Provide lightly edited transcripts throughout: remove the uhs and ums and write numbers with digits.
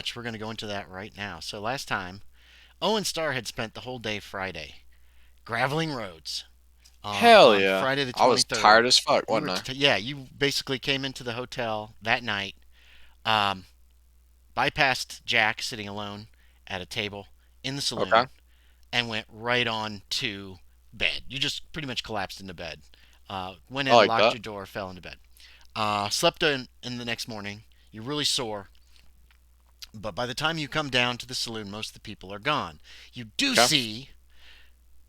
much. We're going to go into that right now. So last time, Owen Starr had spent the whole day Friday graveling roads Hell on yeah. Friday the I was 23rd. tired as fuck, You were, wasn't I? yeah, you basically came into the hotel that night, um, bypassed Jack sitting alone at a table in the Okay. saloon, and went right on to bed. You just pretty much collapsed into bed. Went I in, like locked that. your door, fell into bed. Slept in the next morning. You're really sore, but by the time you come down to the saloon, most of the people are gone. You do Okay. see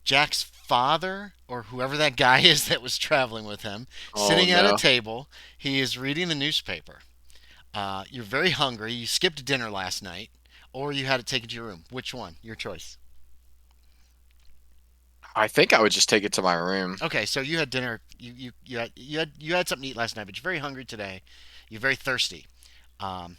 Jack's father, or whoever that guy is that was traveling with him, Oh sitting at a no. table. He is reading the newspaper. You're very hungry. You skipped dinner last night, or you had it taken to your room. Which one? Your choice. I think I would just take it to my room. Okay, so you had dinner. You had something to eat last night, but you're very hungry today. You're very thirsty. Um,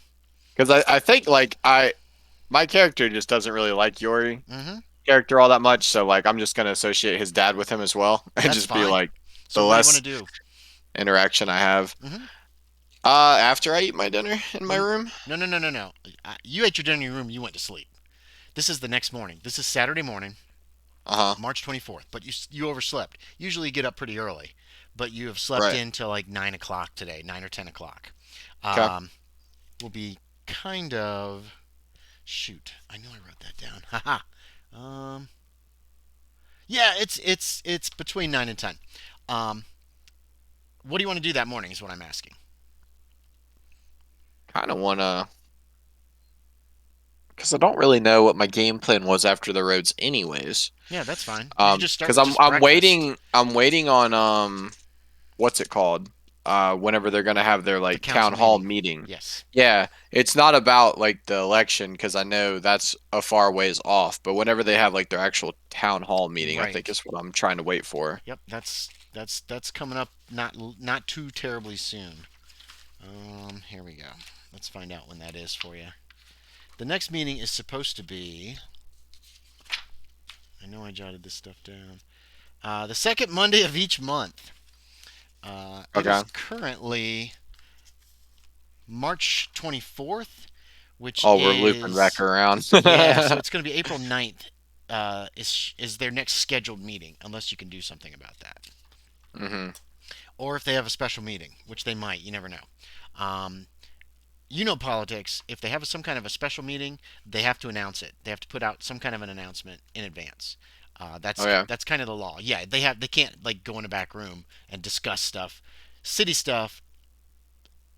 Because I think like my character just doesn't really like Yorie hmm character all that much, so like I'm just gonna associate his dad with him as well and That's just be fine. like So the what do you want to less do? interaction I have. hmm After I eat my dinner in my Well, room. no, no, no, no, no. You ate your dinner in your room. You went to sleep. This is the next morning. This is Saturday morning, Uh-huh. March 24th. But you overslept. Usually you get up pretty early, but you have slept Right. in till like 9 o'clock today, 9 or 10 o'clock. Okay. Will be kind of shoot. I know I wrote that down. Haha. Um, yeah, it's between 9 and 10. Um, what do you want to do that morning? Is what I'm asking. Kind of wanna, because I don't really know what my game plan was after the roads anyways. Yeah, that's fine. You can just start Because with I'm just I'm breakfast. waiting on what's it called? Whenever they're gonna have their The like town council hall meeting. meeting. Yes. Yeah, it's not about like the election because I know that's a far ways off, but whenever they have like their actual town hall meeting, I think Right. is what I'm trying to wait for. Yep. That's coming up not too terribly soon. Here we go. Let's find out when that is for you. The next meeting is supposed to be. I know I jotted this stuff down. The second Monday of each month. It is Okay. currently March 24th, which Oh, we're looping back is around. yeah. So it's going to be April 9th. Is their next scheduled meeting, unless you can do something about that, hmm or if they have a special meeting, which they might. You never know. Um, you know politics. If they have some kind of a special meeting, they have to announce it. They have to put out some kind of an announcement in advance. Oh That's yeah. that's kind of the law. Yeah, they can't like go in a back room and discuss stuff. City stuff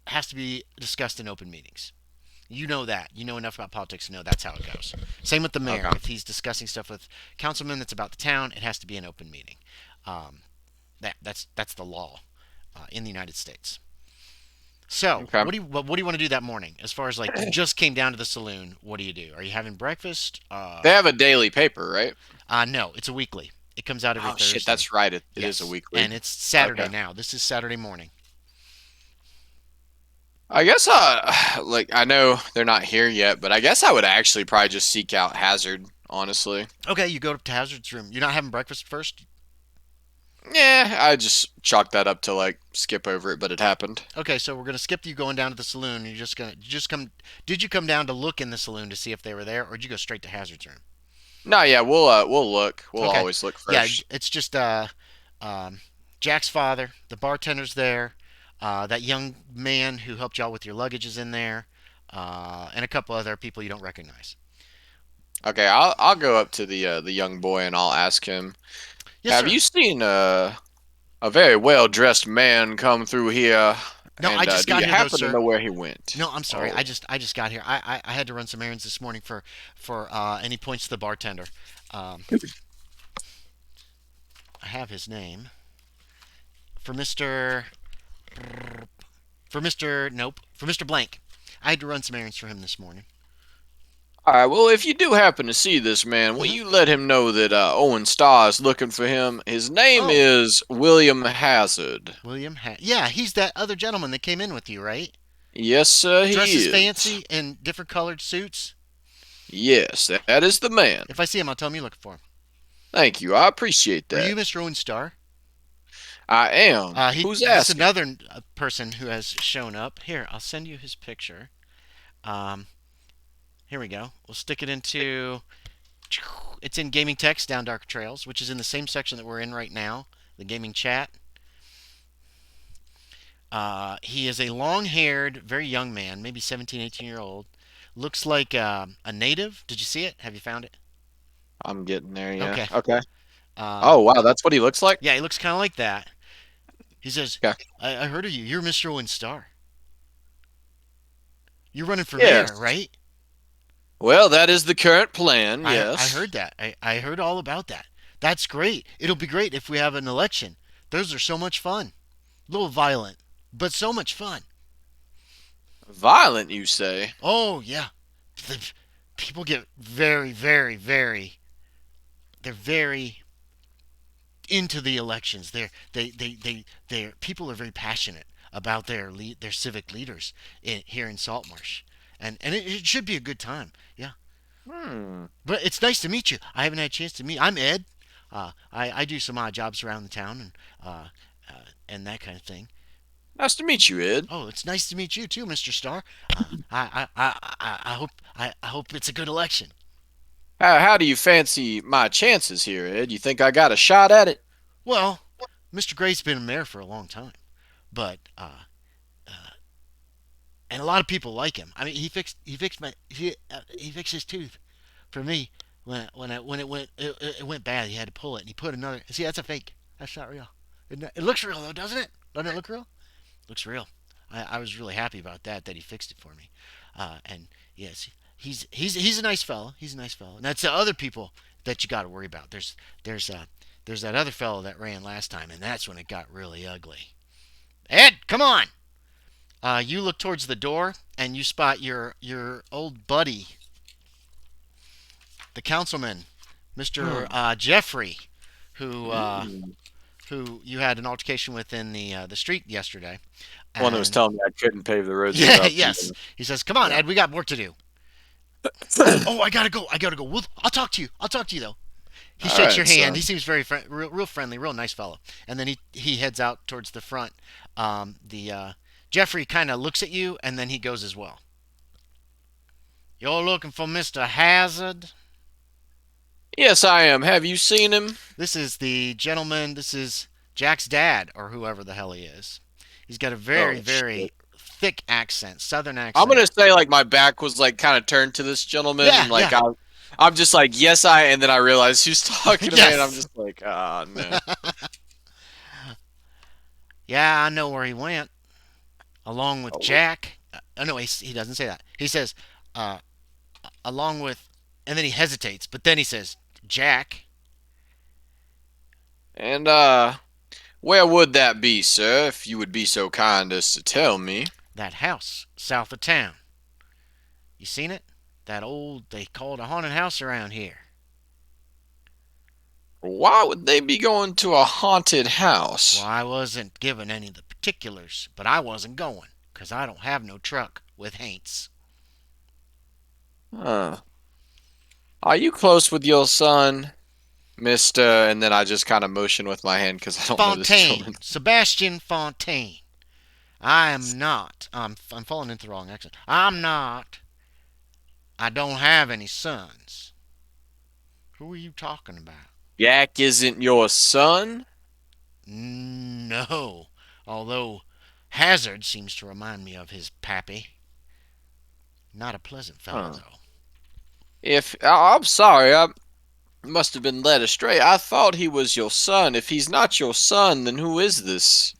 has to be discussed in open meetings. You know that. You know enough about politics to know that's how it goes. Same with the mayor. Okay. If he's discussing stuff with councilmen that's about the town, it has to be an open meeting. Um, that's the law in the United States. So, Okay. what do you want to do that morning? As far as like you just came down to the saloon, what do you do? Are you having breakfast? They have a daily paper, right? No, it's a weekly. It comes out every Oh shit, Thursday. that's right. It is a Yes, weekly. and it's Saturday Okay. now. This is Saturday morning. I guess like I know they're not here yet, but I guess I would actually probably just seek out Hazard, honestly. Okay, you go up to Hazard's room. You're not having breakfast first. Yeah, I just chalked that up to like skip over it, but it happened. Okay, so we're gonna skip you going down to the saloon. You're just gonna you just come. Did you come down to look in the saloon to see if they were there, or did you go straight to Hazard's room? No, yeah, we'll look. We'll Okay, always look yeah, first. it's just um, Jack's father, the bartender's there, that young man who helped y'all with your luggage is in there, and a couple other people you don't recognize. Okay, I'll go up to the young boy and I'll ask him, Yes, "Have sir. you seen a very well-dressed man come through here? No, I And just do got you here though, happen to sir. know where he went?" No, I'm sorry. I Oh, just I just got here. I had to run some errands this morning for and he points to the bartender. Um, I have his name for Mister for Mister Blank. I had to run some errands for him this morning. all right. Well, if you do happen to see this man, will hmm you let him know that Owen Starr is looking for him? His name Oh, is William Hazard. Yeah, he's that other gentleman that came in with you, right? Yes, sir, Dresses he is. fancy in different colored suits. Yes, that is the man. If I see him, I'll tell him you're looking for him. Thank you. I appreciate Are you that. Mr. Owen Starr? I am. Who's This is asking? another person who has shown up. Here, I'll send you his picture. Um, Here we go. We'll stick it into. It's in gaming text down dark trails, which is in the same section that we're in right now, the gaming chat. He is a long-haired, very young man, maybe 17, 18 year old. Looks like a native. Did you see it? Have you found it? I'm getting there, yeah. Okay. Okay. Um, Oh, wow, that's what he looks like? yeah, he looks kind of like that. He says, Okay. I heard of you. You're Mr. Owen Star. You're running for mayor, Yes. right? Well, that is the current plan, I yes. heard that. I heard all about that. That's great. It'll be great if we have an election. Those are so much fun. A little violent, but so much fun. Violent, you say? Oh, yeah. The, people get very, very, very, they're very into the elections. They're people are very passionate about their civic leaders here in Saltmarsh, and it should be a good time. Yeah, Hmm. but it's nice to meet you. I haven't had a chance to meet. I'm Ed. I do some odd jobs around the town and that kind of thing. Nice to meet you, Ed. Oh, it's nice to meet you too, Mr. Starr. I hope it's a good election. How do you fancy my chances here, Ed? You think I got a shot at it? Well, Mr. Gray's been mayor for a long time, but and a lot of people like him. I mean, he fixed his tooth for me when it went bad. He had to pull it, and he put another. See, that's a fake. That's not real. It looks real though, doesn't it? Doesn't it look real? Looks real. I was really happy about that he fixed it for me. And yes, he's a nice fellow. He's a nice fellow. And that's the other people that you got to worry about. There's that other fellow that ran last time, and that's when it got really ugly. Ed, come on! You look towards the door and you spot your old buddy, the councilman, Mister Hmm. Jeffrey, who uh, Mm. who you had an altercation with in the street yesterday. One that was And telling me I couldn't pave the roads yeah, without yes, the. he says, "Come on, Yeah. Ed, we got work to do." Oh, I gotta go. I gotta go. I'll talk to you. I'll talk to you though. He All shakes your right, hand. He son. seems very real friendly, real nice fellow. And then he heads out towards the front. The Jeffrey kind of looks at you, and then he goes as well. You're looking for Mister Hazard. Yes, I am. Have you seen him? This is the gentleman. This is Jack's dad, or whoever the hell he is. He's got a very, Oh very shit. thick accent, Southern I'm accent. gonna say like my back was like kind of turned to this gentleman, Yeah, and yeah, I'm just like yes I, and then I realize who's talking to me, and I'm yes. just like ah no. Yeah, I know where he went, along with Oh, Jack. No, he doesn't say that. He says, uh, along with, and then he hesitates, but then he says, Jack, and where would that be, sir? If you would be so kind as to tell me. that house south of town. You seen it? That old, they call it a haunted house around here. Why would they be going to a haunted Well, house? I wasn't given any of the particulars, but I wasn't going, 'cause I don't have no truck with Haints. Huh. Are you close with your son, Mister? And then I just kind of motion with my hand because I don't know this Fontaine, gentleman. Sebastian Fontaine. I am not. I'm falling into the wrong accent. I'm not. I don't have any sons. Who are you talking about? Jack isn't your son? No. Although Hazard seems to remind me of his pappy. Not a pleasant fellow, Huh. though. I'm sorry, I must have been led astray. I thought he was your son. If he's not your son, then who is this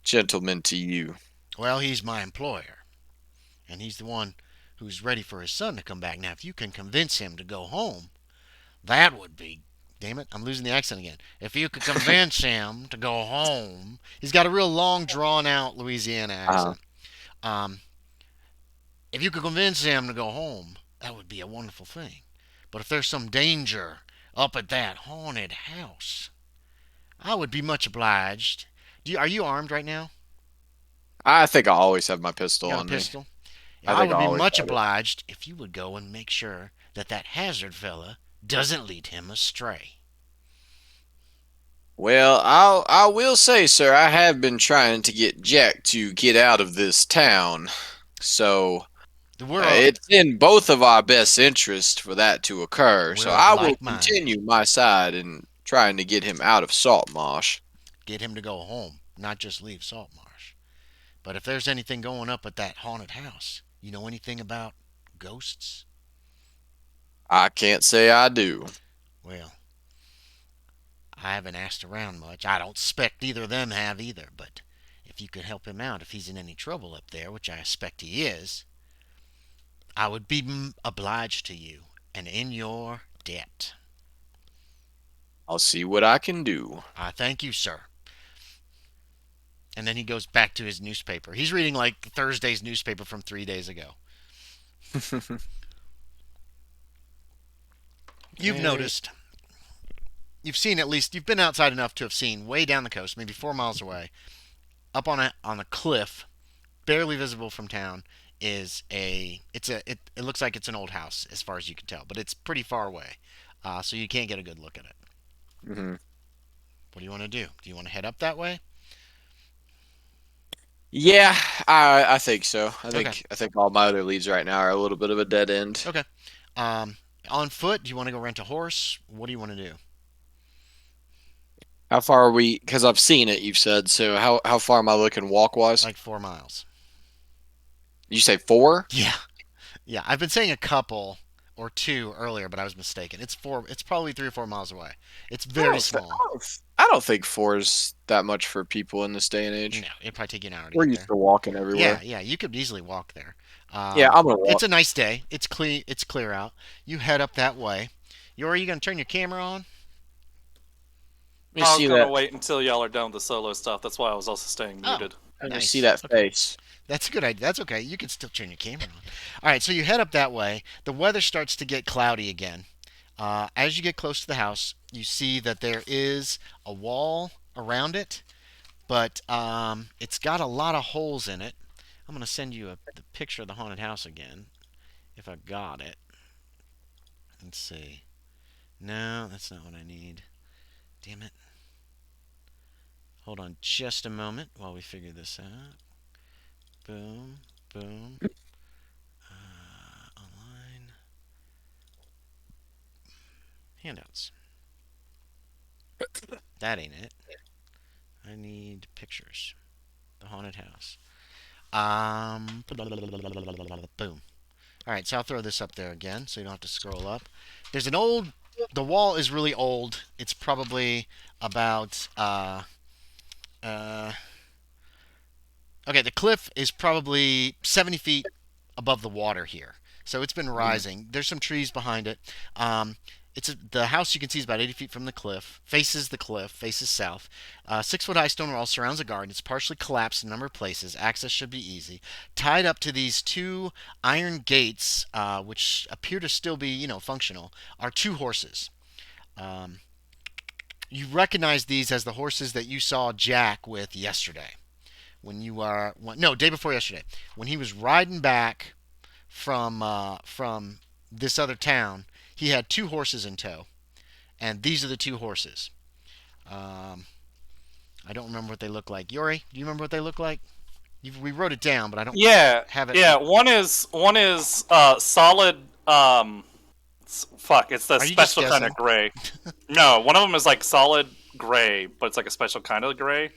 gentleman to you? Well, he's my employer, and he's the one who's ready for his son to come back. Now, if you can convince him to go home, that would be. Damn it, I'm losing the accent again. If you could convince him to go home, he's got a real long, drawn out Louisiana Uh, accent. Um, if you could convince him to go home, that would be a wonderful thing. But if there's some danger up at that haunted house, I would be much obliged. Are you armed right now? I think I always have my You pistol got a on me. pistol? I I think I would be always much have it. obliged if you would go and make sure that Hazard fella doesn't lead him astray. Well, I will say, sir, I have been trying to get Jack to get out of this town. So We're It's in both of our best interest for that to occur, so we're of I will like mind. continue my side in trying to get him out of Saltmarsh. Get him to go home, not just leave Saltmarsh. But if there's anything going up at that haunted house, you know anything about ghosts? I can't say I do. Well, I haven't asked around much. I don't expect either of them have either, but if you could help him out if he's in any trouble up there, which I expect he is, I would be obliged to you and in your debt. I'll see what I can do. I thank you, sir. And then he goes back to his newspaper. He's reading like Thursday's newspaper from 3 days ago. You've Eh, noticed, you've seen at least, you've been outside enough to have seen way down the coast, maybe 4 miles away, up on a cliff, barely visible from town, is it looks like it's an old house as far as you can tell, but it's pretty far away, so you can't get a good look at it. mhm. What do you want to do? Do you want to head up that way? Yeah, I think so. I Okay, think I think all my other leads right now are a little bit of a dead end. okay. Um, on foot? Do you want to go rent a horse? What do you want to do? How far are we? Because I've seen it, you've said. So how far am I looking walk wise? Like 4 miles. You say four? Yeah, yeah. I've been saying a couple or two earlier, but I was mistaken. It's four. It's probably 3 or 4 miles away. It's I very don't, th- small. I don't think four is that much for people in this day and No, age. it'd probably take you an hour to We're get used there. to walking Yeah, everywhere. yeah, you could easily walk there. Yeah, I'm gonna It's walk. a nice day. It's clean. It's clear out. You head up that way. Yorie, you gonna turn your camera on? Let me I was see gonna that. wait until y'all are done with the solo stuff. That's why I was also staying Oh, muted. Let me see nice. that Okay, face. that's a good idea. That's okay. You can still turn your camera on. All right, so you head up that way. The weather starts to get cloudy again. As you get close to the house, you see that there is a wall around it, but it's got a lot of holes in it. I'm gonna send you the picture of the haunted house again if I got it. Let's see. No, that's not what I need. Damn it. Hold on just a moment while we figure this out. Boom, boom. Online. Handouts. That ain't it. I need pictures. The haunted house. Boom. All right, so I'll throw this up there again so you don't have to scroll up. There's an old. The wall is really old. It's probably about uh, okay, the cliff is probably 70 feet above the water here. So it's been Mhm. rising. There's some trees behind it. The house you can see is about 80 feet from the cliff, faces the cliff, faces south. 6 foot high stone wall surrounds the garden. It's partially collapsed in a number of places. Access should be easy. Tied up to these two iron gates, which appear to still be, functional, are two horses. Um, you recognize these as the horses that you saw Jack with yesterday when you are no day before yesterday when he was riding back from this other town. He had two horses in tow, and these are the two horses. Um, I don't remember what they look like. Yori, do you remember what they look like? We wrote it down, but I don't Yeah, have it. yeah. One is solid. Fuck. It's the Are you just special kind of guessing? gray. No, one of them is like solid gray, but it's like a special kind of gray.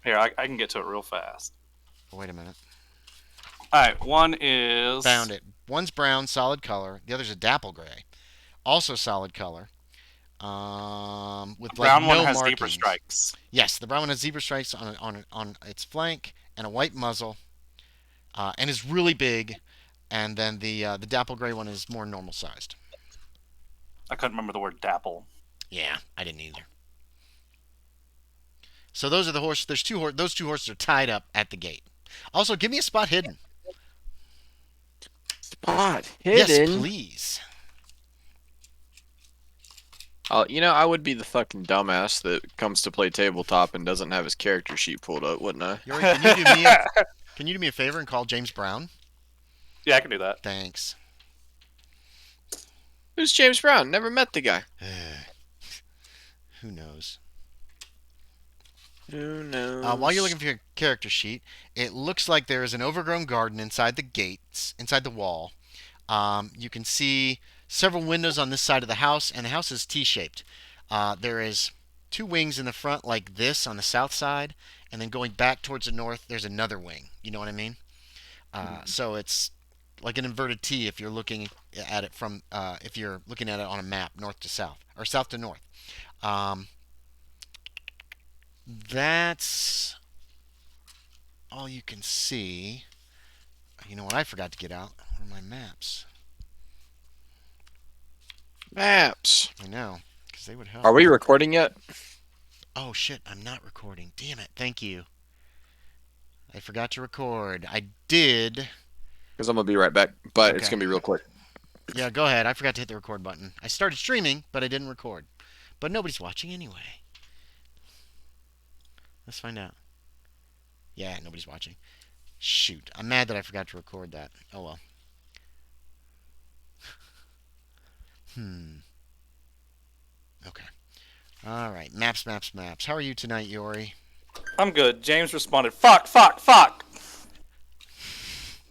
Here, I can get to it real fast. Oh, wait a minute. All right, one is Found it. One's brown, solid color. The other's a dapple gray, also solid color. With like brown one no has zebra markings. stripes. Yes, the brown one has zebra stripes on its flank and a white muzzle, and is really big. And then the dapple gray one is more normal sized. I couldn't remember the word dapple. Yeah, I didn't either. So those are the horses. There's two. Those two horses are tied up at the gate. Also, give me a spot hidden. Spot Yes, hidden. please. Oh, I would be the fucking dumbass that comes to play tabletop and doesn't have his character sheet pulled up, wouldn't I? Yori, can you do me a favor and call James Brown? Yeah, I can do that. Thanks. Who's James Brown? Never met the guy. Who knows? Who While you're knows? looking for your character sheet, it looks like there is an overgrown garden inside the gates, inside the wall. You can see several windows on this side of the house, and the house is T-shaped. There is two wings in the front like this on the south side, and then going back towards the north, there's another wing. You know what I mean? So it's like an inverted T if you're looking at it from if you're looking at it on a map, north to south or south to north. Um, that's all you can see. You know what? I forgot to get out. Where are my maps? Maps. I know, because they would help. Are we recording yet? Oh shit! I'm not recording. Damn it! Thank you. I forgot to record. I did. Because I'm gonna be right back, but it's Okay. gonna be real quick. Yeah, go ahead. I forgot to hit the record button. I started streaming, but I didn't record. But nobody's watching anyway. Let's find out. Yeah, nobody's watching. Shoot. I'm mad that I forgot to record that. Oh well. Hmm. Okay. All right. Maps, maps, maps. How are you tonight, Yorie? I'm good. James responded, fuck, fuck, fuck.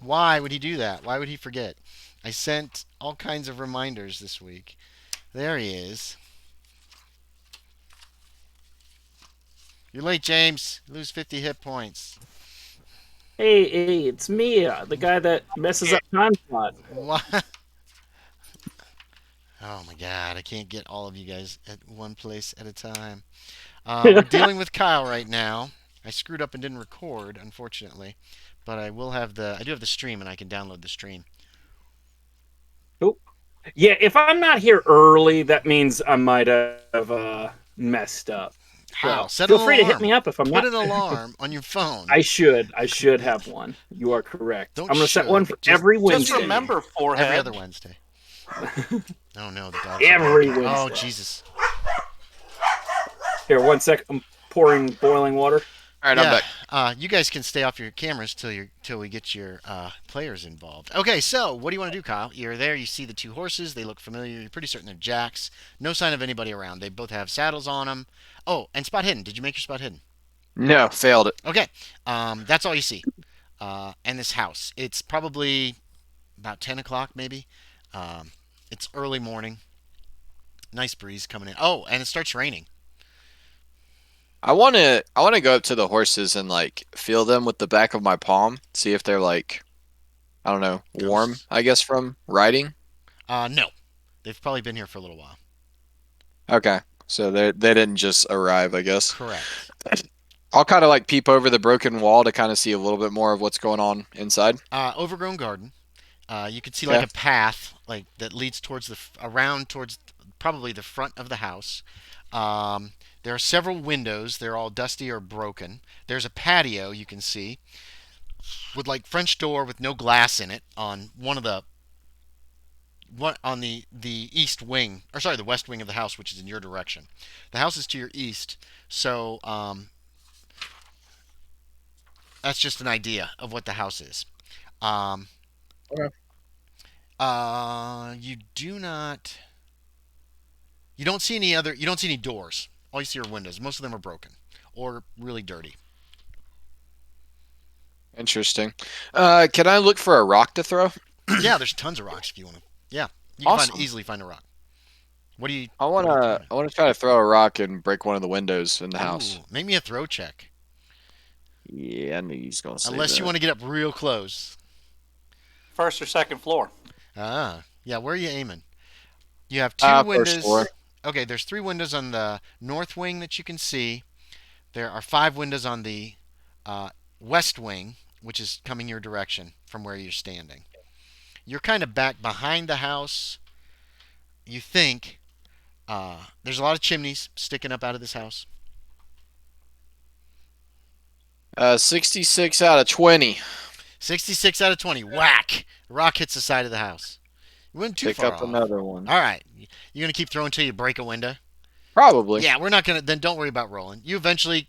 Why would he do that? Why would he forget? I sent all kinds of reminders this week. There he is. You're late, James. You lose 50 hit points. Hey, it's me, the guy that messes up time slot. What? Oh my god, I can't get all of you guys at one place at a time. We're dealing with Kyle right now. I screwed up and didn't record, unfortunately. But I will have I do have the stream and I can download the stream. Oh, yeah, if I'm not here early, that means I might have messed up. How? So Set an feel free to hit alarm. me up if I'm Put not. an alarm on your phone. I should have one. You are correct. Don't I'm gonna set one should. for every Just Wednesday. remember, forehead. Every other Wednesday. Oh no, the dogs. Every are barking. Oh Wednesday. Jesus. Here, 1 sec. I'm pouring boiling water. All right, I'm Yeah, back. you guys can stay off your cameras till we get your players involved. Okay, so what do you want to do, Kyle? You're there. You see the two horses. They look familiar. You're pretty certain they're Jacks. No sign of anybody around. They both have saddles on them. Oh, and spot hidden. Did you make your spot hidden? No, failed it. Okay, that's all you see. And this house. It's probably about 10 o'clock, maybe. It's early morning. Nice breeze coming in. Oh, and it starts raining. I wanna go up to the horses and like feel them with the back of my palm, see if they're like, I don't know, warm, Ghosts? I guess from riding. No. They've probably been here for a little while. Okay. So they didn't just arrive, I guess. Correct. I'll kind of like peep over the broken wall to kind of see a little bit more of what's going on inside. Overgrown garden. You can see like Okay. a path like that leads towards around towards probably the front of the house. There are several windows. They're all dusty or broken. There's a patio you can see with like French door with no glass in it on one on the east wing, or sorry, the west wing of the house, which is in your direction. The house is to your east, so that's just an idea of what the house is. Um, Okay. you do not. You don't see any other. You don't see any doors. All you see are windows. Most of them are broken or really dirty. Interesting. Can I look for a rock to throw? Yeah, there's tons of rocks if you want to. Yeah, you can Awesome. easily find a rock. What do you? I What are you wanna throwing I wanna try to throw a rock and break one of the windows in the at? house. Ooh, make me a throw check. Yeah, I knew he was gonna say Unless you that. want to get up real close. First or second floor. Yeah. Where are you aiming? You have two First floor. windows. Okay, there's three windows on the north wing that you can see. There are five windows on the west wing, which is coming your direction from where you're standing. You're kind of back behind the house. You think there's a lot of chimneys sticking up out of this house. 66 out of 20. 66 out of 20. Whack! The rock hits the side of the house. You went too Pick far up off. another one. All right. You're going to keep throwing until you break a window? Probably. Yeah, we're not going to. Then don't worry about rolling. You eventually.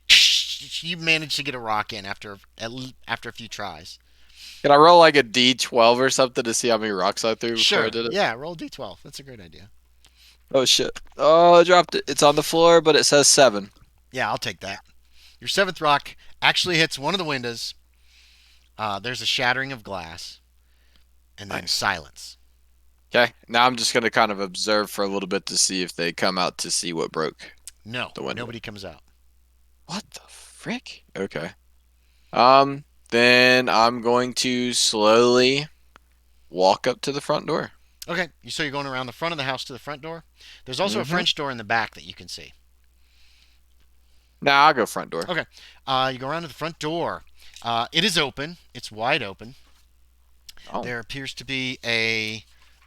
You manage to get a rock in after a few tries. Can I roll like a D12 or something to see how many rocks I threw before Sure. I did it? Yeah, roll d12. That's a great idea. Oh shit. Oh, I dropped it. It's on the floor, but it says 7. Yeah, I'll take that. Your seventh rock actually hits one of the windows. There's a shattering of glass, and then Nice. silence. Okay. Now I'm just gonna kind of observe for a little bit to see if they come out to see what broke No, the window. nobody comes out. What the frick? Okay. Then I'm going to slowly walk up to the front door. Okay, so you're going around the front of the house to the front door. There's also a Mm-hmm. French door in the back that you can see. Now I'll go front door. Okay, you go around to the front door. It is open. It's wide open. Oh. There appears to be a.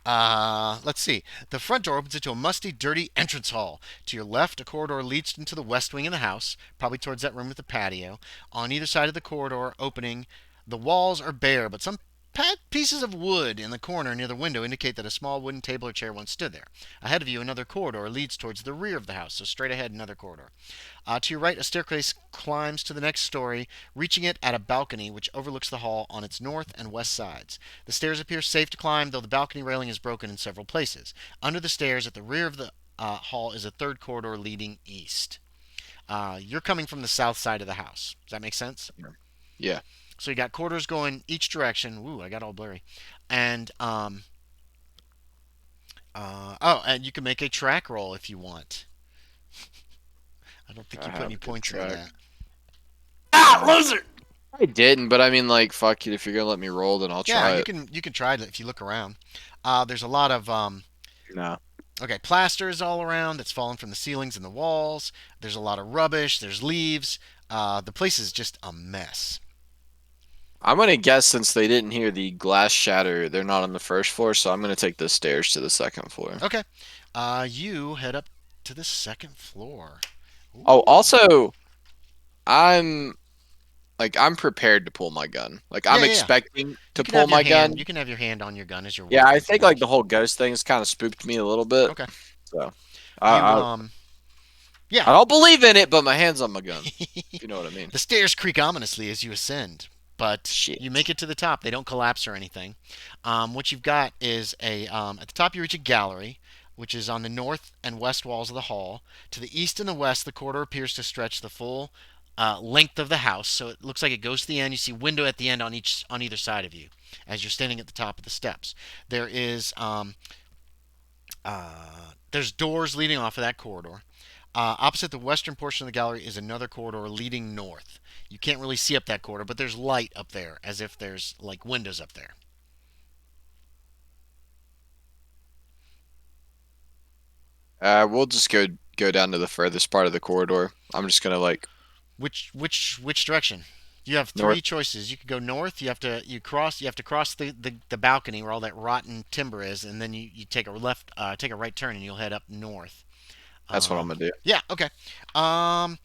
Let's see. The front door opens into a musty, dirty entrance hall. To your left, a corridor leads into the west wing of the house, probably towards that room with the patio. On either side of the corridor opening, the walls are bare, but some pieces of wood in the corner near the window indicate that a small wooden table or chair once stood there. Ahead of you, another corridor leads towards the rear of the house, so straight ahead, another corridor. To your right, a staircase climbs to the next story, reaching it at a balcony which overlooks the hall on its north and west sides. The stairs appear safe to climb, though the balcony railing is broken in several places. Under the stairs at the rear of the hall is a third corridor leading east. You're coming from the south side of the house. Does that make sense? Yeah. So you got corridors going each direction. Ooh, I got all blurry. And and you can make a track roll if you want. I don't think I you put any have good points into track. that. Ah, loser! I didn't, but I mean, like, fuck it. If you're gonna let me roll, then I'll Yeah, try it. you can try it if you look around. There's a lot of No. okay, plaster is all around that's fallen from the ceilings and the walls. There's a lot of rubbish. There's leaves. The place is just a mess. I'm gonna guess since they didn't hear the glass shatter, they're not on the first floor, so I'm gonna take the stairs to the second floor. Okay, you head up to the second floor. Oh, Ooh. also, I'm I'm prepared to pull my gun. Like Yeah, I'm yeah, yeah. expecting You to can pull have your my hand. You gun. can have your hand on your gun as you're Yeah, walking I up to think the like house. the whole ghost thing's kind of spooked me a little bit. Okay. So You I yeah. I don't believe in it, but my hand's on my gun. If you know what I mean. The stairs creak ominously as you ascend, but you Shit. make it to the top. They don't collapse or anything. What you've got is a at the top you reach a gallery, which is on the north and west walls of the hall. To the east and the west, the corridor appears to stretch the full length of the house, so it looks like it goes to the end. You see window at the end on either side of you as you're standing at the top of the steps. There is there's doors leading off of that corridor. Opposite the western portion of the gallery is another corridor leading north. You can't really see up that corridor, but there's light up there, as if there's like windows up there. We'll just go down to the furthest part of the corridor. I'm just gonna like Which direction? You have north. three choices. You could go north. You have to cross the balcony where all that rotten timber is, and then you take a take a right turn, and you'll head up north. That's what I'm gonna do. Yeah. Okay. Um.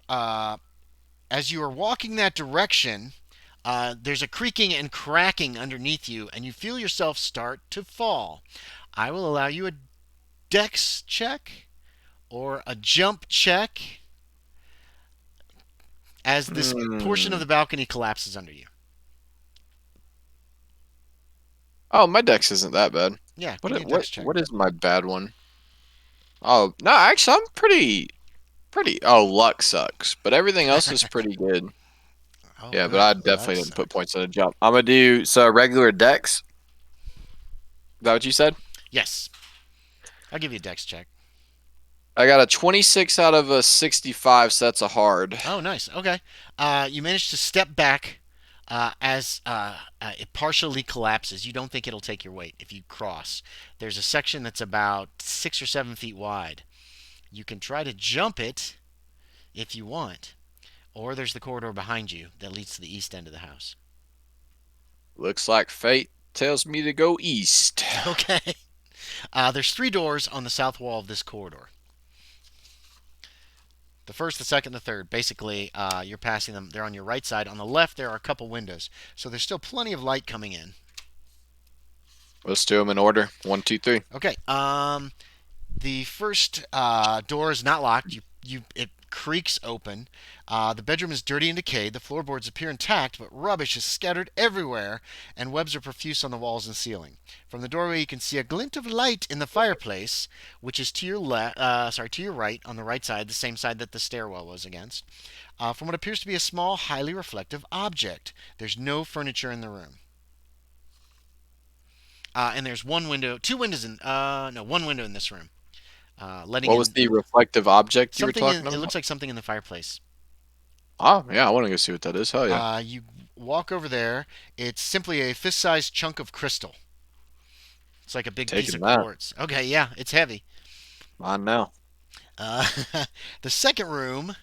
Uh, as you are walking that direction, there's a creaking and cracking underneath you, and you feel yourself start to fall. I will allow you a dex check or a jump check as this portion of Hmm. the balcony collapses under you. Oh, my dex isn't that bad. Yeah, give What me a what dex check. what is my bad one? Oh no, actually I'm pretty. Oh, luck sucks, but everything else is pretty good. All Yeah, but right, I luck definitely didn't put sucks. points on a jump. I'm gonna do so regular dex. Is that what you said? Yes, I'll give you a dex check. I got a 26 out of a 65, so that's a hard. Oh, nice. Okay. You managed to step back as it partially collapses. You don't think it'll take your weight if you cross. There's a section that's about 6 or 7 feet wide. You can try to jump it if you want, or there's the corridor behind you that leads to the east end of the house. Looks like fate tells me to go east. Okay. There's three doors on the south wall of this corridor. The first, the second, the third. Basically, you're passing them. They're on your right side. On the left, there are a couple windows, so there's still plenty of light coming in. Let's do them in order. One, two, three. Okay. The first door is not locked. creaks open. The bedroom is dirty and decayed. The floorboards appear intact, but rubbish is scattered everywhere, and webs are profuse on the walls and ceiling. From the doorway, you can see a glint of light in the fireplace, which is to your to your right, on the right side, the same side that the stairwell was against. From what appears to be a small, highly reflective object. There's no furniture in the room. And there's one window, two windows in, no, one window in this room, letting What was in the reflective object you were something in. talking It looks about? like something in the fireplace. Oh, yeah, I want to go see what that is. Hell yeah. You walk over there. It's simply a fist-sized chunk of crystal. It's like a big piece Taking of that. quartz. Okay, yeah, it's heavy. Mine now. Uh, the second room.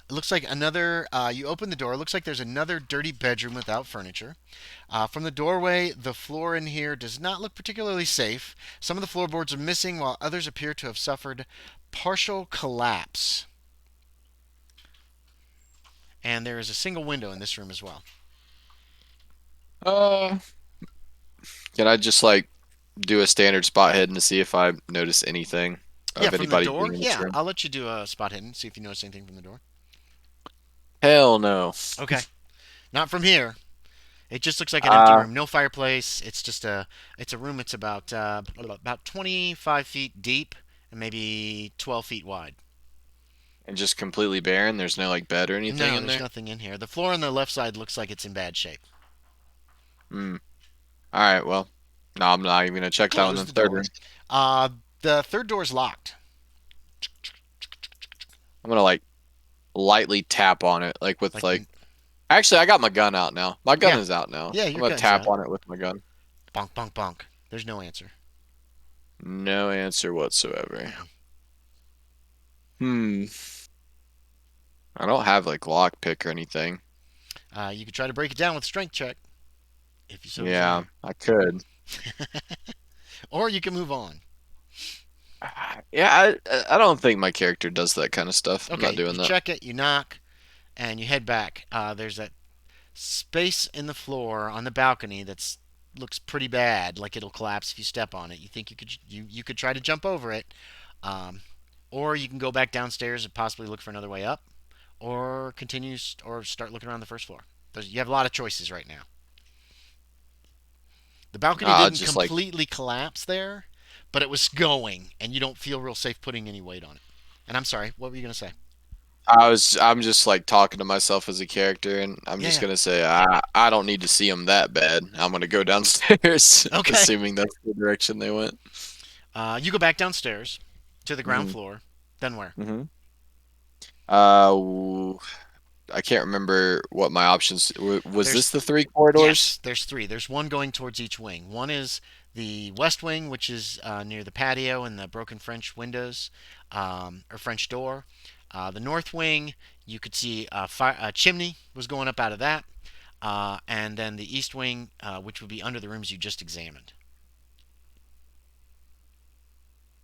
It looks like another. You open the door. It looks like there's another dirty bedroom without furniture. From the doorway, the floor in here does not look particularly safe. Some of the floorboards are missing, while others appear to have suffered partial collapse. And there is a single window in this room as well. Uh, can I just like do a standard spot hidden to see if I notice anything Yeah, of from the anybody door. being in this Yeah, room? I'll let you do a spot hidden. See if you notice anything from the door. Hell no. Okay, not from here. It just looks like an empty Uh, room. No fireplace. It's just a. It's a room. It's about 25 feet deep and maybe 12 feet wide. and just completely barren. There's no like bed or anything No, in there's there. nothing in here. The floor on the left side looks like it's in bad shape. Hmm. All right. Well, no, I'm not even gonna check that one Close in the the third room. door. Uh, the third door is locked. I'm gonna like lightly tap on it, like with Like, like. Actually, I got my gun out now. My gun yeah, is out now. yeah, I'm your gonna gun's tap out. on it with my gun. Bonk, bonk, bonk. There's no answer. No answer whatsoever. Mm-mm. Hmm. I don't have like lockpick or anything. You could try to break it down with a strength check if you so Yeah, desire, I could. or you can move on. Yeah, I don't think my character does that kind of stuff. I'm not Okay, you doing that. check it, you knock, and you head back. There's that space in the floor on the balcony that's looks pretty bad, like it'll collapse if you step on it. You think you could try to jump over it, um, or you can go back downstairs and possibly look for another way up, or or start looking around the first floor. You have a lot of choices right now. The balcony I'll didn't just like completely collapse there, but it was going, and you don't feel real safe putting any weight on it. And I'm sorry, what were you gonna say? I'm just like talking to myself as a character, and I'm Yeah, just yeah. gonna say I don't need to see them that bad. I'm gonna go downstairs, Okay. assuming that's the direction they went. You go back downstairs to the ground Hmm. floor. Then where? Hmm. Uh, I can't remember what my options was. There's This the three corridors? Yes, there's three. There's one going towards each wing. One is the west wing, which is near the patio and the broken French windows or French door. The north wing, you could see a chimney was going up out of that. And then the east wing, which would be under the rooms you just examined.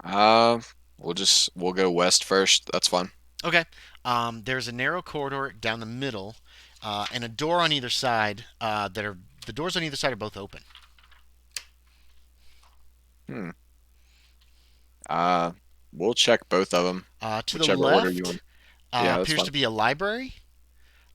Uh, we'll go west first. That's fine. Okay. There's a narrow corridor down the middle, and a door on either side. The doors on either side are both open. Hmm. Uh, we'll check both of them, To the whichever order you left want. Yeah, that's appears fine. to be a library.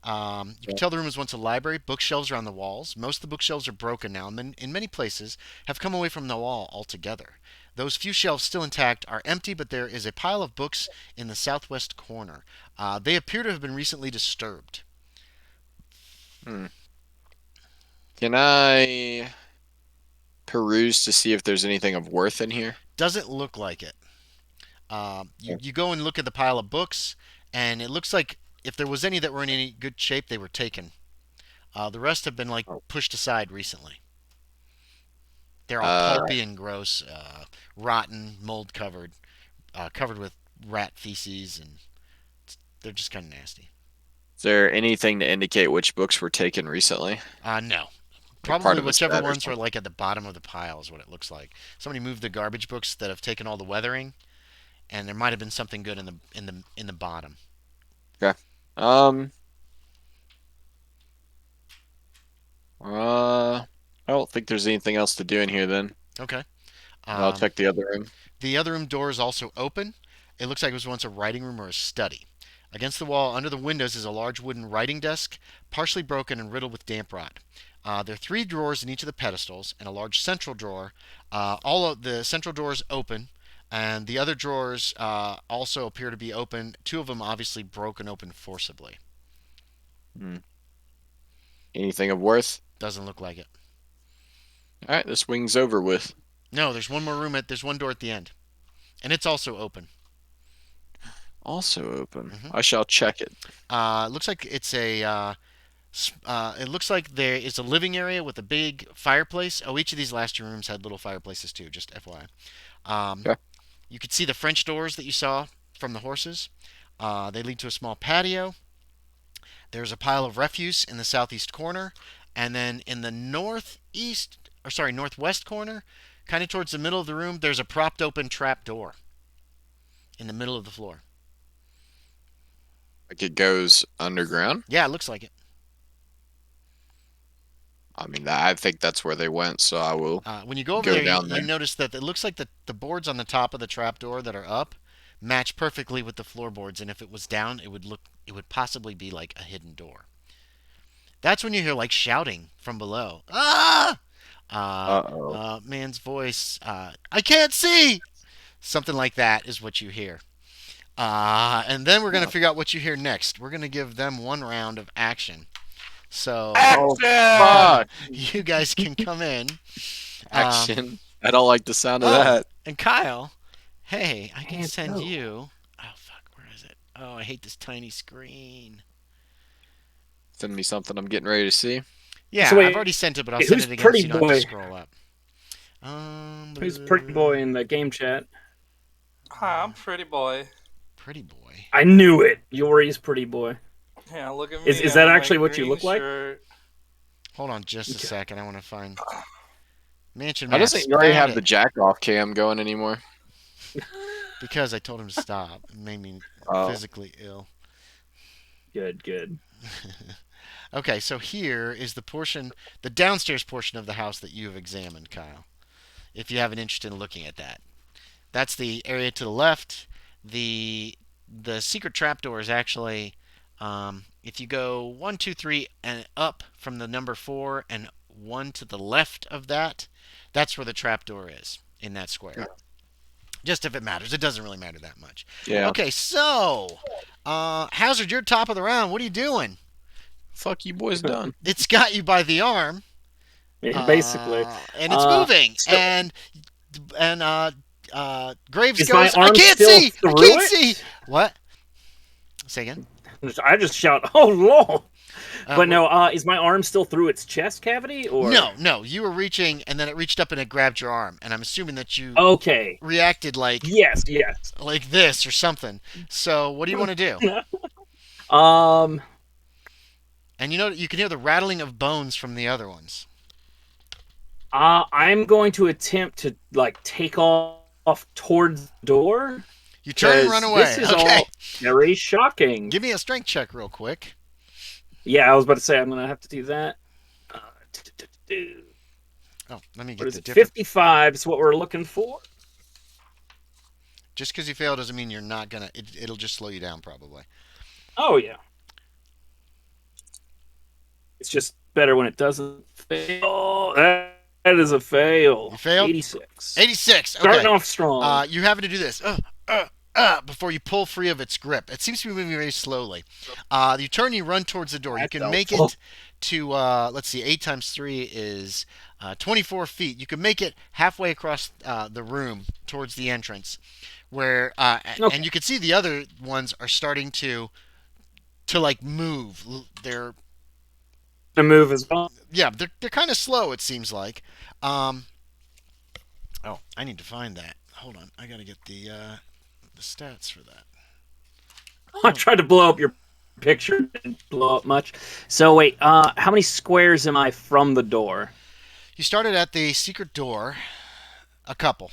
You can Yeah. tell the room was once a library. Bookshelves are on the walls. Most of the bookshelves are broken now, and in many places have come away from the wall altogether. Those few shelves still intact are empty, but there is a pile of books in the southwest corner. They appear to have been recently disturbed. Hmm. Can I peruse to see if there's anything of worth in here? Doesn't look like it. Yeah. You go and look at the pile of books, and it looks like if there was any that were in any good shape, they were taken. The rest have been like Oh. pushed aside recently. They're all Uh, pulpy and gross, rotten, mold covered, covered with rat feces, and they're just kind of nasty. is there anything to indicate which books were taken recently? No. Like part Probably of a whichever set or ones are something? like at the bottom of the pile is what it looks like. Somebody moved the garbage books that have taken all the weathering, and there might have been something good in the bottom. Okay. Um, I don't think there's anything else to do in here then. Okay. I'll Um, check the other room. the other room door is also open. It looks like it was once a writing room or a study. Against the wall, under the windows, is a large wooden writing desk, partially broken and riddled with damp rot. There are three drawers in each of the pedestals, and a large central drawer. All of the central drawers open, and the other drawers also appear to be open. Two of them obviously broken open forcibly. Hmm. Anything of worth? Doesn't look like it. All right, this wing's over with. No, there's one more room there's one door at the end, and it's also open. Also open. Mhm. I shall check it. It looks like it's it looks like there is a living area with a big fireplace. Oh, each of these last two rooms had little fireplaces too, just FYI. Okay. You could see the French doors that you saw from the horses. They lead to a small patio. There's a pile of refuse in the southeast corner. And then in the northwest corner, kind of towards the middle of the room, there's a propped open trap door in the middle of the floor. Like it goes underground. Yeah, it looks like it. I mean, I think that's where they went, so I will When you go over go there, down you there. notice that it looks like the boards on the top of the trapdoor that are up match perfectly with the floorboards, and if it was down, it would possibly be like a hidden door. That's when you hear like shouting from below. Ah! Uh-oh. Man's voice. I can't see. Something like that is what you hear. And then we're gonna figure out what you hear next. We're gonna give them one round of action. So Oh, Action! fuck! you guys can come in. Action. I don't like the sound of Oh, that. and Kyle, hey, I can Can't send go. you. Oh fuck, where is it? Oh, I hate this tiny screen. Send me something I'm getting ready to see. Yeah, So wait, I've already sent it, but I'll who's send it again so Pretty you don't have to Boy? scroll up. Who's Pretty Boy in the game chat? Hi, I'm Pretty Boy. Pretty Boy. I knew it. Yorie's Pretty Boy. Yeah, look at me. Is I'm that in my actually what you green look like? shirt. Hold on just a Okay. second. I want to find Mansion Why Maps. doesn't Yorie have Found the it. jack-off cam going anymore? Because I told him to stop. It made me Oh. physically ill. Good. Okay, so here is the downstairs portion of the house that you have examined, Kyle. If you have an interest in looking at that. That's the area to the left. The secret trapdoor is actually, if you go 1, 2, 3, and up from the number 4 and 1 to the left of that, that's where the trapdoor is in that square. Just if it matters. It doesn't really matter that much. Yeah. Okay, so, Hazard, you're top of the round. What are you doing? Fuck you boys done. It's got you by the arm. Yeah, basically. And it's Uh, moving. so- And Graves Is my goes, I arm can't still see! I through can't it? see! What? Say again? I just shout, "Oh Lord!" Uh, But no, is my arm still through its chest cavity? Or No. You were reaching, and then it reached up and it grabbed your arm. And I'm assuming that you Okay. reacted like Yes. this or something. So what do you want to do? Um. And you can hear the rattling of bones from the other ones. I'm going to attempt to take off towards the door. You turn and 'Cause run away. This is Okay. all very shocking. Give me a strength check real quick. Yeah, I was about to say I'm gonna have to do that. Oh, let me What get is the it? different. 55 is what we're looking for. Just because you fail doesn't mean you're not gonna. It'll just slow you down probably. Oh yeah. It's just better when it doesn't fail. Oh, that is a fail. You failed? 86. 86. Okay. Starting off strong. You're having to do this before you pull free of its grip. It seems to be moving very slowly. You turn, you run towards the door. You That's can make helpful. it to, let's see, 8 times 3 is 24 feet. You can make it halfway across the room towards the entrance, where Okay. and you can see the other ones are starting to like move. They're The move as well. they're kind of slow. It seems like. Oh, I need to find that. Hold on, I gotta get the stats for that. I tried to blow up your picture. Didn't blow up much. So wait, how many squares am I from the door? You started at the secret door, a couple.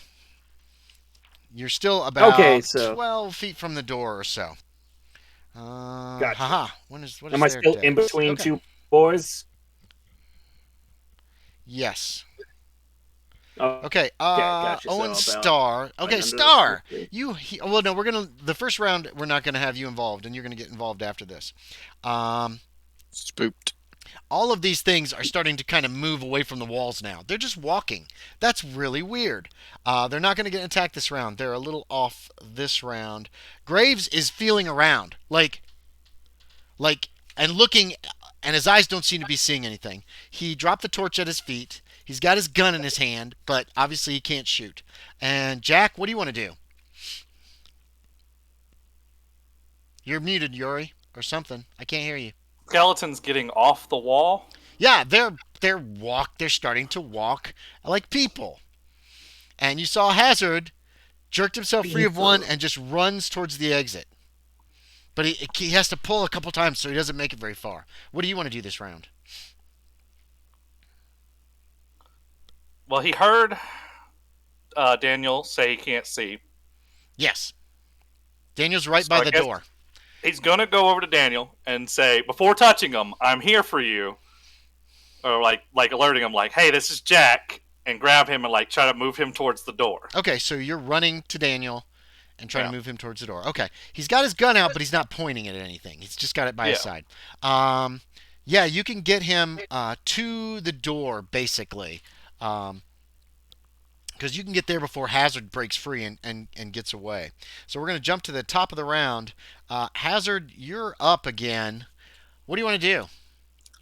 You're still about Okay, so- 12 feet from the door or so. Gotcha. Haha. What is Am I their still in dex? between Okay. two boys? Yes. Oh, Okay, okay, gotcha. So Owen about Star. like Okay, under the Star. 50. Well, no, the first round we're not gonna have you involved, and you're gonna get involved after this. Um, Spooked. all of these things are starting to kind of move away from the walls now. They're just walking. That's really weird. They're not going to get attacked this round. They're a little off this round. Graves is feeling around, like, and looking, and his eyes don't seem to be seeing anything. He dropped the torch at his feet. He's got his gun in his hand, but obviously he can't shoot. And Jack, what do you want to do? You're muted, Yorie, or something. I can't hear you. Skeleton's getting off the wall. Yeah, they're starting to walk like people. And you saw Hazard jerked himself free of one and just runs towards the exit. But he has to pull a couple times so he doesn't make it very far. What do you want to do this round? Well, he heard Daniel say he can't see. Yes. Daniel's right So by I the guess door. He's gonna go over to Daniel and say, before touching him, "I'm here for you," or like alerting him, like, "Hey, this is Jack," and grab him and like try to move him towards the door. Okay, so you're running to Daniel and trying Yeah. to move him towards the door. Okay. He's got his gun out, but he's not pointing it at anything. He's just got it by his Yeah. side. Yeah, you can get him to the door, basically. Because you can get there before Hazard breaks free and gets away. So we're going to jump to the top of the round. Hazard, you're up again. What do you want to do?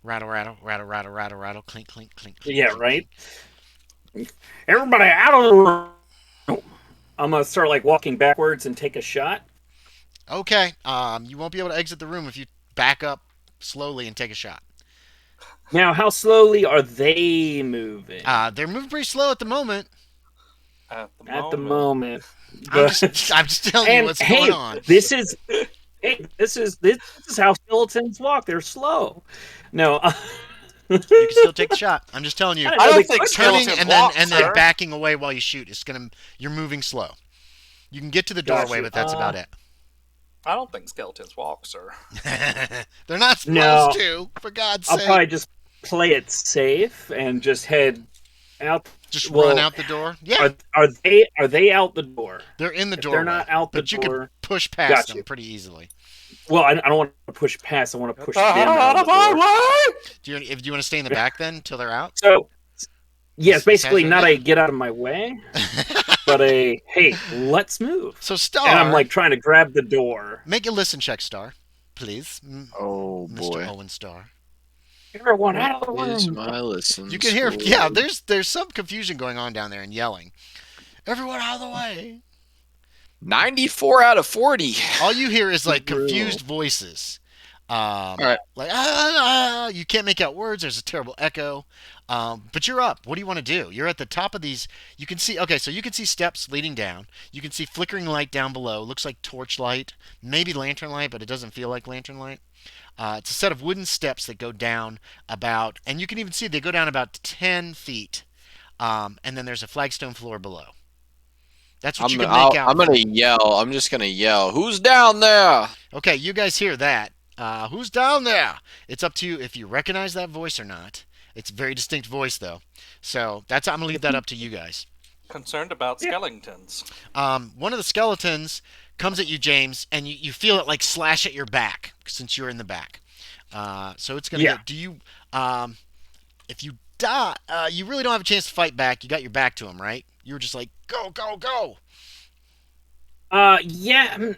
Rattle, rattle, rattle, rattle, rattle, rattle, clink, clink, clink. clink, Yeah, clink, right. Everybody out of the room. I'm gonna start like walking backwards and take a shot. Okay. You won't be able to exit the room if you back up slowly and take a shot. Now, how slowly are they moving? They're moving pretty slow at the moment. At At the moment, I'm just telling you and what's hey, going on. this is how skeletons walk. They're slow. No, You can still take the shot. I'm just telling you. I I don't Like, think Turning skeleton and walk, then sir. backing away while you shoot. You're moving slow. You can get to the doorway, Gotcha. but that's about it. I don't think skeletons walk, sir. They're not supposed No. to, for God's I'll sake. probably just play it safe and just head out. Just well, run out the door. Yeah, Are they out the door? they're in the If doorway. they're not out the but you door, can push past Gotcha. them pretty easily. Well, I don't want to push past. I want to push them Out out of of the my door. way! Do you want to stay in the back then until they're out? So, yes, Is basically Hazard not in? a get out of my way, but a hey, let's move. So Star, And I'm like trying to grab the door. make a listen check, Star, please, Oh Mr. boy. Owen Star. Everyone out of the Is room. my listen. You can hear, yeah. There's some confusion going on down there and yelling. Everyone out of the way. 94 out of 40. All you hear is like Brutal. confused voices. right. Like you can't make out words. There's a terrible echo. But you're up. What do you want to do? You're at the top of these. You can see. Okay, so you can see steps leading down. You can see flickering light down below. Looks like torch light, maybe lantern light, but it doesn't feel like lantern light. It's a set of wooden steps that go down about, and you can even see they go down about 10 feet. And then there's a flagstone floor below. That's what you can make out. I'm gonna yell. I'm just gonna yell. Who's down there? Okay, you guys hear that. Who's down there? It's up to you if you recognize that voice or not. It's a very distinct voice, though. So I'm going to leave that up to you guys. Concerned about Yeah. skeletons. One of the skeletons comes at you, James, and you feel it like slash at your back since you're in the back. So it's going to Yeah. get. Do you? If you die, you really don't have a chance to fight back. You got your back to him, right? You were just like, go, go, go. Yeah.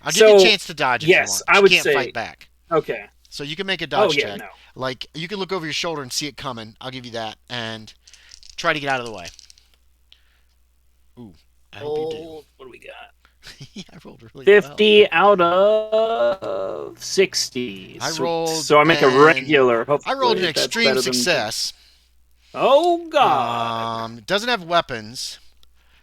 I'll give you a So, chance to dodge if yes, you want. But I you would can't say- fight back. Okay. So you can make a Oh dodge yeah. check. No. Like, you can look over your shoulder and see it coming. I'll give you that. And try to get out of the way. Ooh, I hope you do. What do we got? I rolled really 50 out of 60. I rolled So I make a an- regular. well. I rolled an Hopefully that's extreme better than- success. Oh God. It doesn't have weapons,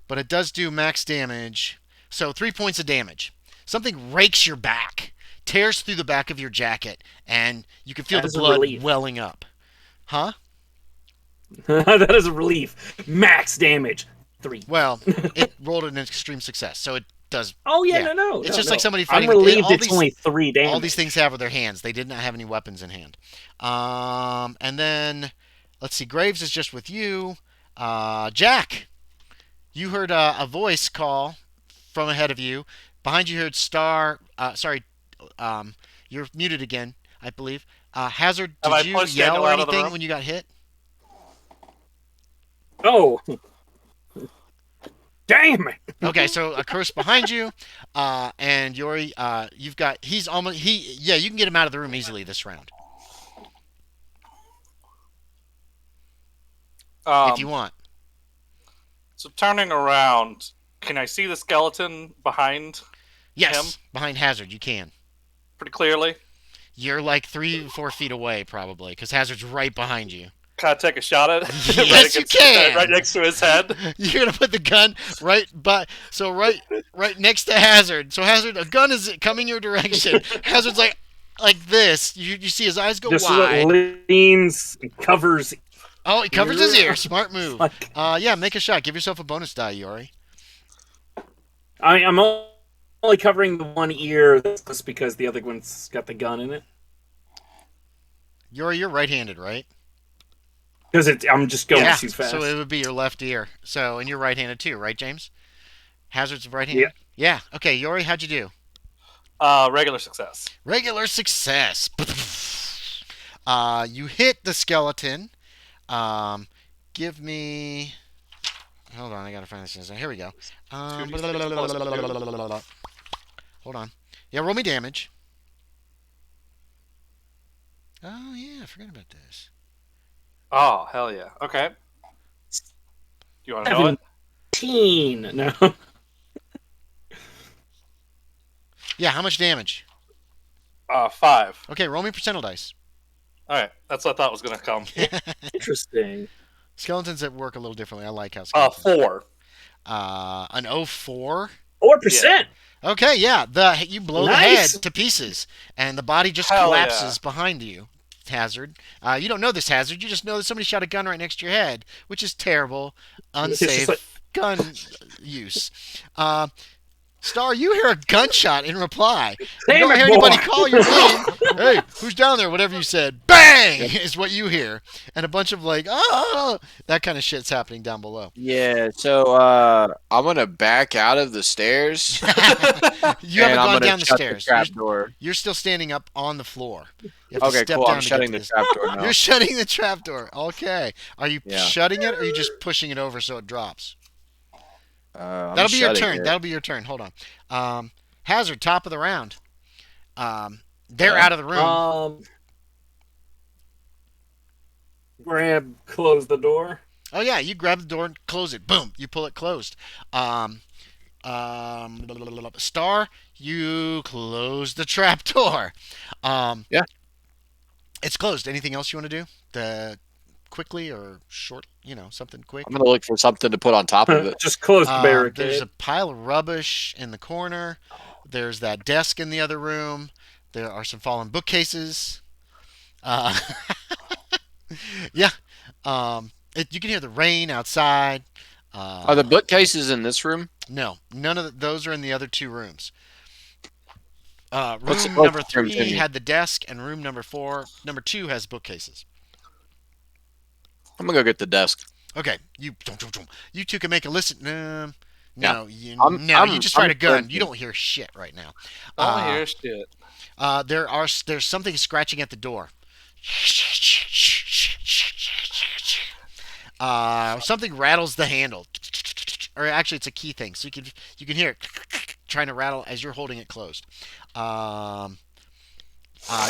but it does do max damage. So 3 points of damage. Something rakes your back, tears through the back of your jacket, and you can feel That the is a blood relief. welling up. Huh? That is a relief. Max damage. 3. Well, it rolled an extreme success, so it does. Oh yeah, Yeah. no. It's no, just no. like somebody I'm fighting with- relieved all it's these- only 3 damage. All these things have with their hands. They did not have any weapons in hand. And then, let's see. Graves is just with you. Jack, you heard a voice call from ahead of you. Behind you heard Star. Sorry, you're muted again, I believe. Hazard, Have did I you pushed yell Daniel or out of the anything room? when you got hit? Oh, damn it! Okay, so a curse behind you, and Yorie, you've got. He's almost. Yeah, you can get him out of the room easily this round if you want. So turning around, can I see the skeleton behind Yes, him behind Hazard, you can. pretty clearly? You're like 3-4 feet away, probably, because Hazard's right behind you. Can I take a shot at it? Yes, you can. Right next to his head. You're gonna put the gun right next to Hazard. So Hazard, a gun is coming your direction. Hazard's like this. You see his eyes go Just wide. leans, covers. Oh, he covers his ear. Smart move. Like, Yeah, make a shot. Give yourself a bonus die, Yorie. I'm only covering the one ear. That's because the other one's got the gun in it. Yorie, you're right-handed, right? Because I'm just going Yeah. too fast. So it would be your left ear. So and you're right-handed too, right, James? Hazard's right-handed. Yeah. Okay, Yorie, how'd you do? Regular success. Regular success. You hit the skeleton. Give me. Hold on, I gotta find this. Here we go. Hold on. Yeah, roll me damage. Oh yeah, I forgot about this. Oh, hell yeah. Okay. Do you want to know it? 17. No. Yeah, how much damage? 5. Okay, roll me percentile dice. Alright, that's what I thought was going to come. Interesting. Skeletons that work a little differently. I like how skeletons. 4. An 04. 4%. Okay, yeah. You blow the Nice. head to pieces, and the body just Hell collapses yeah. behind you. Hazard. You don't know this, Hazard. You just know that somebody shot a gun right next to your head, which is terrible, unsafe gun use. Star, you hear a gunshot in reply. You Damn don't it, hear anybody boy. call your name. Hey, who's down there? Whatever you said. Bang! Is what you hear. And a bunch of that kind of shit's happening down below. Yeah, so I'm gonna back out of the stairs. You and haven't I'm gone gonna down the shut stairs. The trapdoor. You're still standing up on the floor. You have to Okay, step cool. down I'm to shutting get the to this. trapdoor now. You're shutting the trapdoor. Okay. Are you Yeah. shutting it, or are you just pushing it over so it drops? I'm That'll be your shutting turn. it. That'll be your turn. Hold on. Hazard, top of the round. They're out of the room. Close the door. Oh yeah, you grab the door and close it. Boom, you pull it closed. Star, you close the trap door. Yeah. It's closed. Anything else you want to do? Quickly or short? Something quick. I'm gonna look for something to put on top of it. Just close the barricade. There's a pile of rubbish in the corner. There's that desk in the other room. There are some fallen bookcases. Yeah. You can hear the rain outside. Are the bookcases in this room? No, none of those are in the other two rooms. What's Room the number book room 3 to me? had the desk, and room number 2 has bookcases. I'm gonna go get the desk. Okay, you two can make a listen. No, I'm- you just fired a gun. listening. You don't hear shit right now. Oh, here's shit. There's something scratching at the door. Something rattles the handle, or actually it's a key thing, so you can hear it trying to rattle as you're holding it closed.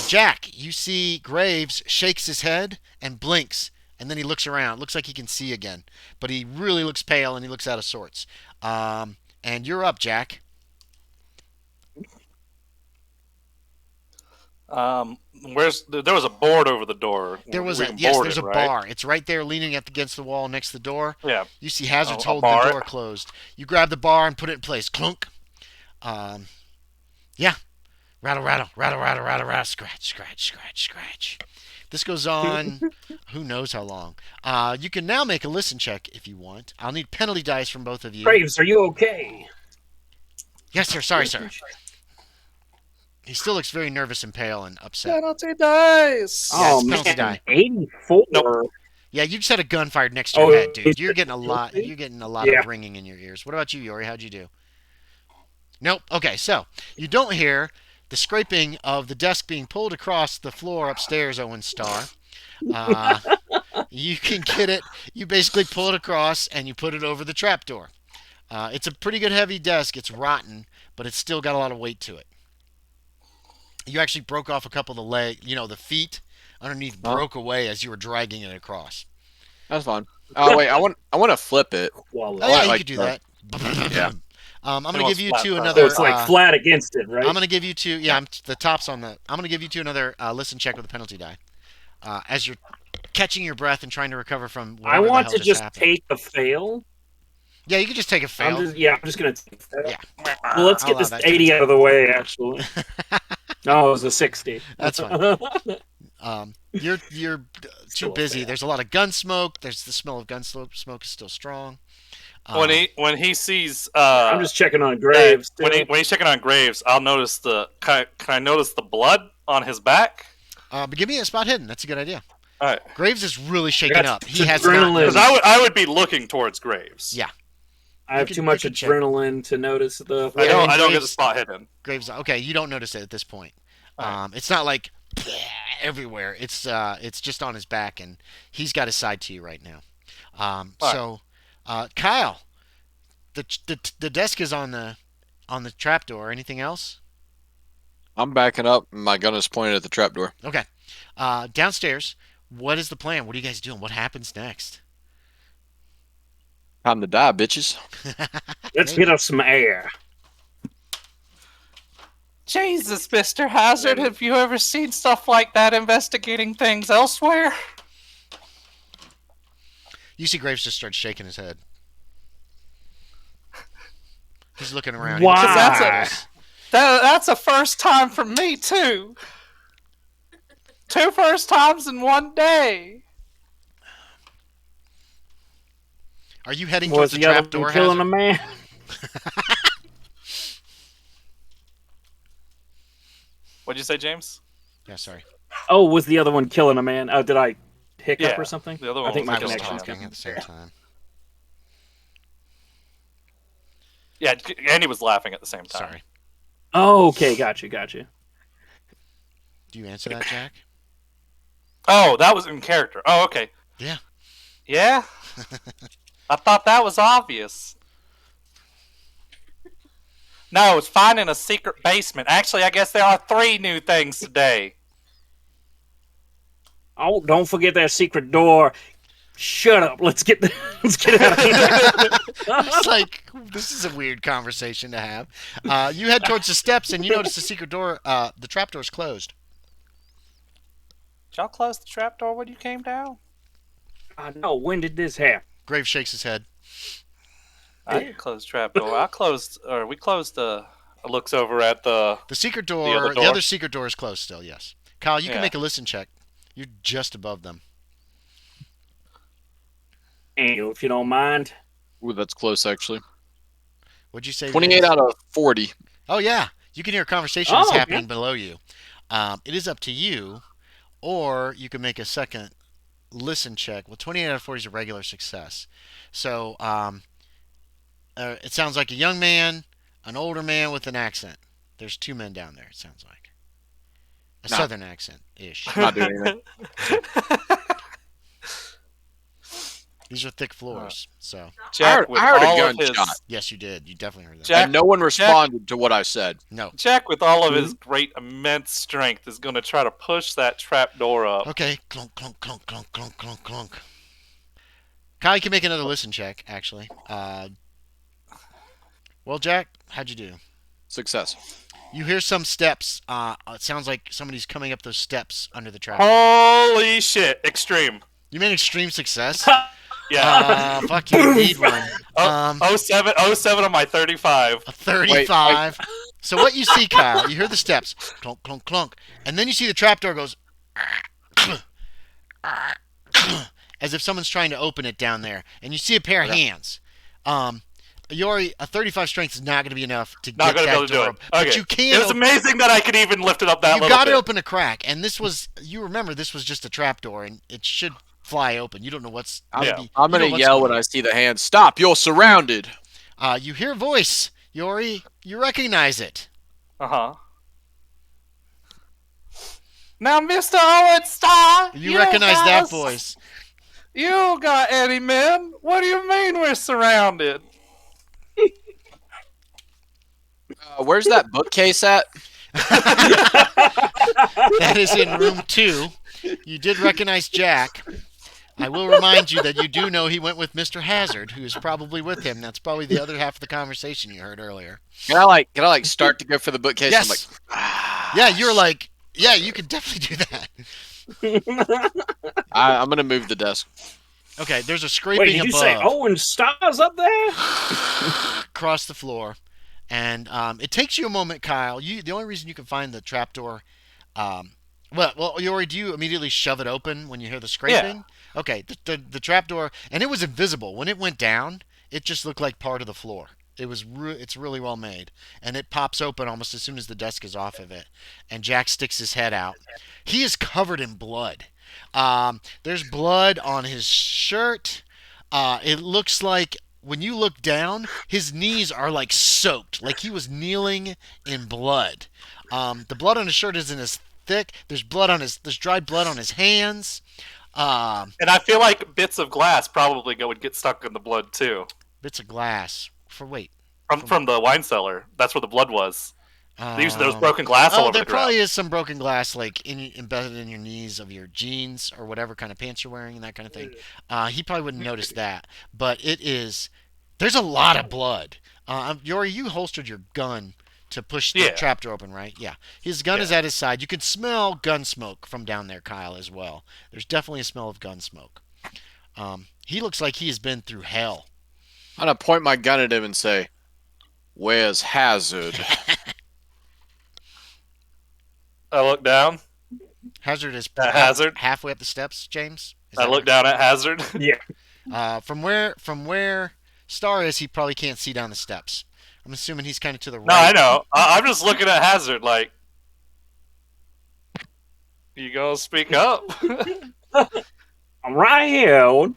Jack, you see Graves shakes his head and blinks, and then he looks around. Looks like he can see again, but he really looks pale and he looks out of sorts. And you're up, Jack. There was a board over the door. There's a right? bar. It's right there, leaning against the wall next to the door. Yeah. You see Hazard's A holding the bar? door closed. You grab the bar and put it in place. Clunk. Yeah. Rattle, rattle, rattle, rattle, rattle, rattle. Scratch, scratch, scratch, scratch. This goes on who knows how long. You can now make a listen check if you want. I'll need penalty dice from both of you. Graves, are you okay? Yes, sir. Sorry, sir. He still looks very nervous and pale and upset. Penalty dice. Yeah, Oh it's penalty man, die. 84. Nope. Yeah, you just had a gun fired next to Oh, your head, dude. it's You're getting a lot. guilty? You're getting a lot Yeah. of ringing in your ears. What about you, Yorie? How'd you do? Nope. Okay, so you don't hear the scraping of the desk being pulled across the floor upstairs, Owen Star. Uh, you can get it. You basically pull it across and you put it over the trapdoor. It's a pretty good heavy desk. It's rotten, but it's still got a lot of weight to it. You actually broke off a couple of the leg, the feet underneath broke away as you were dragging it across. That's fine. Oh wait, I want to flip it. Quality. Oh yeah, you like could do the- that. Yeah. I'm gonna Almost give you flat two top. another. So it's like flat against it, right? I'm gonna give you two. Yeah, the top's on the. I'm gonna give you two another listen check with a penalty die. As you're catching your breath and trying to recover from I whatever the want hell to just happened. take the fail. Yeah, you could just take a fail. I'm just gonna take the fail. Yeah. Well, let's I'll get allow this that. 80 out of the way, actually. No, it was a 60. That's fine. You're too Still a busy. fail. There's a lot of gun smoke. There's the smell of gun smoke is still strong. When he sees I'm just checking on Graves. when still. he's checking on Graves, I'll notice can I notice the blood on his back? But give me a spot hidden. That's a good idea. All right, Graves is really shaken That's up. He has not. adrenaline. because I would be looking towards Graves. Yeah. I have You too can- much you can check. adrenaline to notice the. I Yeah, don't and I don't get the Graves- spot hidden. Graves. Okay, you don't notice it at this point. Alright. It's not like everywhere. It's just on his back, and he's got his side to you right now. So, Kyle, the desk is on the trapdoor. Anything else? I'm backing up. And my gun is pointed at the trapdoor. Okay. Downstairs. What is the plan? What are you guys doing? What happens next? Time to die, bitches. Let's get us some air. Jesus, Mr. Hazard, have you ever seen stuff like that investigating things elsewhere? You see Graves just starts shaking his head. He's looking around. Why? That's a first time for me, too. 2 first times in one day. Are you heading Was towards the the other trapdoor? one killing a man? What'd you say, James? Yeah, sorry. Oh, was the other one killing a man? Did I hiccup Yeah, or something? the other one I think was my I was killing a connection's talking good. at the same time. Yeah, and he was laughing at the same time. Sorry. Oh, okay, gotcha. Do you answer that, Jack? Oh, that was in character. Oh, okay. Yeah. Yeah? I thought that was obvious. No, it's finding a secret basement. Actually, I guess there are 3 new things today. Oh, don't forget that secret door. Shut up. Let's get out of here. It's like, this is a weird conversation to have. You head towards the steps and you notice the secret door, the trapdoor's closed. Did y'all close the trapdoor when you came down? I know. When did this happen? Graves shakes his head. I didn't close the trapdoor. We closed looks over at the... The secret The door, other the door? other secret door is closed still, yes. Kyle, you can Yeah. make a listen check. You're just above them. If you don't mind. Ooh, that's close actually. What'd you say? 28 James? out of 40. Oh, yeah. You can hear a conversation that's Oh, okay. happening below you. It is up to you, or you can make a second listen check. Well, 28 out of 40 is a regular success. So, it sounds like a young man, an older man with an accent. There's 2 men down there, it sounds like. A No. southern accent-ish. Not doing anything. These are thick floors, so... Jack with I heard a all of his... gunshot. Yes, you did. You definitely heard that. Jack- And no one responded to what I said. No. Jack, with all of his great, immense strength, is going to try to push that trapdoor up. Okay. Clunk, clunk, clunk, clunk, clunk, clunk, clunk. Kyle, you can make another listen check, actually. Well, Jack, how'd you do? Success. You hear some steps. It sounds like somebody's coming up those steps under the trap. Holy shit! Extreme. You made extreme success. Yeah. Fuck you, need one. Oh, 07 on my 35. A 35. So what you see, Kyle, you hear the steps. Clunk, clunk, clunk. And then you see the trapdoor goes... as if someone's trying to open it down there. And you see a pair of hands. Yorie, a 35 strength is not going to be enough to Not get going to be that able to do door it. open. But Okay. you can It was open, amazing that I could even lift it up that you little got bit. to open a crack. And this was, you remember, this was just a trapdoor. And it should fly open. You don't know what's I'm, maybe. I'm you gonna know what's yell going when I see the hand. Stop! You're surrounded. on. You hear a voice, Yorie. You recognize it. Uh-huh. Now, Mr. Owen Star, You recognize that voice. You got any men? What do you mean we're surrounded? Where's that bookcase at? That is in room 2. You did recognize Jack. I will remind you that you do know he went with Mr. Hazard, who is probably with him. That's probably the other half of the conversation you heard earlier. Can I like start to go for the bookcase? Yes. I'm like, Yeah, you're like, yeah, you could definitely do that. I'm gonna move the desk. Okay, there's a scraping Wait, did you above say Owen Star's up there? across the floor, and it takes you a moment, Kyle. The only reason you can find the trapdoor, well, Yorie, do you immediately shove it open when you hear the scraping? Yeah. Okay, the trapdoor, and it was invisible when it went down. It just looked like part of the floor. It's really well made, and it pops open almost as soon as the desk is off of it, and Jack sticks his head out. He is covered in blood. There's blood on his shirt. It looks like when you look down, his knees are like soaked, like he was kneeling in blood. The blood on his shirt isn't as thick. There's dried blood on his hands. And I feel like bits of glass probably would get stuck in the blood too. Bits of glass. Wait. From the wine cellar. That's where the blood was. There's broken glass all over the ground. There probably is some broken glass, like embedded in your knees of your jeans or whatever kind of pants you're wearing and that kind of thing. He probably wouldn't notice that, but there's a lot of blood. Yorie, you holstered your gun to push the trapdoor open, right? Yeah. His gun is at his side. You can smell gun smoke from down there, Kyle, as well. There's definitely a smell of gun smoke. He looks like he has been through hell. I'm gonna point my gun at him and say, "Where's Hazard?" I look down. Hazard is Hazard? halfway up the steps, James. I look down at Hazard. Yeah. From where Star is, he probably can't see down the steps. I'm assuming he's kind of to the right. No, I know. I'm just looking at Hazard like, you gonna speak up? I'm right here, Owen.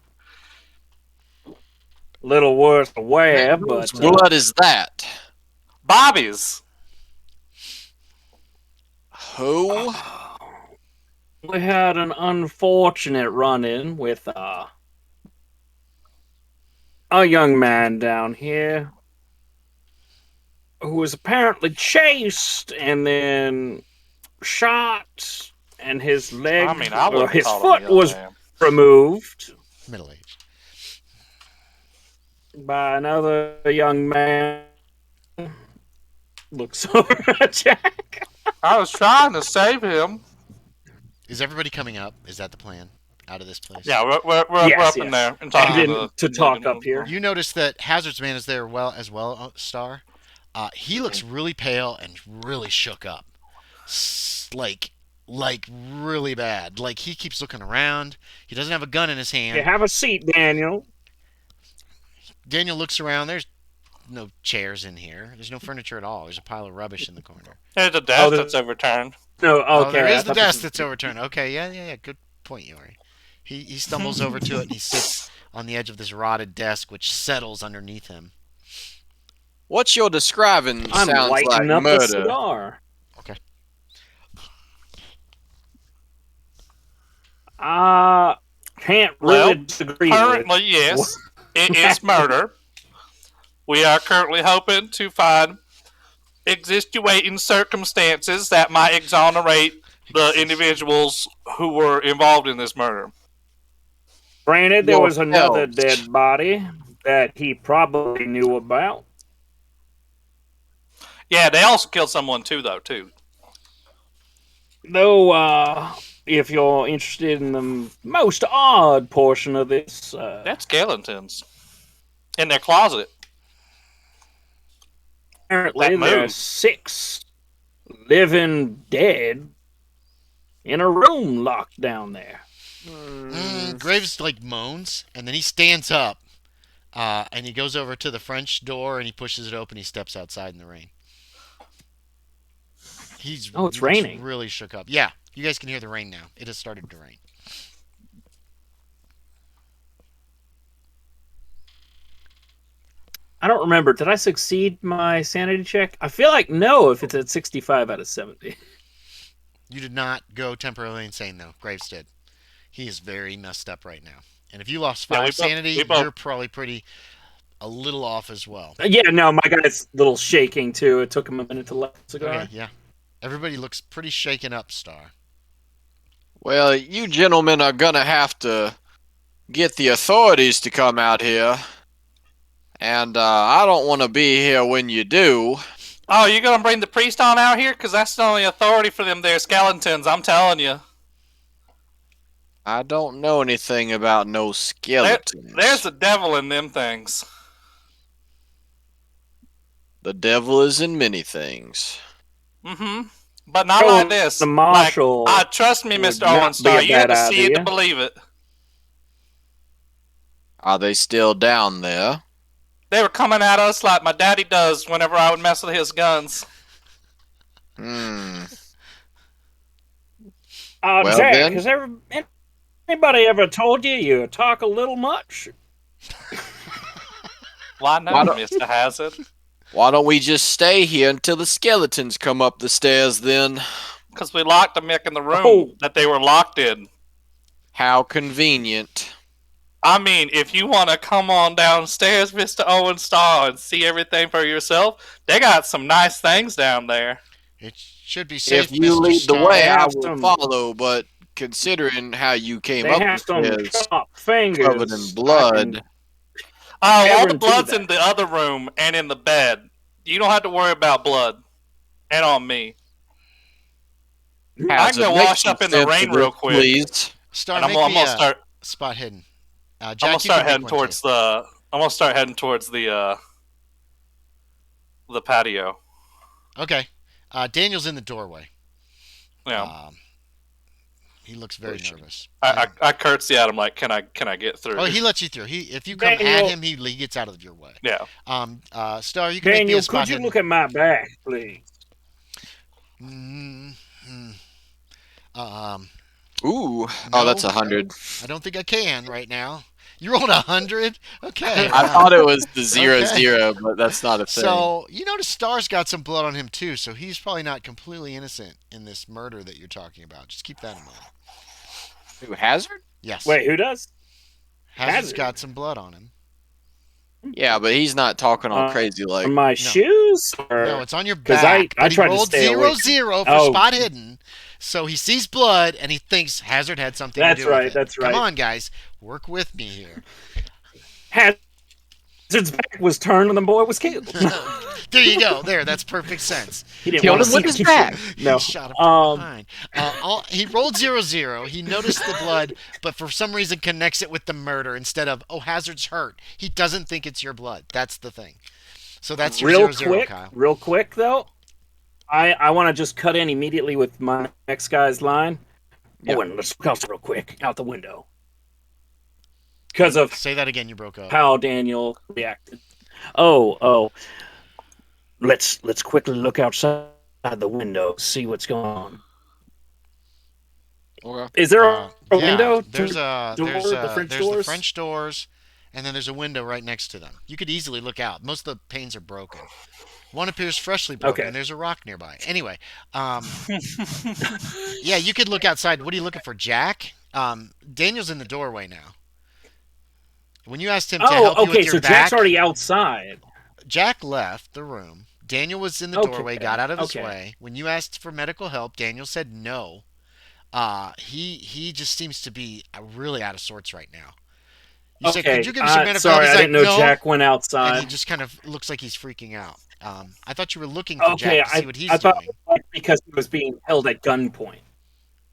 Little worse to wear, but Whose blood is that? Bobby's. Who? we had an unfortunate run-in with a young man down here who was apparently chased and then shot, and his leg, or his foot was removed Middle age. by another young man. Looks over at Jack. I was trying to save him. Is everybody coming up? Is that the plan? Out of this place? Yeah, we're up in there and talking to talk up here. You notice that Hazard's man is there as well, Star. He looks really pale and really shook up, like really bad. Like he keeps looking around. He doesn't have a gun in his hand. You have a seat, Daniel. Daniel looks around. There's no chairs in here. There's no furniture at all. There's a pile of rubbish in the corner. There's a desk that's overturned. No, okay. There is the desk that's overturned. Okay, yeah. Good point, Yorie. He stumbles over to it and he sits on the edge of this rotted desk, which settles underneath him. What you're describing I'm sounds like lighting up murder. a cigar. Okay. Can't really disagree Currently, with. yes, it is murder. We are currently hoping to find extenuating circumstances that might exonerate the individuals who were involved in this murder. Granted, there was another dead body that he probably knew about. Yeah, they also killed someone too. Though, if you're interested in the most odd portion of this, That's skeletons in their closet. apparently there are 6 living dead in a room locked down there. Graves moans, and then he stands up, and he goes over to the French door and he pushes it open. He steps outside in the rain. It's raining. Really shook up. Yeah, you guys can hear the rain now. It has started to rain. I don't remember. Did I succeed my sanity check? I feel like no. If it's at 65 out of 70. You did not go temporarily insane, though. Graves did. He is very messed up right now. And if you lost Yeah, 5 sanity, we both. you're probably a little off as well. Yeah, no, my guy's a little shaking too. It took him a minute to light the cigar. Okay, yeah. Everybody looks pretty shaken up, Star. Well, you gentlemen are gonna have to get the authorities to come out here. And I don't want to be here when you do. Oh, you gonna bring the priest on out here? Because that's the only authority for them there skeletons, I'm telling you. I don't know anything about no skeletons. There's the devil in them things. The devil is in many things. Mm-hmm. But not like this. The marshal. Trust me, would Mr. not Owen Star. be a You have to bad see it to idea. believe it. Are they still down there? They were coming at us like my daddy does whenever I would mess with his guns. Hmm. Jack, then. has anybody ever told you talk a little much? Why not, Why don't- Mr. Hazard? Why don't we just stay here until the skeletons come up the stairs then? Because we locked them in the room Oh. that they were locked in. How convenient. I mean, if you want to come on downstairs, Mr. Owen Star, and see everything for yourself, they got some nice things down there. It should be safe, If you Mr. lead the Star. way, I have will some- follow, but considering how you came They up have some the stairs chopped fingers. covered in blood, Oh, all the Guarantee blood's that. in the other room and in the bed. You don't have to worry about blood. And on me. I can go make wash some up in the sense rain of real this, quick. please. Star, And I'm make gonna me a start. spot hidden. Jack, I'm gonna you start can make heading one, towards too. the. I'm gonna start heading towards the patio. Okay. Daniel's in the doorway. Yeah. He looks very nervous. I curtsy at him like, can I get through? Oh, he lets you through. If you come at Daniel- him, he gets out of your way. Yeah. Star, you can make me Daniel, a spot could you hidden. look at my back, please? Mm-hmm. Ooh. No. Oh, that's 100. I don't think I can right now. You rolled 100? Okay. I thought it was the 0, Okay. 0, but that's not a thing. So, you notice Star's got some blood on him too, so he's probably not completely innocent in this murder that you're talking about. Just keep that in mind. Who, Hazard? Yes. Wait, who does? Hazard's Hazard? got some blood on him. Yeah, but he's not talking all crazy like. On my shoes? Or... No, it's on your 'Cause back. I but tried he to rolled stay 0, away. 0 for Oh. spot hidden. So he sees blood and he thinks Hazard had something That's to do right, with it. that's right. Come on, guys. Work with me here. Hazard's back was turned and the boy was killed. There you go. There, that's perfect sense. He didn't Killed want him to with see his back. No. He shot him from behind. He rolled 0, 0. He noticed the blood, but for some reason connects it with the murder instead of, oh, Hazard's hurt. He doesn't think it's your blood. That's the thing. So that's your real 0, 0, quick, Kyle. real quick though. I want to just cut in immediately with my next guy's line. Yep. Owen, let's look out real quick out the window. Because of Say that again, you broke up. how Daniel reacted. Oh. Let's quickly look outside the window, see what's going on. Okay. Is there a Yeah, window? There's the French the doors? French doors, and then there's a window right next to them. You could easily look out. Most of the panes are broken. One appears freshly broken. Okay. There's a rock nearby. Anyway, yeah, you could look outside. What are you looking for, Jack? Daniel's in the doorway now. When you asked him to help you okay. with your So back, Jack's already outside. Jack left the room. Daniel was in the Okay, doorway, got out of his okay. way. When you asked for medical help, Daniel said no. He just seems to be really out of sorts right now. You said, Okay. could you give me some medical sorry, help? I He's didn't know like, no. Jack went And he outside. just kind of looks like he's freaking out. I thought you were looking for Okay, Jack to see what he's I thought doing. it was like because he was being held at gunpoint.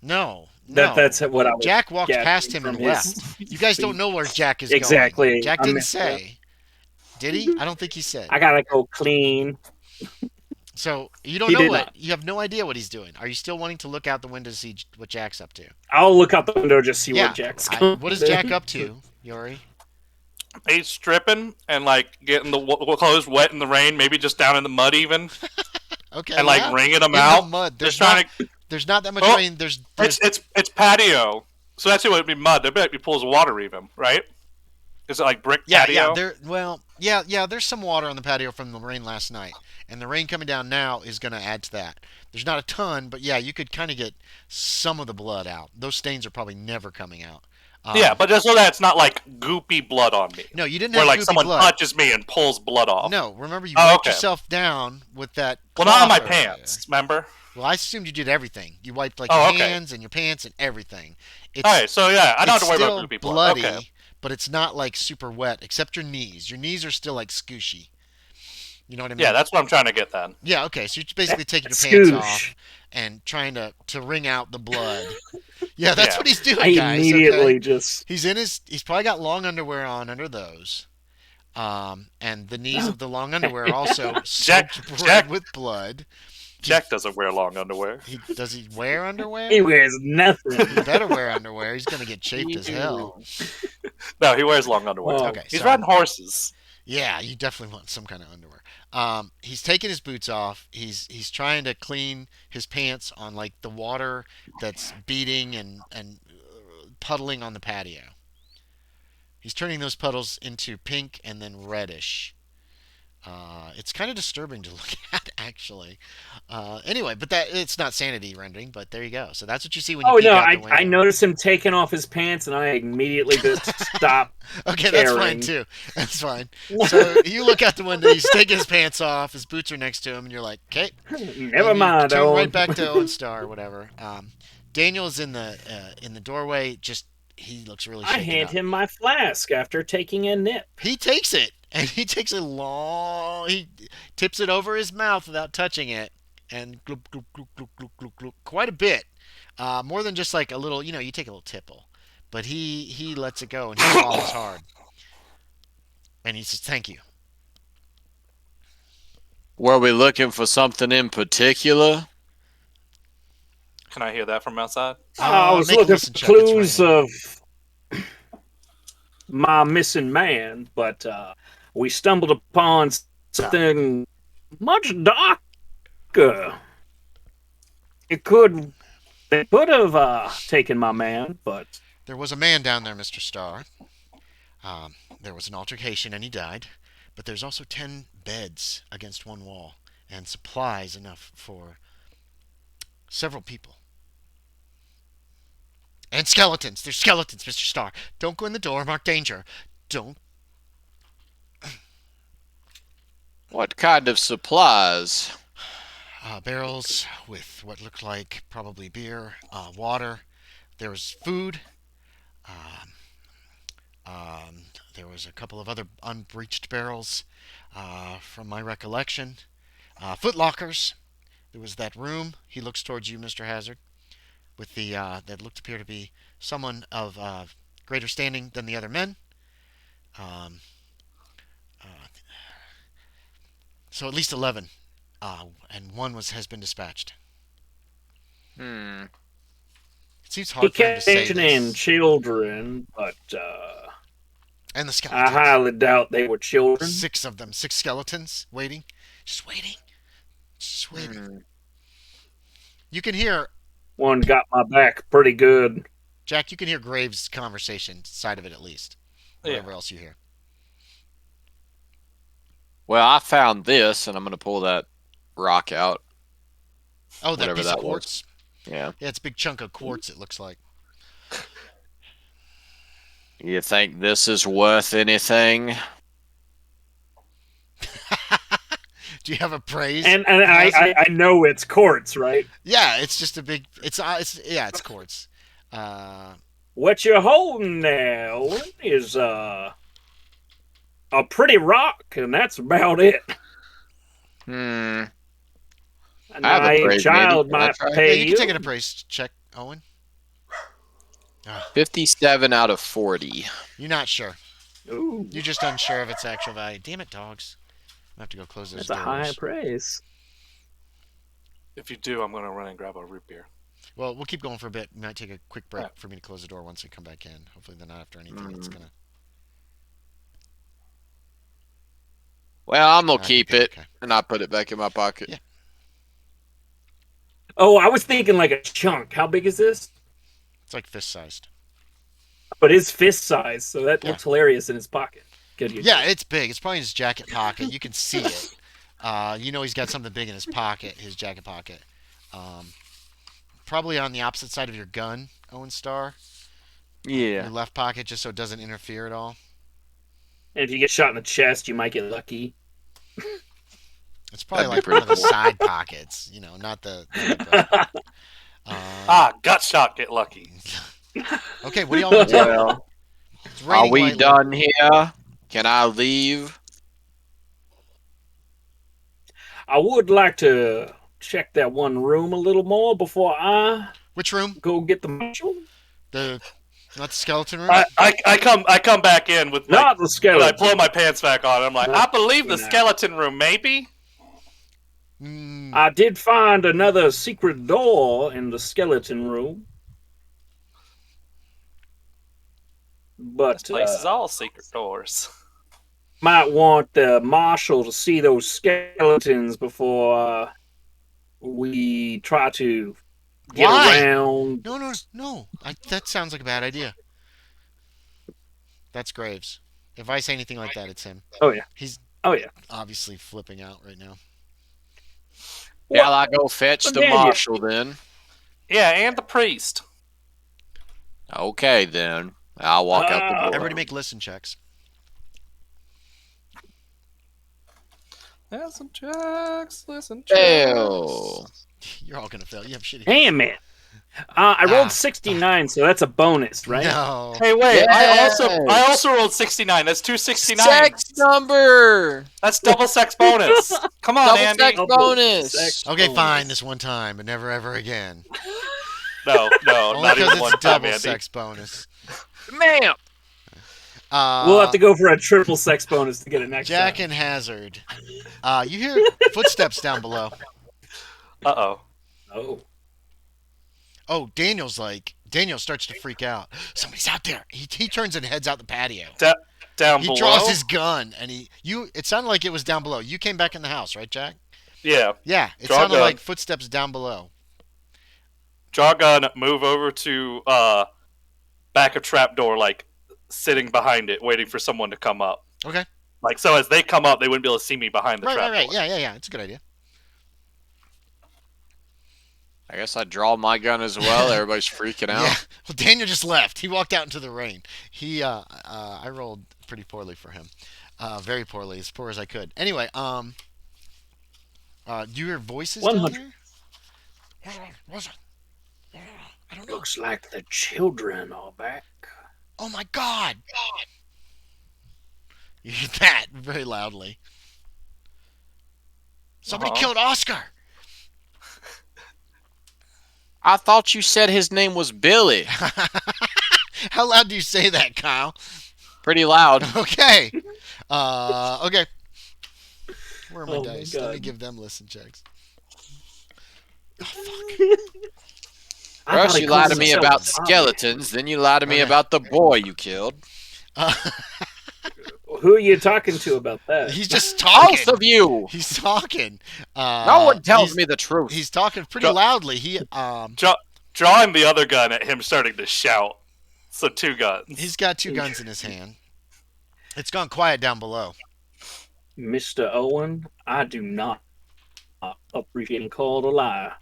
No. That's what I was. Jack walked gathering past him and from his- left. You guys don't know where Jack is Exactly. going. Jack I didn't missed say. Did he? I don't think he said. I gotta go clean. So you don't He know did what not. you have no idea what he's doing. Are you still wanting to look out the window to see what Jack's up to? I'll look out the window just see Yeah. where Jack's I- going. what is Jack up to, Yorie? He's stripping and like getting the clothes wet in the rain, maybe just down in the mud even, Okay. and like yeah. wringing them In out. the mud. Just trying to. There's not that much Oh, rain. There's It's patio, so that's it would be mud. There might be pools of water even, right? Is it like brick yeah, patio? yeah. Well, Yeah. There's some water on the patio from the rain last night, and the rain coming down now is going to add to that. There's not a ton, but yeah, you could kind of get some of the blood out. Those stains are probably never coming out. Yeah, Um, but just so that it's not like goopy blood on me, no, you didn't where have like goopy someone blood. touches me and pulls blood off. No, remember you Oh, wiped okay. yourself down with that. Well, not on my cloth earlier. pants. Remember? Well, I assumed you did everything. You wiped like Oh, your okay. hands and your pants and everything. It's All right, so yeah, I don't have it's to worry still about goopy blood. bloody, Okay. but it's not like super wet, except your knees. Your knees are still like scooshy. You know what I mean? Yeah, that's what I'm trying to get then. Yeah, okay. So you're basically taking your pants Scoosh. off and trying to wring out the blood. Yeah, that's Yeah. what he's doing, I guys. immediately Okay? just. He's probably got long underwear on under those. And the knees of the long underwear are also soaked Jack- with blood. Jack doesn't wear long underwear. Does he wear underwear? He wears nothing. He better wear underwear. He's gonna get chafed as hell. No, he wears long underwear. Oh. Okay, He's so- riding horses. Yeah, you definitely want some kind of underwear. He's taking his boots off. He's trying to clean his pants on like the water that's beating and puddling on the patio. He's turning those puddles into pink and then reddish. It's kind of disturbing to look at, actually. Anyway, but that it's not sanity rendering. But there you go. So that's what you see when you Oh peek no! out the window. I noticed him taking off his pants, and I immediately just stopped. Okay, that's fine caring. too. That's fine. So you look out the window. He's taking his pants off. His boots are next to him, and you're like, okay. Never And you mind. Turn Owen. right back to Owen Star or whatever. Daniel's in the doorway. Just he looks really I shaken hand up. him my flask after taking a nip. He takes it, and he takes a long. He tips it over his mouth without touching it, and gloop gloop gloop gloop gloop gloop gloop. Quite a bit, more than just like a little. You know, you take a little tipple, but he lets it go and he swallows hard, and he says, "Thank you." Were we looking for something in particular? Can I hear that from outside? I was make a looking listen for check, it's clues raining. of my missing man, but we stumbled upon something much darker. They could have taken my man, but There was a man down there, Mr. Starr. There was an altercation and he died. But there's also 10 beds against one wall and supplies enough for several people. And skeletons. There's skeletons, Mr. Starr. Don't go in the door. Mark danger. Don't. What kind of supplies? Barrels with what looked like probably beer, water. There was food. Um, there was a couple of other unbreached barrels, from my recollection. Foot lockers. There was that room. He looks towards you, Mr. Hazard, with the that looked to appear to be someone of greater standing than the other men. Um, so at least 11, and one has been dispatched. Hmm. It seems he hard for him to kept say mentioning this. children, but And the I skeletons. highly doubt they were children. 6 of them. 6 skeletons waiting. Just waiting. Just waiting. Hmm. You can hear, One got my back pretty good. Jack, you can hear Graves' conversation, side of it at least. Whatever else you hear. Well, I found this, and I'm going to pull that rock out. Oh, that Whatever piece that of was. quartz? Yeah. Yeah, it's a big chunk of quartz, it looks like. You think this is worth anything? Do you have a praise? And Hazard? I know it's quartz, right? Yeah, it's just a big. It's quartz. What you're holding now is a pretty rock, and that's about it. Hmm. A I have a naive braid, child maybe. Can I might try? Yeah, pay you you. can take an appraise check, Owen. 57 out of 40. You're not sure. Ooh, You're just unsure of its actual value. Damn it, dogs! I have to go close those that's a high doors. praise. If you do, I'm going to run and grab a root beer. Well, we'll keep going for a bit. We might take a quick break Alright. for me to close the door once we come back in. Hopefully, they're not after anything. It's gonna. Well, I'm going I to think keep they're it, okay. and I put it back in my pocket. Yeah. Oh, I was thinking like a chunk. How big is this? It's like fist sized. But it's fist size, so that Yeah. looks hilarious in his pocket. Good. Yeah, it's big. It's probably in his jacket pocket. You can see it. He's got something big in his pocket, his jacket pocket. Um, Probably on the opposite side of your gun, Owen Star. Your Yeah. left pocket, just so it doesn't interfere at all. And if you get shot in the chest, you might get lucky. It's probably That'd be like one pretty of the cool. side pockets, not the breast. Gut shot, get lucky. Okay, what do y'all want to do? Well, It's are raining we lightly. done here? Can I leave? I would like to check that one room a little more before I Which room? go get the marshal. Not the skeleton room. I come back in with Not the and I skeleton. blow my pants back on. I'm like, I believe the No. skeleton room, maybe. I did find another secret door in the skeleton room. But This place is all secret doors. might want the marshal to see those skeletons before we try to get Why? around. No. That sounds like a bad idea. That's Graves. If I say anything like that, it's him. Oh yeah. He's Oh yeah. obviously flipping out right now. Shall I go fetch the Daniel. marshal then? Yeah, and the priest. Okay then. I'll walk out the door. Everybody make listen checks. Listen checks, listen Fail. You're all gonna fail. You have shitty. Damn it. I rolled 69, so that's a bonus, right? No. Hey, wait! Yes. I also rolled 69. That's 269. Sex number. That's double sex bonus. Come on, Double Andy. sex Double bonus. sex. Okay, bonus. fine. This one time, but never ever again. No, Only not because even one it's time, double Andy. sex bonus. Ma'am. We'll have to go for a triple sex bonus to get it next Jack time. and Hazard. You hear footsteps down below. Uh-oh. Oh. Oh, Daniel starts to freak out. Somebody's out there. He turns and heads out the patio. Down He below? draws his gun and it sounded like it was down below. You came back in the house, right, Jack? Yeah. Yeah, it Draw sounded gun. like footsteps down below. Draw gun, move over to back a trapdoor, like sitting behind it, waiting for someone to come up. Okay. Like, so as they come up, they wouldn't be able to see me behind the Right. trapdoor. Yeah. It's a good idea. I guess I draw my gun as well. Everybody's freaking out. Yeah. Well, Daniel just left. He walked out into the rain. I rolled pretty poorly for him. Very poorly, as poor as I could. Anyway, do you hear voices down 100. there? What's it? I don't know. Looks like the children are back. Oh my God! You hear that very loudly. Somebody Uh-huh. killed Oscar. I thought you said his name was Billy. How loud do you say that, Kyle? Pretty loud. Okay. Okay. Where are my Oh my dice? Let me God. give them listen checks. Oh, fuck. I thought First he you lie called to me himself about a zombie. skeletons, then you lie to me Okay. about the boy you killed. Who are you talking to about that? He's just talking. Both of you! He's talking. No one tells he's- me the truth. He's talking pretty Go- loudly. He Drawing the other gun at him, starting to shout. So 2 guns. he's got 2 guns in his hand. It's gone quiet down below. Mr. Owen, I do not appreciate being called a liar.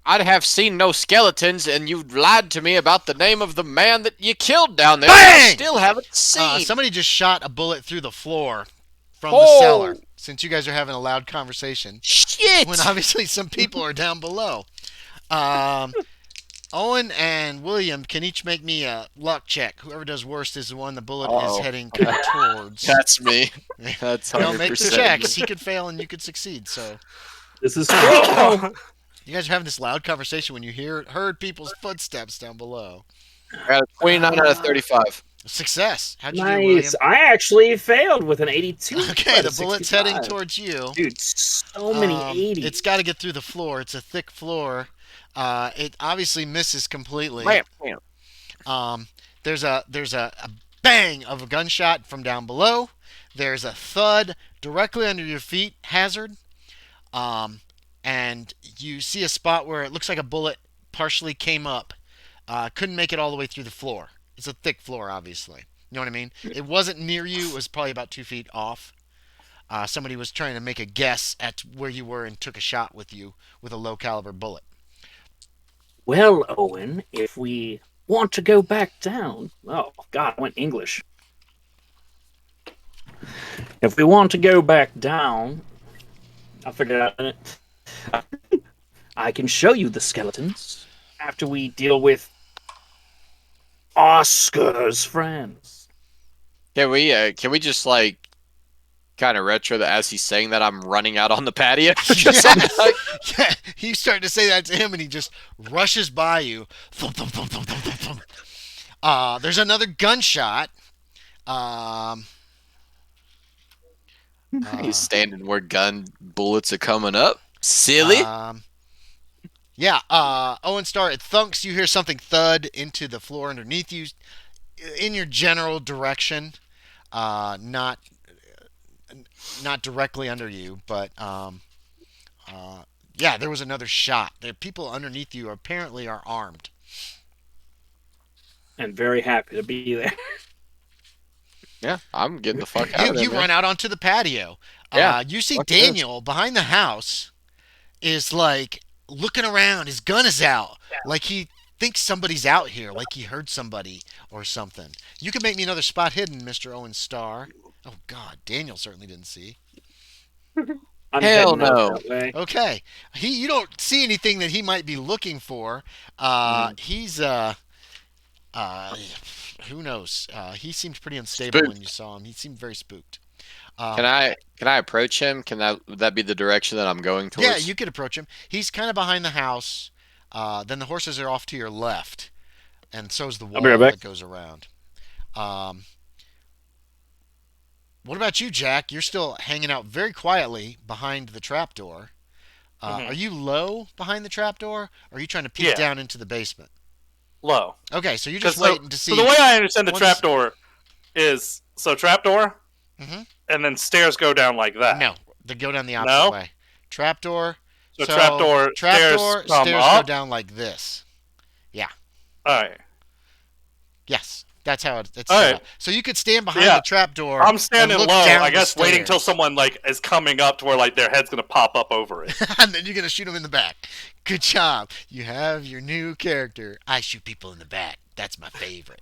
I'd have seen no skeletons, and you lied to me about the name of the man that you killed down there. Bang! I still haven't seen. Somebody just shot a bullet through the floor from the Oh! cellar. Since you guys are having a loud conversation, Shit! when obviously some people are down below. Owen and William can each make me a luck check. Whoever does worst is the one the bullet is Uh-oh. heading kind of towards. That's me. That's 100% Make the checks. He could fail and you could succeed. So This is you guys are having this loud conversation when you heard people's footsteps down below. Got a 29 out of 35. Success. How'd you do, William? nice. I actually failed with an 82. Okay, out the of bullet's 65. heading towards you. Dude, so many 80s. It's got to get through the floor. It's a thick floor. It obviously misses completely. Bam, bam. There's a bang of a gunshot from down below. There's a thud directly under your feet, Hazard. And you see a spot where it looks like a bullet partially came up. Couldn't make it all the way through the floor. It's a thick floor, obviously. You know what I mean? It wasn't near you. It was probably about 2 feet off. Somebody was trying to make a guess at where you were and took a shot with you with a low caliber bullet. Well, Owen, if we want to go back down, oh God, I went English. If we want to go back down, I'll figure it out in it. I can show you the skeletons after we deal with Oscar's friends. Can we just like kind of retro that as he's saying that I'm running out on the patio? Just on the- Yeah, he's starting to say that to him, and he just rushes by you. Thump, thump, thump, thump, thump, thump, thump. There's another gunshot. Um, He's standing where gun bullets are coming up. Silly. Yeah, Owen Star, it thunks. You hear something thud into the floor underneath you, in your general direction. Not directly under you, but yeah, there was another shot. The people underneath you apparently are armed. I'm very happy to be there. Yeah, I'm getting the fuck out of there. You man. run out onto the patio. Yeah, You see fuck Daniel behind the house is like looking around. His gun is out. Like he thinks somebody's out here. Like he heard somebody or something. You can make me another spot hidden, Mr. Owen Star. Oh God, Daniel certainly didn't see. I'm Hell heading out no. that way. Okay, you don't see anything that he might be looking for. He's who knows? He seemed pretty unstable when Spooked. you saw him. He seemed very spooked. Can I approach him? Would that be the direction that I'm going towards? Yeah, you could approach him. He's kind of behind the house. Then the horses are off to your left, and so's the wall be right back. that goes around. What about you, Jack? You're still hanging out very quietly behind the trapdoor. Are you low behind the trapdoor, or are you trying to peek Yeah. down into the basement? Low. Okay, so you're just 'Cause waiting to see. So the way I understand the once- trapdoor is trapdoor, Mhm. and then stairs go down like that. No, they go down the opposite No? way. Trapdoor. So trapdoor, Trapdoor. stairs come Stairs go up. down like this. All right. Yes, that's how it's set Alright. up. So you could stand behind Yeah. the trapdoor. I'm standing and low, look down I the guess, waiting till stairs. someone is coming up to where their head's gonna pop up over it. And then you're gonna shoot him in the back. Good job. You have your new character. I shoot people in the back. That's my favorite.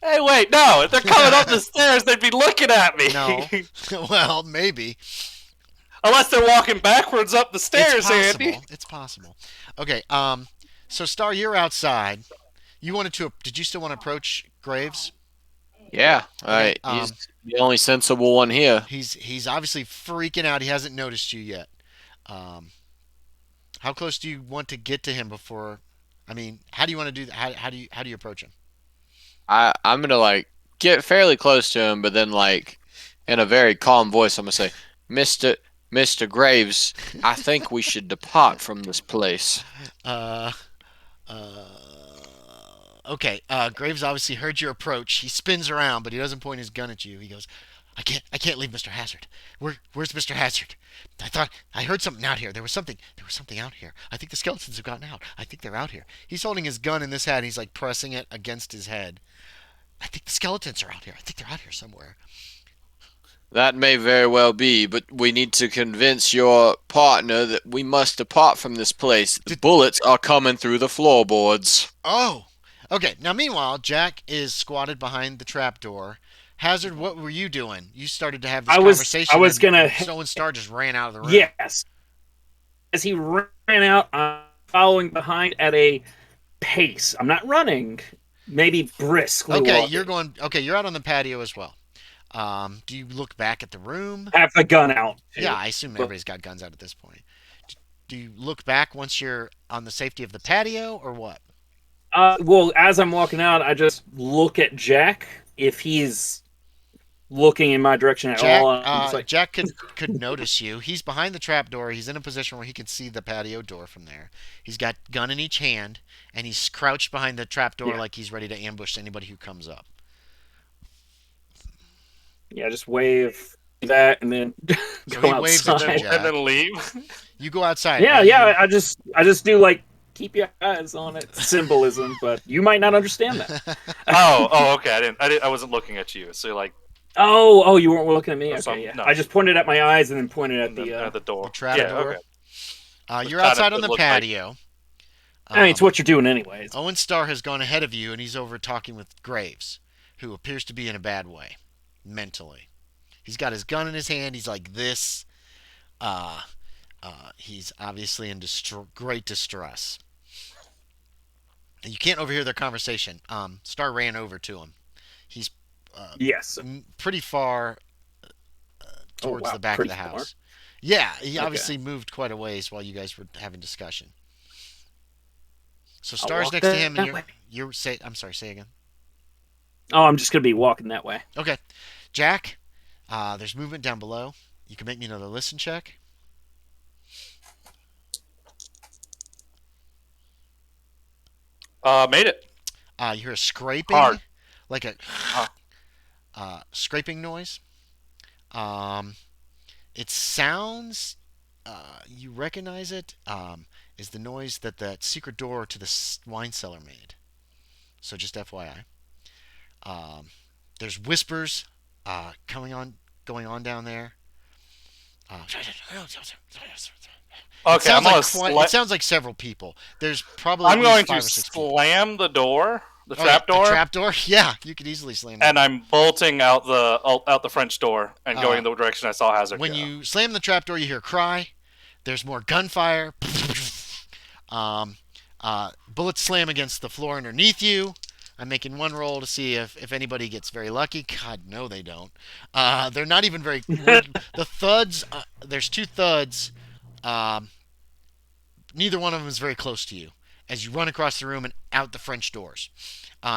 Hey, wait, no! If they're coming up the stairs, they'd be looking at me. No. Well, maybe. Unless they're walking backwards up the stairs, It's possible. Andy. It's possible. Okay. So Star, you're outside. Did you still want to approach Graves? Yeah. All right. He's the only sensible one here. He's obviously freaking out. He hasn't noticed you yet. How close do you want to get to him before? I mean, how do you want to do that? How do you approach him? I'm gonna get fairly close to him, but then in a very calm voice, I'm gonna say, Mr. Graves, I think we should depart from this place. Okay. Graves obviously heard your approach. He spins around, but he doesn't point his gun at you. He goes, I can't leave Mr. Hazard. Where's Mr. Hazard? I heard something out here. There was something out here. I think the skeletons have gotten out. I think they're out here. He's holding his gun in this hat, and he's pressing it against his head. I think the skeletons are out here. I think they're out here somewhere. That may very well be, but we need to convince your partner that we must depart from this place. The bullets are coming through the floorboards. Oh, okay. Now, meanwhile, Jack is squatted behind the trapdoor. Hazard, what were you doing? You started to have this conversation. I was gonna. Owen Star just ran out of the room. Yes. As he ran out, I'm following behind at a pace. I'm not running. Maybe briskly. Okay, walking. you're out on the patio as well. Do you look back at the room? Have the gun out. Too. Yeah, I assume everybody's got guns out at this point. Do you look back once you're on the safety of the patio, or what? Well, as I'm walking out, I just look at Jack. If he's looking in my direction at all, I'm just Jack could notice you. He's behind the trapdoor. He's in a position where he can see the patio door from there. He's got gun in each hand, and he's crouched behind the trapdoor like he's ready to ambush anybody who comes up. Yeah, just wave that and then So go he waves at outside. you, Jack. And then leave. You go outside. Yeah. I just do keep your eyes on it. Symbolism, but you might not understand that. Okay. I wasn't looking at you. So like, Oh, you weren't looking at me. or Okay, something. yeah. No. I just pointed at my eyes and then pointed at and then the. at the door. The trap Yeah. door. Okay. You're Trying outside to on the look like- patio. I mean, it's what you're doing anyways. Owen Starr has gone ahead of you, and he's over talking with Graves, who appears to be in a bad way, mentally. He's got his gun in his hand. He's like this. He's obviously in great distress. And you can't overhear their conversation. Starr ran over to him. He's Yes. pretty far towards the back of the pretty far. house. Yeah, he Okay. obviously moved quite a ways while you guys were having discussion. So I'll Star's walk next to him, and that way. I'm sorry, say again. Oh, I'm just gonna be walking that way. Okay, Jack. There's movement down below. You can make me another listen check. Made it. You hear a scraping, Hard. like a scraping noise. It sounds. You recognize it. Is the noise that secret door to the wine cellar made. So just FYI. There's whispers going on down there. Okay, It sounds like several people. There's probably I'm at least going 5 to or 6 people. slam the door, the Oh, trap door, The trap door? Yeah, you could easily slam it. and I'm bolting out the French door and going in the direction I saw Hazard When go. you slam the trap door, you hear a cry. There's more gunfire. Bullets slam against the floor underneath you. I'm making one roll to see if anybody gets very lucky. God, no, they don't. They're not even very. The thuds. There's 2 thuds. Neither one of them is very close to you. As you run across the room and out the French doors,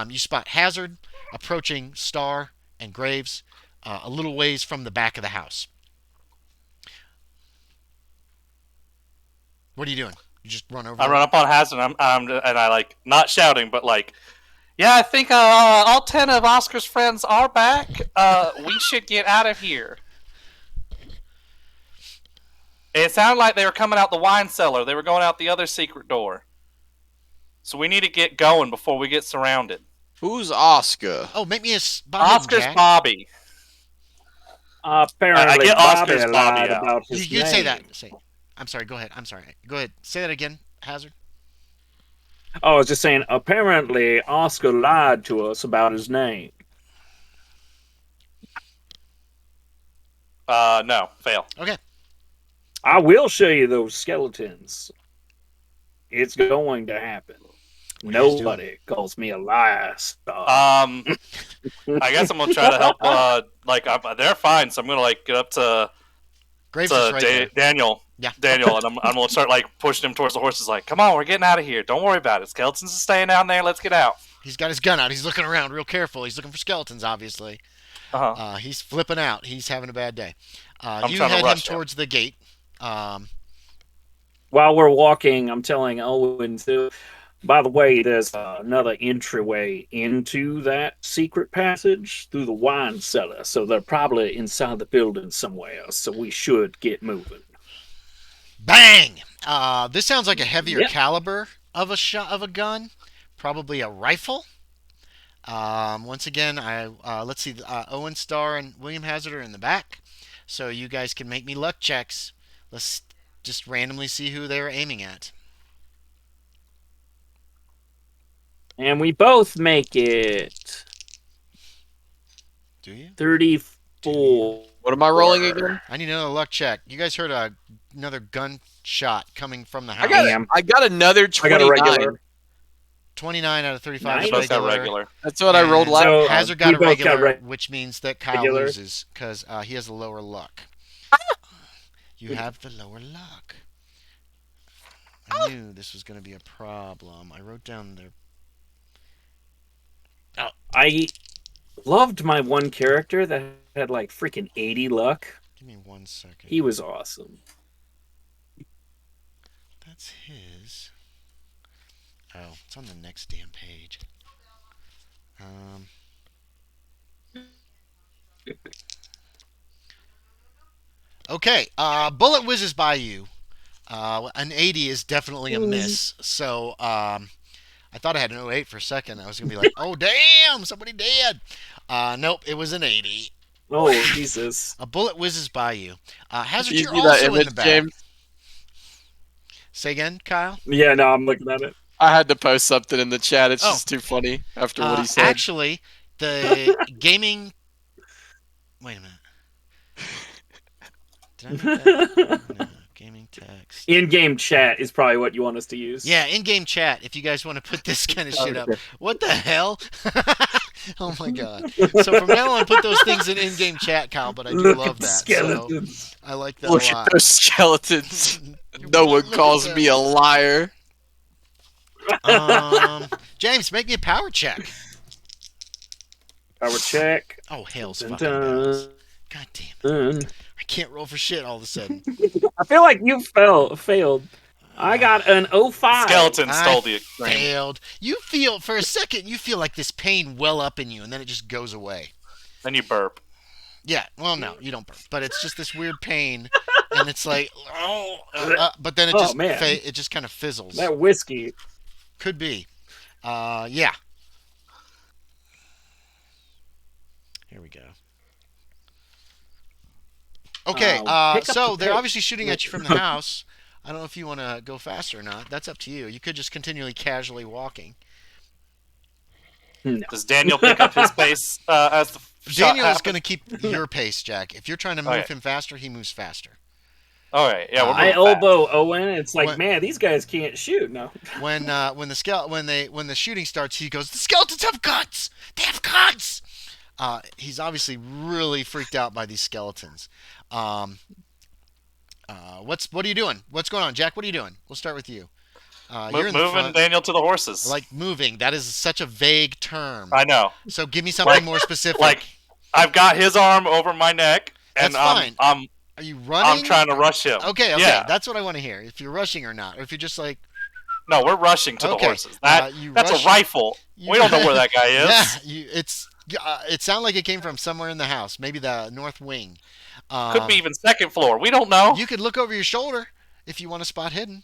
you spot Hazard approaching Starr and Graves a little ways from the back of the house. What are you doing? You just run over. I run up on Hazard, and I like not shouting, but like, yeah, I think all 10 of Oscar's friends are back. We should get out of here. It sounded like they were coming out the wine cellar. They were going out the other secret door. So we need to get going before we get surrounded. Who's Oscar? Oh, make me a spot. Oscar's Bobby. Apparently, I get Bobby Oscar's Bobby lied out. about his You name. say that. I'm sorry. Go ahead. I'm sorry. Go ahead. Say that again, Hazard. Oh, I was just saying. Apparently, Oscar lied to us about his name. No, fail. Okay. I will show you those skeletons. It's going to happen. What are you guys Nobody calls me a liar. I guess I'm gonna try to help. They're fine, so I'm gonna like get up to Graves is right there. Daniel. Yeah. Daniel, and I'm gonna start like pushing him towards the horses. Like, come on, we're getting out of here. Don't worry about it. Skeletons are staying down there. Let's get out. He's got his gun out. He's looking around real careful. He's looking for skeletons, obviously. Uh-huh. He's flipping out. He's having a bad day. You trying to head him rush him. towards the gate. While we're walking, I'm telling Owen to. By the way, there's another entryway into that secret passage through the wine cellar, so they're probably inside the building somewhere. So we should get moving. Bang! This sounds like a heavier Yep. caliber of a gun, probably a rifle. Once again, let's see. Owen Starr and William Hazard are in the back, so you guys can make me luck checks. Let's just randomly see who they're aiming at. And we both make it Do you? 34. What am I rolling again? I need another luck check. You guys heard another gunshot coming from the house. I got another I got a 29. regular. 29 out of 35 Nice. is We both got regular. regular. That's what I rolled And last So- time. Hazard got we a both got regular, which means that Kyle regular. loses because he has a lower luck. You have the lower luck. I knew this was going to be a problem. I wrote down their. I loved my one character that had like freaking 80 luck. Give me 1 second. He was awesome. That's his. Oh, it's on the next damn page. Okay, bullet whizzes by you. An 80 is definitely a miss. So I thought I had an 08 for a second. I was gonna be like, oh damn, somebody dead. Nope, it was an 80. Oh, Jesus. A bullet whizzes by you. Hazard, You you're see that also in the image, back. James? Say again, Kyle. Yeah, no, I'm looking at it. I had to post something in the chat. It's Oh. just too funny after what he said. Actually, the gaming. Wait a minute. Did I make that? No, gaming text. In-game chat is probably what you want us to use. Yeah, in-game chat. If you guys want to put this kind of shit up. What the hell? Oh my god. So from now on, put those things in in-game chat, Kyle. But I do Look love at the that. skeletons. So I like that Look a at lot. those skeletons. No one Look at calls that. me a liar. James, make me a power check. Power check. Oh hell's Dun, fucking dun, bells. God damn it. dun. I can't roll for shit all of a sudden. I feel like you failed. I got an 05. Skeleton stole the I extreme. failed. You feel, for a second, you feel like this pain well up in you, and then it just goes away. Then you burp. Yeah, well, no, you don't burp, but it's just this weird pain, and it's like, but then it Oh, just, man. it just kind of fizzles. That whiskey. Could be. Yeah. Here we go. Okay, pick up so the they're pace. obviously shooting at you from the house. I don't know if you want to go faster or not. That's up to you. You could just continually casually walking. No. Does Daniel pick up his pace as the shot Daniel is happens? going to keep your pace, Jack. If you're trying to move Okay. him faster, he moves faster. All right, yeah, we're I moving fast. elbow Owen. It's like, What? man, these guys can't shoot. No. When the shooting starts, he goes, "The skeletons have guts. They have guts." He's obviously really freaked out by these skeletons. What are you doing? What's going on, Jack? What are you doing? We'll start with you. You're in the Moving front. Daniel to the horses. Like moving. That is such a vague term. I know. So give me something more specific. Like I've got his arm over my neck, and That's fine. I'm Are you running? trying to rush him. Okay. Yeah. That's what I want to hear. If you're rushing or not, or if you're just like, No, we're rushing to Okay. the horses. That's rush- a rifle. you- We don't know where that guy is. Yeah, it sounded like it came from somewhere in the house, maybe the north wing. Could be even second floor. We don't know. You could look over your shoulder if you want a spot hidden.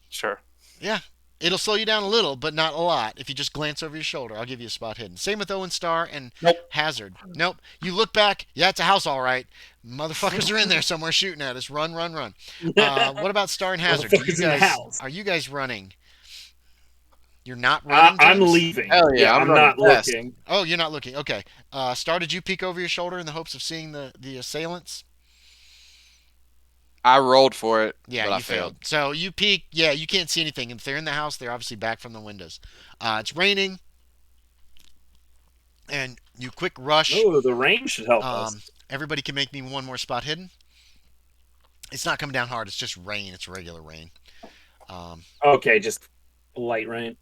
Sure. Yeah, it'll slow you down a little, but not a lot. If you just glance over your shoulder, I'll give you a spot hidden. Same with Owen Star and Nope. Hazard. Nope. You look back. Yeah, it's a house, all right. Motherfuckers are in there somewhere shooting at us. Run, run, run. What about Star and Hazard? Motherfuckers in the house. Are you guys running? You're not running. I'm James? leaving. Hell yeah, I'm not running fast. looking. Oh, you're not looking. Okay. Star, did you peek over your shoulder in the hopes of seeing the assailants? I rolled for it, Yeah, but you I failed. So you peek. Yeah, you can't see anything. If they're in the house, they're obviously back from the windows. It's raining, and you quick rush. Oh, the rain should help us. Everybody can make me one more spot hidden. It's not coming down hard. It's just rain. It's regular rain. Okay, just light rain.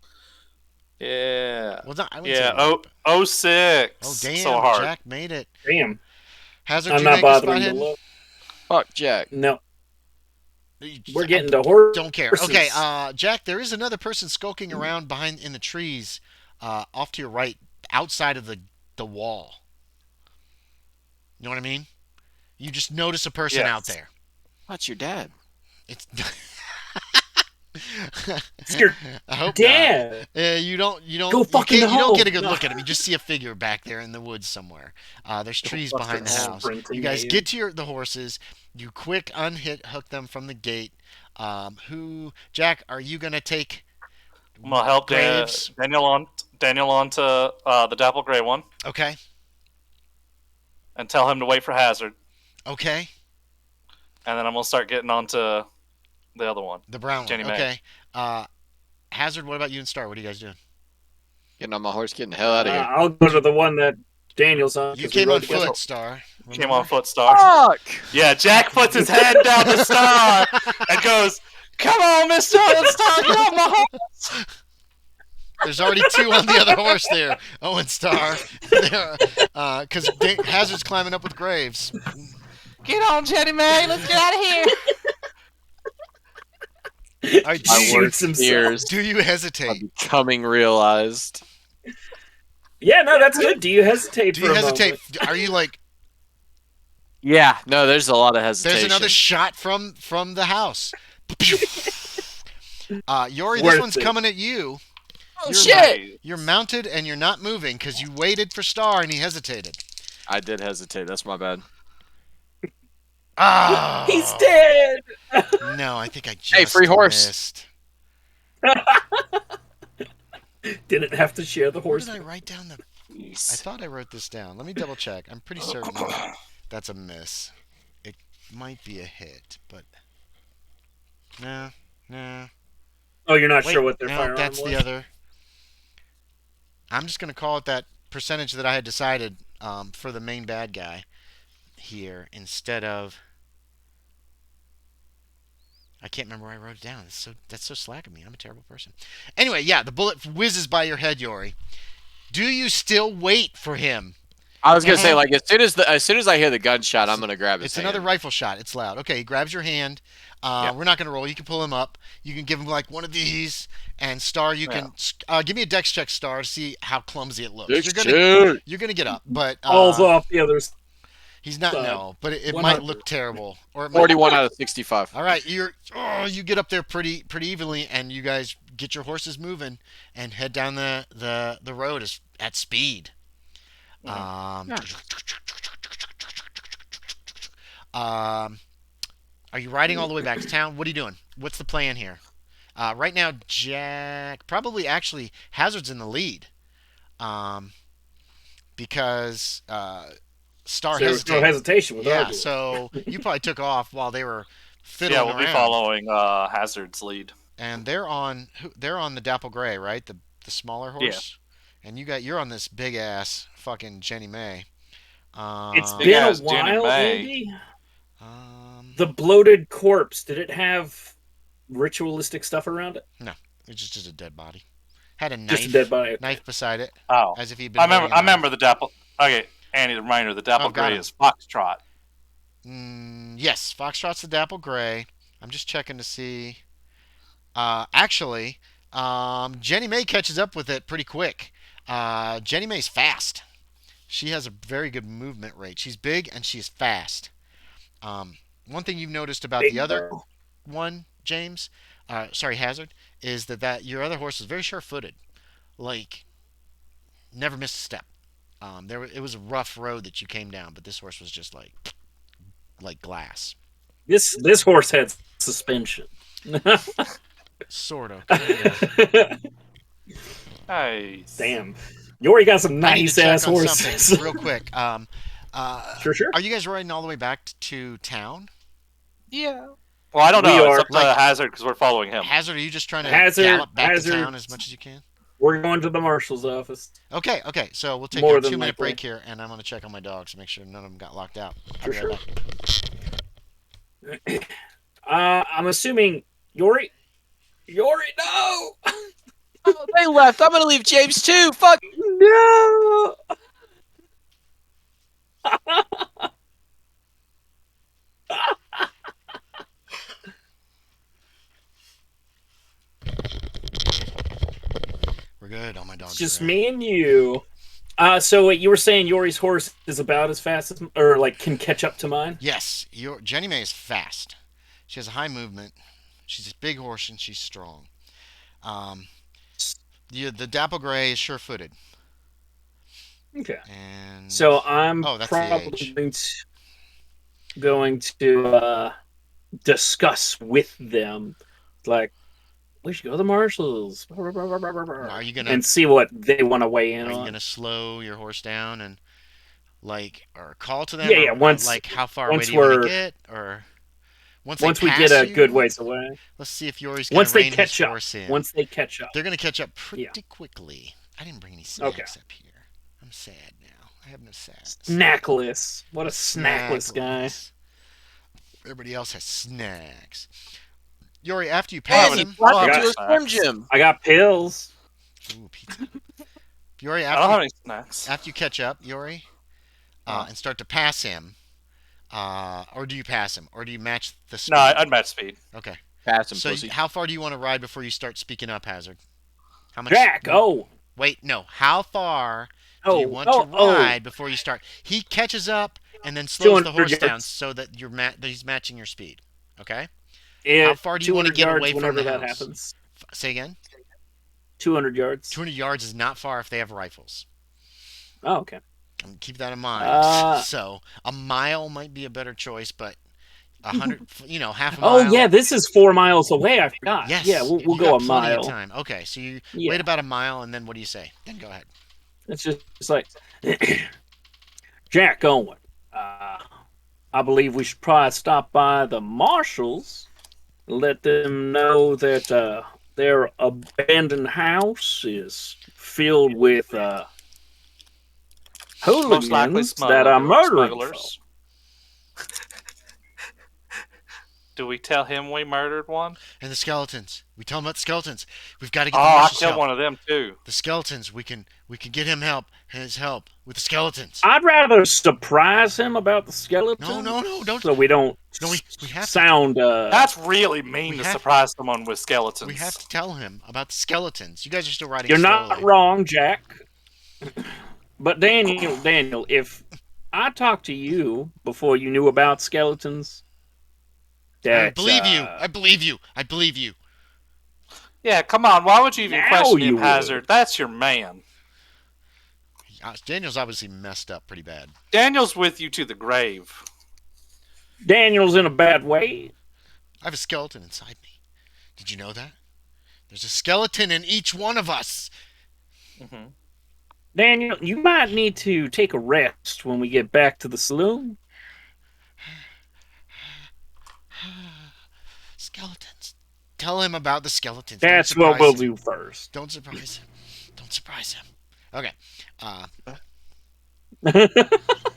Yeah. Well, not, I wouldn't say Yeah. rain, Oh, 06. but- oh, damn! So hard. Jack made it. Damn. Hazard, I'm you not make a spot bothering to hidden? look. Fuck Jack. No, You- we're I getting to horses. Don't care. Okay, Jack, there is another person skulking around behind in the trees, off to your right, outside of the wall. You know what I mean? You just notice a person Yes. out there. What's your dad? It's. It's your I hope dad. not. You don't. Go You, fucking can't, you don't home. get a good No. look at him. You just see a figure back there in the woods somewhere. There's trees fucking behind the home, house. sprinting You guys man. get to the horses. You quick hook them from the gate. Jack, are you gonna take? I'm gonna help Graves? Daniel on to the dapple gray one, Okay. and tell him to wait for Hazard, Okay. and then I'm gonna start getting on to the other one. The brown Jenny one. May. Okay. Hazard, what about you and Star? What are you guys doing? Getting on my horse, getting the hell out of here. I'll go to the one that Daniel's on. You 'cause we came rode on together. foot, Star. Came Remember? on foot, Star. Fuck! Yeah, Jack puts his head down to Star and goes, "Come on, Mister Star, get on my horse." There's already two on the other horse there. Owen Star. Because Hazard's climbing up with Graves. Get on, Jenny May. Let's get out of here. All right, My Shoots worst himself. fears do you are hesitate? becoming realized. Yeah, no, that's good. Do you hesitate Do for you a hesitate? moment? Are you like, Yeah, no, there's a lot of hesitation. there's another shot from the house. Yori, this Worth one's it. coming at you. Oh You're, shit! you're mounted and you're not moving because you waited for Star and he hesitated. I did hesitate. That's my bad. Oh, He's dead. No, I think I just Hey, free horse. missed. Didn't have to share the Where horse. did I write down the... I thought I wrote this down. Let me double check. I'm pretty certain that's a miss. It might be a hit, but... No. Oh, you're not Wait, sure what their no, firearm that's was? the other... I'm just going to call it that percentage that I had decided for the main bad guy here instead of... I can't remember where I wrote it down. That's so slack of me. I'm a terrible person. Anyway, yeah, the bullet whizzes by your head, Yori. Do you still wait for him? I was gonna say, like, as soon as I hear the gunshot, I'm gonna grab his It's hand. another rifle shot. It's loud. Okay, he grabs your hand. Yeah. We're not going to roll. You can pull him up. You can give him like one of these. And Star, you can give me a dex check, Star, to see how clumsy it looks. You're gonna get up, but Falls off the other side. he's not. No, but it might 100. look terrible. Or it might, 41 out of 65. all right, you get up there pretty evenly, and you guys get your horses moving and head down the road at speed. Are you riding all the way back to town? What are you doing? What's the plan here? Right now, Jack probably actually Hazard's in the lead, because Star There was no hesitated. hesitation with Yeah, our so you probably took off while they were fiddling Yeah, we'll be around. following Hazard's lead. And they're on the Dapple Gray, right? The smaller horse. And you're on this big ass fucking Jenny May. It's Big been a ass Jenny while, May. Andy. um, The bloated corpse, did it have ritualistic stuff around it? no, it's just a dead body. Had a Just a knife, dead body. knife beside it, Oh, as if he'd been. I holding a remember knife. the Dapple. Okay, Andy, the reminder: the Dapple got Gray him. is Foxtrot. Yes, Foxtrot's the Dapple Gray. I'm just checking to see. Actually, Jenny May catches up with it pretty quick. Jenny May's fast. She has a very good movement rate. She's big and she's fast. One thing you've noticed about Big the other girl. one, James, Hazard, is that your other horse is very sure-footed. Like, never missed a step. It was a rough road that you came down, but this horse was just like glass. This horse had suspension. Sort of. Kinda. Nice. Damn. Yorie got some I need to nice check ass on horses. something real quick. Sure. Are you guys riding all the way back to town? Yeah. Well, I don't We know. are. It's up to Hazard because we're following him. Hazard, are you just trying to Hazard- gallop back Hazard- to town as much as you can? We're going to the marshal's office. Okay. So we'll take More a than 2-minute likely. break here, and I'm going to check on my dogs to make sure none of them got locked out. I'll For be sure. right back. I'm assuming Yorie, no! Oh, they left. I'm gonna leave James too. Fuck. No! We're good. All my dogs It's just are out. me and you. So you were saying Yorie's horse is about as fast as, or like can catch up to mine? Yes, Jenny May is fast. She has a high movement. She's a big horse and she's strong. The Dapple Gray is sure-footed. Okay. And So I'm Oh, that's the probably age. going to discuss with them, like, we should go to the marshals. Are you gonna And see what they want to weigh in Are you on. gonna slow your horse down and or call to them? Yeah, or, yeah, once- like how far away once do you want to we're- get? Or once Once they we pass get a you? good ways away. Let's see if Yorie's gonna Once they rein catch his up. horse in. Once they catch up. They're gonna catch up pretty quickly. I didn't bring any snacks up here. I'm sad now. I have no snacks. Snackless. What a snackless guy. Snackless. Everybody else has snacks. Yorie, after you pass Andy, him, walk got into a Slim snacks. Jim. I got pills. ooh, pizza. Yorie, I don't have any snacks. after you catch up, Yorie, and start to pass him, or do you pass him, or do you match the speed? No, I'd match speed. Okay. Pass him, So pussy. how far do you want to ride before you start speaking up, Hazard? How much? Jack. Oh. Wait, no. How far do you want to ride before you start? He catches up and then slows the 200 horse down yards. so that that he's matching your speed. Okay. How far do you want to 200 get yards away from whenever the that house? happens. Say again? 200 yards. 200 yards is not far if they have rifles. Oh, okay. Keep that in mind. Uh, So a mile might be a better choice, but 100, half a oh, mile. yeah, this is 4 miles away. I forgot. Yes. Yeah, we'll You go got a plenty of mile. time. Okay, so you Yeah. wait about a mile, and then what do you say? Then go ahead. It's like, Jack Owen, I believe we should probably stop by the marshals, let them know that their abandoned house is filled with Most likely hooligans that are murdering smugglers. folk. Do we tell him we murdered one? And the skeletons. We tell him about the skeletons. We've got to get Oh, the I marshals killed help. one of them too. The skeletons. We can get him his help with the skeletons. I'd rather surprise him about the skeleton. No, don't. So we don't No, we have sound. That's really mean we to have- surprise someone with skeletons. We have to tell him about the skeletons. You guys are still riding You're slowly. not wrong, Jack. But Daniel, if I talked to you before you knew about skeletons, I believe you. I believe you. I believe you. Yeah, come on. Why would you even Now question you him, would. Hazard? That's your man. Daniel's obviously messed up pretty bad. Daniel's with you to the grave. Daniel's in a bad way. I have a skeleton inside me. Did you know that? There's a skeleton in each one of us. Mm-hmm. Daniel, you might need to take a rest when we get back to the saloon. Skeletons. Tell him about the skeletons. That's Don't what we'll surprise him. do first. Don't surprise him. Don't surprise him. Okay.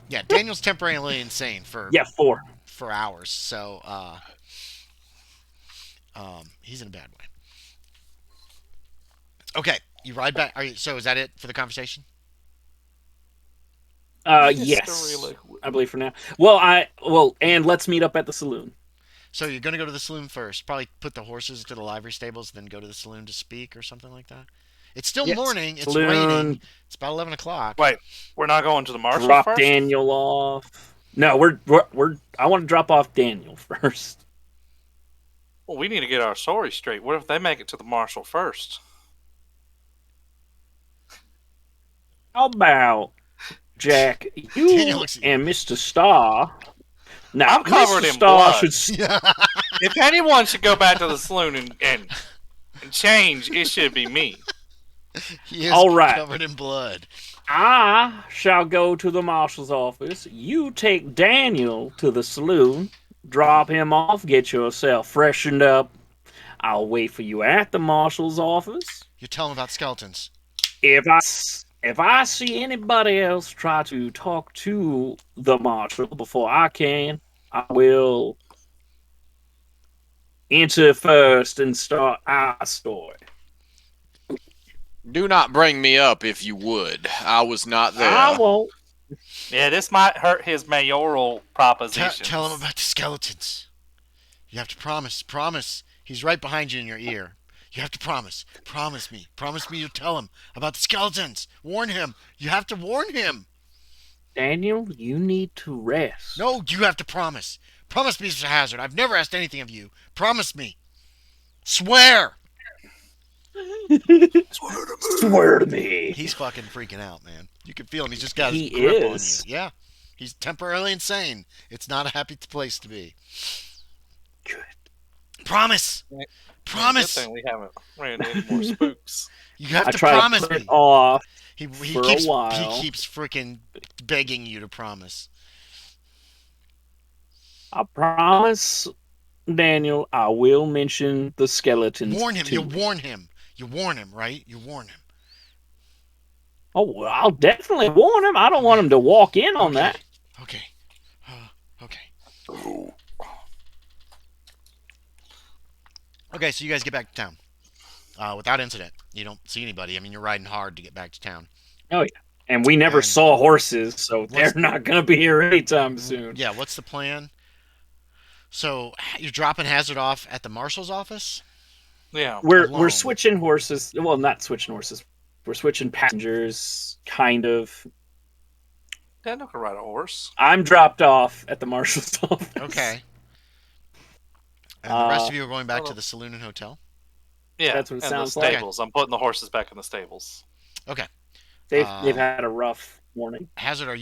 Yeah, Daniel's temporarily insane for Yeah, 4. for hours, so he's in a bad way. Okay, you ride back. So is that it for the conversation? Yes, I believe for now. Well, and let's meet up at the saloon. So you're gonna go to the saloon first. Probably put the horses to the livery stables, then go to the saloon to speak or something like that. It's still Yes, morning. It's saloon. raining. It's about 11 o'clock. Wait, we're not going to the marshal Drop first? Daniel off. No, we're. I want to drop off Daniel first. Well, we need to get our story straight. What if they make it to the marshal first? How about Jack, you Daniel looks at you. and Mr. Starr? Now, I'm covered Mr. in Starr blood. should. If anyone should go back to the saloon and change, it should be me. He is All right. covered in blood. I shall go to the marshal's office. You take Daniel to the saloon, drop him off, get yourself freshened up. I'll wait for you at the marshal's office. You tell him about skeletons. If I see anybody else try to talk to the marshal before I can, I will enter first and start our story. Do not bring me up if you would. I was not there. I won't. Yeah, this might hurt his mayoral proposition. Tell him about the skeletons. You have to promise. Promise. He's right behind you in your ear. You have to promise. Promise me. Promise me you'll tell him about the skeletons. Warn him. You have to warn him. Daniel, you need to rest. No, you have to promise. Promise me, Mr. Hazard. I've never asked anything of you. Promise me. Swear. Swear to me. He's fucking freaking out, man. You can feel him. He's just got his He grip on you. is. Yeah. He's temporarily insane. It's not a happy place to be. Good. Promise. Good Promise. thing we haven't ran into any more spooks. You have I to try to promise put me. it off. He for a keeps while. he keeps freaking begging you to promise. I promise, Daniel, I will mention the skeletons. Warn him. to You you. warn him. You warn him, right? You warn him. Oh, well, I'll definitely warn him. I don't want him to walk in on that. Okay. Okay. Okay, so you guys get back to town without incident. You don't see anybody. I mean, you're riding hard to get back to town. And we never And- saw horses, so they're not going to be here anytime soon. Yeah, what's the plan? So you're dropping Hazard off at the marshal's office? Yeah. We're alone. switching horses. Well, not switching horses. We're switching passengers, kind of. Daniel can ride a horse. I'm dropped off at the marshal's office. Okay. And the rest of you are going back to the saloon and hotel? Yeah, That's what it and sounds the like. stables. I'm putting the horses back in the stables. Okay. They've had a rough morning. Hazard,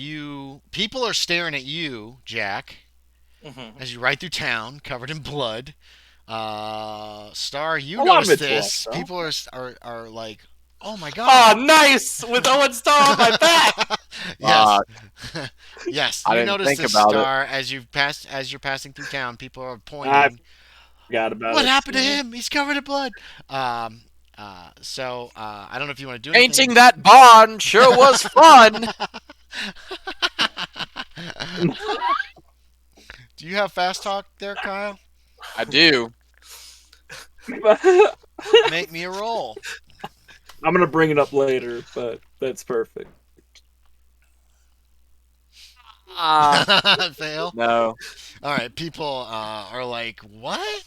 people are staring at you, Jack, as you ride through town, covered in blood. Star, you A lot of notice it's this. blood, though. People are like, oh my Oh, god. nice! With Owen Star on my back! Yes. Yes. I You didn't notice think this, about it. Star, as you're passing through town. People are I pointing. forgot about What it. happened to him? He's covered in blood. So I don't know if you want to do anything. Painting that barn sure was fun. Do you have fast talk there, Kyle? I do. Make me a roll. I'm gonna bring it up later, but that's perfect. Fail. No. All right. People are like, what?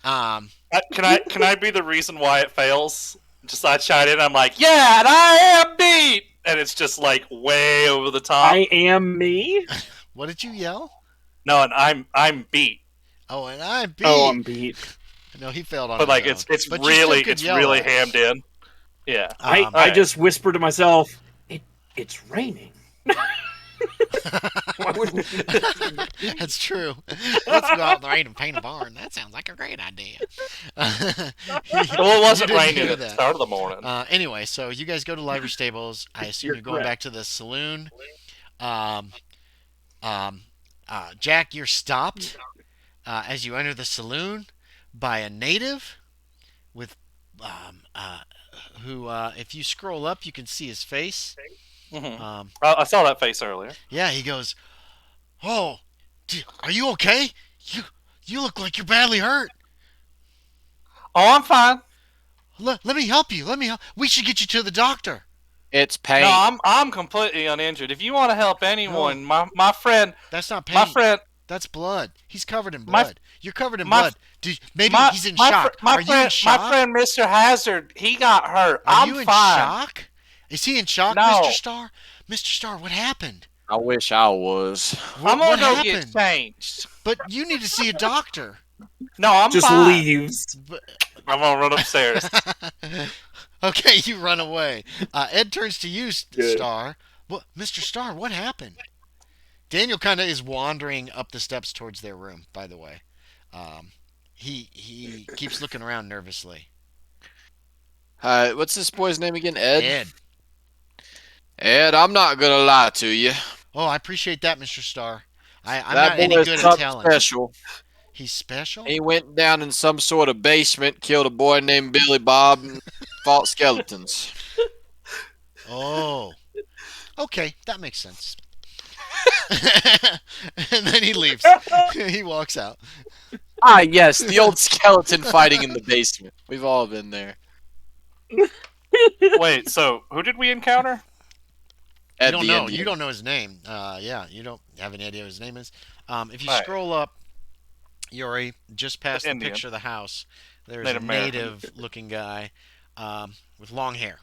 Can I be the reason why it fails? Just I chime in. I'm like, yeah, and I am beat, and it's just like way over the top. I am me. What did you yell? No, and I'm beat. Oh, and I beat. Oh, I'm beat. No, he failed on. But like his own. it's But you still really could it's yell really at us. hammed in. Yeah. I Alright. just whispered to myself, it's raining. Why wouldn't That's true. Let's go out in the rain and paint a barn. That sounds like a great idea. Well, it wasn't You didn't raining do at the that. start of the morning. Anyway, so you guys go to livery stables. I assume You're you're going correct. back to the saloon. Jack, you're stopped as you enter the saloon by a native with who, if you scroll up, you can see his face. Mhm. I saw that face earlier. Yeah, he goes, "Oh, are you okay? You look like you're badly hurt. Oh, I'm fine. Let me help you. We should get you to the doctor." It's paint. No, I'm completely uninjured. If you want to help anyone, my friend, That's not pain. my friend, That's blood. He's covered in My- blood. You're covered in my- blood. Maybe my, he's in my shock. fr- my Are you friend, in shock? My friend, Mr. Hazard, he got hurt. Are I'm you in fine. shock? Is he in shock, No. Mr. Star? Mr. Star, what happened? I wish I was. I'm What gonna go happened? get changed. But you need to see a doctor. No, I'm just fine. leaves? But- I'm gonna run upstairs. Okay, you run away. Ed turns to you, Good. Star. What, Mr. Star, what happened? Daniel kind of is wandering up the steps towards their room, by the way. He keeps looking around nervously. What's this boy's name again? Ed? Ed. Ed, I'm not gonna lie to you. Oh, I appreciate that, Mr. Star. I'm that not any boy's good at something telling. special. He's special? He went down in some sort of basement, killed a boy named Billy Bob, and fought skeletons. Oh. Okay, that makes sense. And then he leaves. He walks out. Ah, yes, the old skeleton fighting in the basement. We've all been there. Wait, so who did we encounter? You Ed don't the know. Indian. You don't know his name. Yeah, you don't have any idea what his name is. If you Right. scroll up, Yorie, just past the Indian. picture of the house, there's Native a American. native-looking guy with long hair.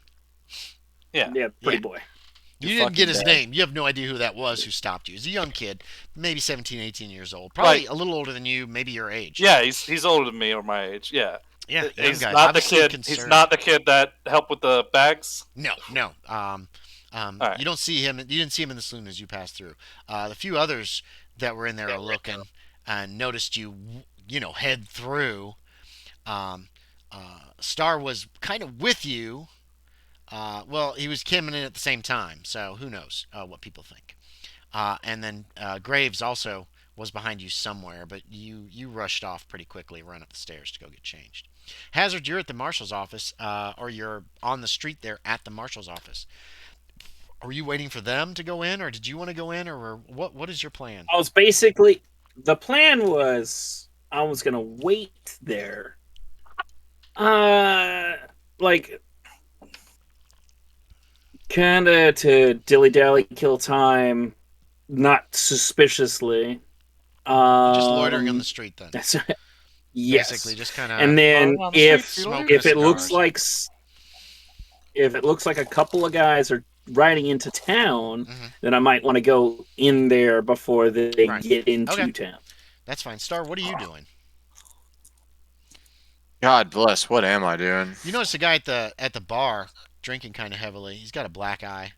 Yeah, pretty boy. You You're didn't get his fucking name. You have no idea who that was who stopped you. He's a young kid, maybe 17, 18 years old. Probably Right. a little older than you, maybe your age. Yeah, he's older than me or my age. Yeah, Yeah, young he's guy. not the Obviously kid. He's concerned. not the kid that helped with the bags. No. right. You don't see him. You didn't see him in the saloon as you passed through. The few others that were in there are looking and noticed you, head through. Star was kind of with you. Well, he was coming in at the same time, so who knows what people think. And then Graves also was behind you somewhere, but you rushed off pretty quickly, run up the stairs to go get changed. Hazard, you're at the marshal's office, or you're on the street there at the marshal's office. Were you waiting for them to go in, or did you want to go in, or what is your plan? I was basically, the plan was I was gonna wait there. Like, kinda to dilly-dally, kill time, not suspiciously. Just loitering on the street then. That's yes. Basically, just kind of. And then on the if street, smoking if it cigars. looks like a couple of guys are riding into town, Mhm. then I might want to go in there before they Right. get into Okay. town. That's fine. Star, what are you doing? God bless. What am I doing? You notice the guy at the bar drinking kind of heavily. He's got a black eye.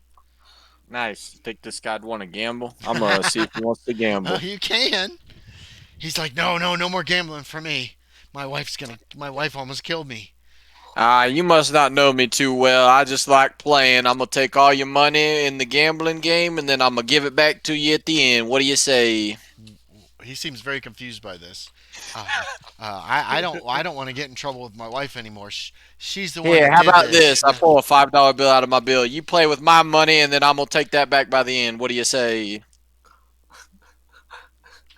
Nice. Think this guy'd want to gamble? I'm gonna see if he wants to Oh, gamble. you can. He's like, no, no, no more gambling for me. My wife almost killed me. You must not know me too well. I just like playing. I'm gonna take all your money in the gambling game, and then I'm gonna give it back to you at the end. What do you say? He seems very confused by this. I don't want to get in trouble with my wife anymore. She's the one Here, that how did about this. this? I pull a $5 bill out of my bill. You play with my money, and then I'm gonna take that back by the end. What do you say?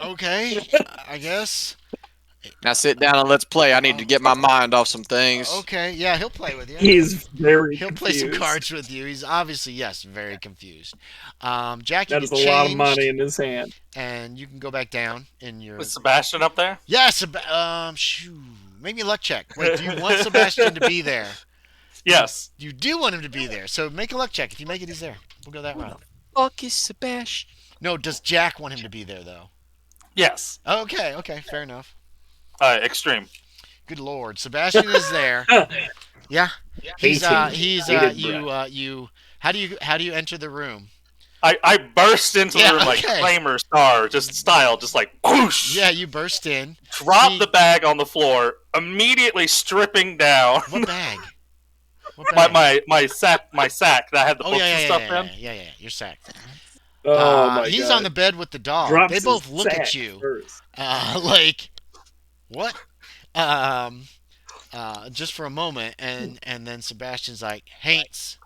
Okay, I guess. Now sit down and let's play. I need to get my mind off some things. Okay, yeah, he'll play with you. He's very He'll play some confused. cards with you. He's obviously, yes, very confused. Jack, you That get is a lot of changed, money in his hand. and you can go back down in your. Was Sebastian up there? Yes, shoo. Make me a luck check. Wait, do you want Sebastian to be there? Yes. You do want him to be there. So make a luck check. If you make it, he's there. We'll go that route. Fuck is Sebastian? No, does Jack want him to be there though? Yes. Okay, fair enough. Extreme. Good lord, Sebastian is there. Yeah, he's you. How do you enter the room? I burst into Yeah, the room like okay. Kramer star, just style, just like whoosh. Yeah, you burst in. Drop He- the bag on the floor, immediately stripping down What bag? What bag? my sack that I had the Oh books yeah, and yeah, stuff yeah, in. yeah, yeah. You're sacked. Oh my He's god. on the bed with the dog. Drops They both his look at sack you. first. Like what? Just for a moment, and then Sebastian's like, Haints.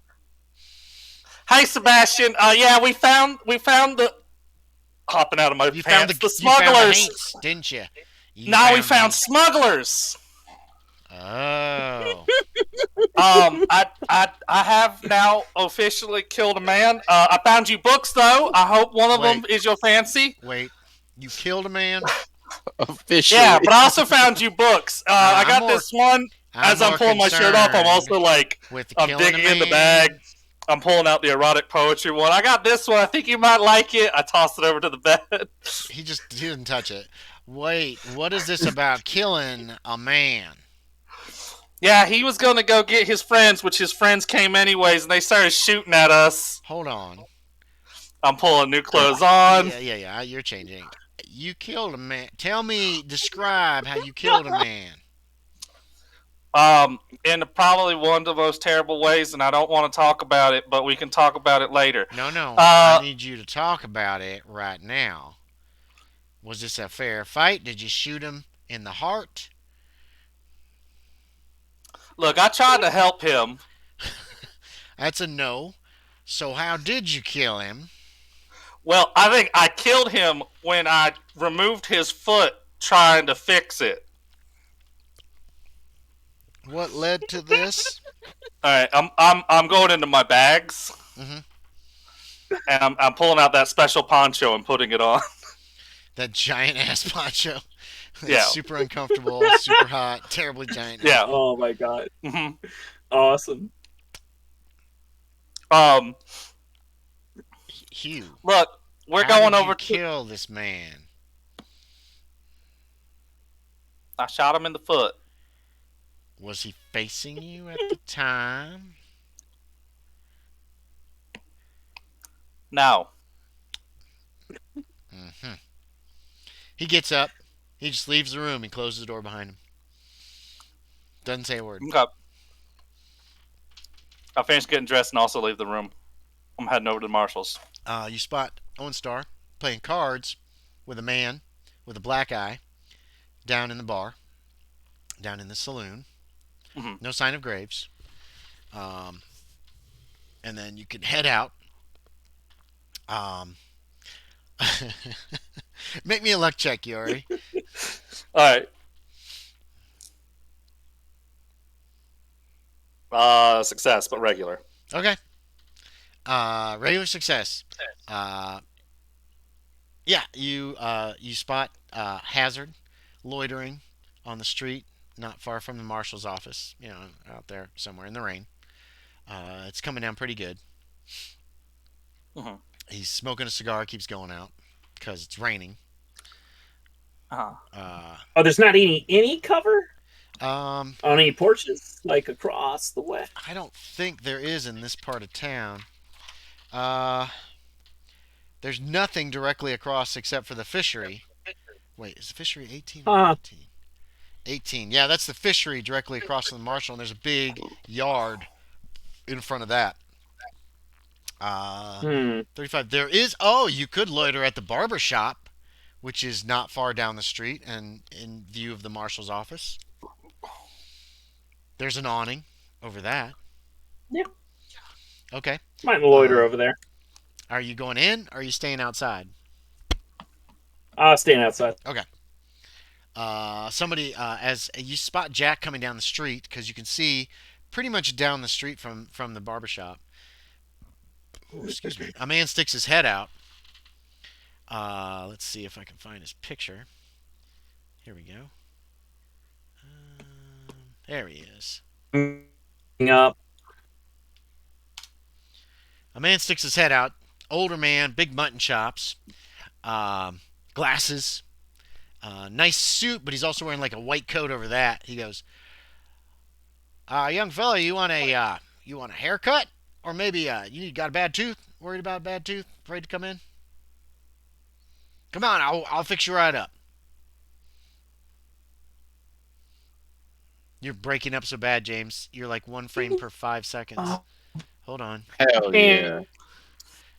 Hey Sebastian, yeah, we found the hopping out of my You found pants. the The you found the smugglers. Haints, didn't you? Now we found the- smugglers. Oh. I have now officially killed a man. I found you books though. I hope one of them Wait. is your fancy. Wait, you killed a man? Officially. Yeah, but I also found you books. I I'm got more- this one. As I'm more pulling my shirt off, I'm also concerned like, with I'm killing a digging in the man. bag. I'm pulling out the erotic poetry one. I got this one. I think you might like it. I tossed it over to the bed. He didn't touch it. Wait, what is this about killing a man? Yeah, he was going to go get his friends, which his friends came anyways, and they started shooting at us. Hold on. I'm pulling new clothes on. Yeah. You're changing. You killed a man. Describe how you killed a man. In probably one of the most terrible ways, and I don't want to talk about it, but we can talk about it later. No. I need you to talk about it right now. Was this a fair fight? Did you shoot him in the heart? Look, I tried to help him. That's a no. So how did you kill him? Well, I think I killed him when I removed his foot trying to fix it. What led to this? All right, I'm going into my bags, Mhm. and I'm pulling out that special poncho and putting it on. That giant ass poncho. Yeah. Super uncomfortable, super hot, terribly giant. Yeah. Oh my god. hmm Awesome. Hugh. Look, we're how going did over you to. kill this man. I shot him in the foot. Was he facing you at the time? No. hmm He gets up. He just leaves the room. He closes the door behind him. Doesn't say a word. Okay. I finished getting dressed and also leave the room. I'm heading over to the marshals. You spot Owen Starr playing cards with a man with a black eye down in the bar, down in the saloon. Mhm. No sign of Graves. And then you can head out. Make me a luck check, Yorie. All right. Success, but regular. Okay. Regular success. Yeah, you spot Hazard loitering on the street, not far from the marshal's office. You know, out there somewhere in the rain. It's coming down pretty good. Mhm. He's smoking a cigar, keeps going out because it's raining. Uh-huh. Uh, Oh, there's not any cover? Um, On any porches, like across the way? I don't think there is in this part of town. Uh, there's nothing directly across except for the fishery. Wait, is the fishery 18 or Huh. 19? 18. Yeah, that's the fishery directly across from the marshal, and there's a big yard in front of that. Uh, Hmm. 35. There is. Oh, you could loiter at the barber shop, which is not far down the street and in view of the marshal's office. There's an awning over that. Yeah. Okay. Might loiter Um, over there. are you going in or are you staying outside? Staying outside. Okay. Somebody, as you spot Jack coming down the street, because you can see pretty much down the street from the barber shop. Ooh, excuse me. A man sticks his head out. Let's see if I can find his picture. Here we go. There he is. Up. A man sticks his head out. Older man, big mutton chops, glasses, nice suit, but he's also wearing like a white coat over that. He goes, "Young fella, you want a haircut, or maybe you got a bad tooth? Worried about a bad tooth? Afraid to come in? Come on, I'll fix you right up." You're breaking up so bad, James. You're like one frame per 5 seconds. Oh. Hold on. Hell yeah.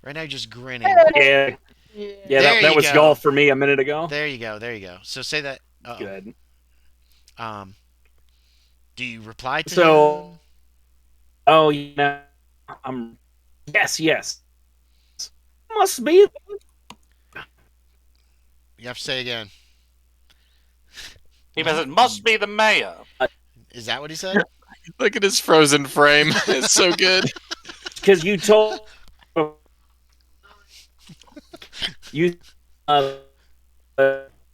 Right now, you're just grinning. Yeah. Yeah. Yeah, There that you was go. golf for me a minute ago. There you go. There you go. So say that. Uh-oh. Good. Um, do you reply to So, him? oh, I'm. Yes. Must be. You have to say again. He says, "It must be the mayor." Is that what he said? Look at his frozen frame. It's so good. Because you told. You.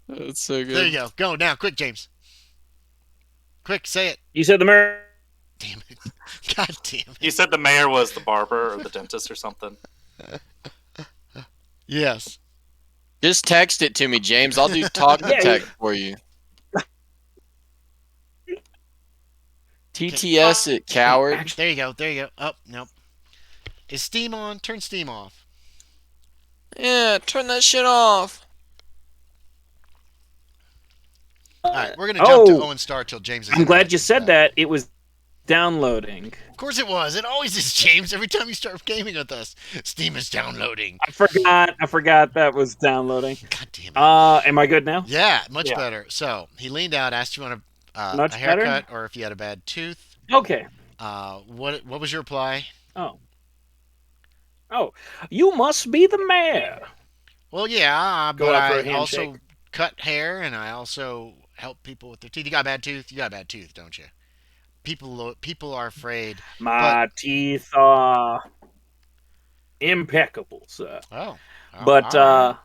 It's so good. There you go. Go now, quick, James. Quick, say it. You said the mayor. Damn it. God damn it. You said the mayor was the barber or the dentist or something. Yes. Just text it to me, James. I'll do talk to Yeah, text for you. TTS it, coward. There you go. There you go. Oh, nope. Is Steam on? Turn Steam off. Yeah, turn that shit off. All right, we're going to jump to Owen Star till James is I'm glad you said that. It was downloading. Of course it was. It always is, James. Every time you start gaming with us, Steam is downloading. I forgot that was downloading. God damn it. Am I good now? Yeah, much Yeah. better. So he leaned out, asked you want a Much haircut or if you had a bad tooth. Okay. What was your reply? Oh, you must be the mayor. Well, yeah, Go but out for a I also handshake. cut hair and I also help people with their teeth. You got a bad tooth? You got a bad tooth, don't you? People are afraid. My teeth are impeccable, sir. Oh, But all right.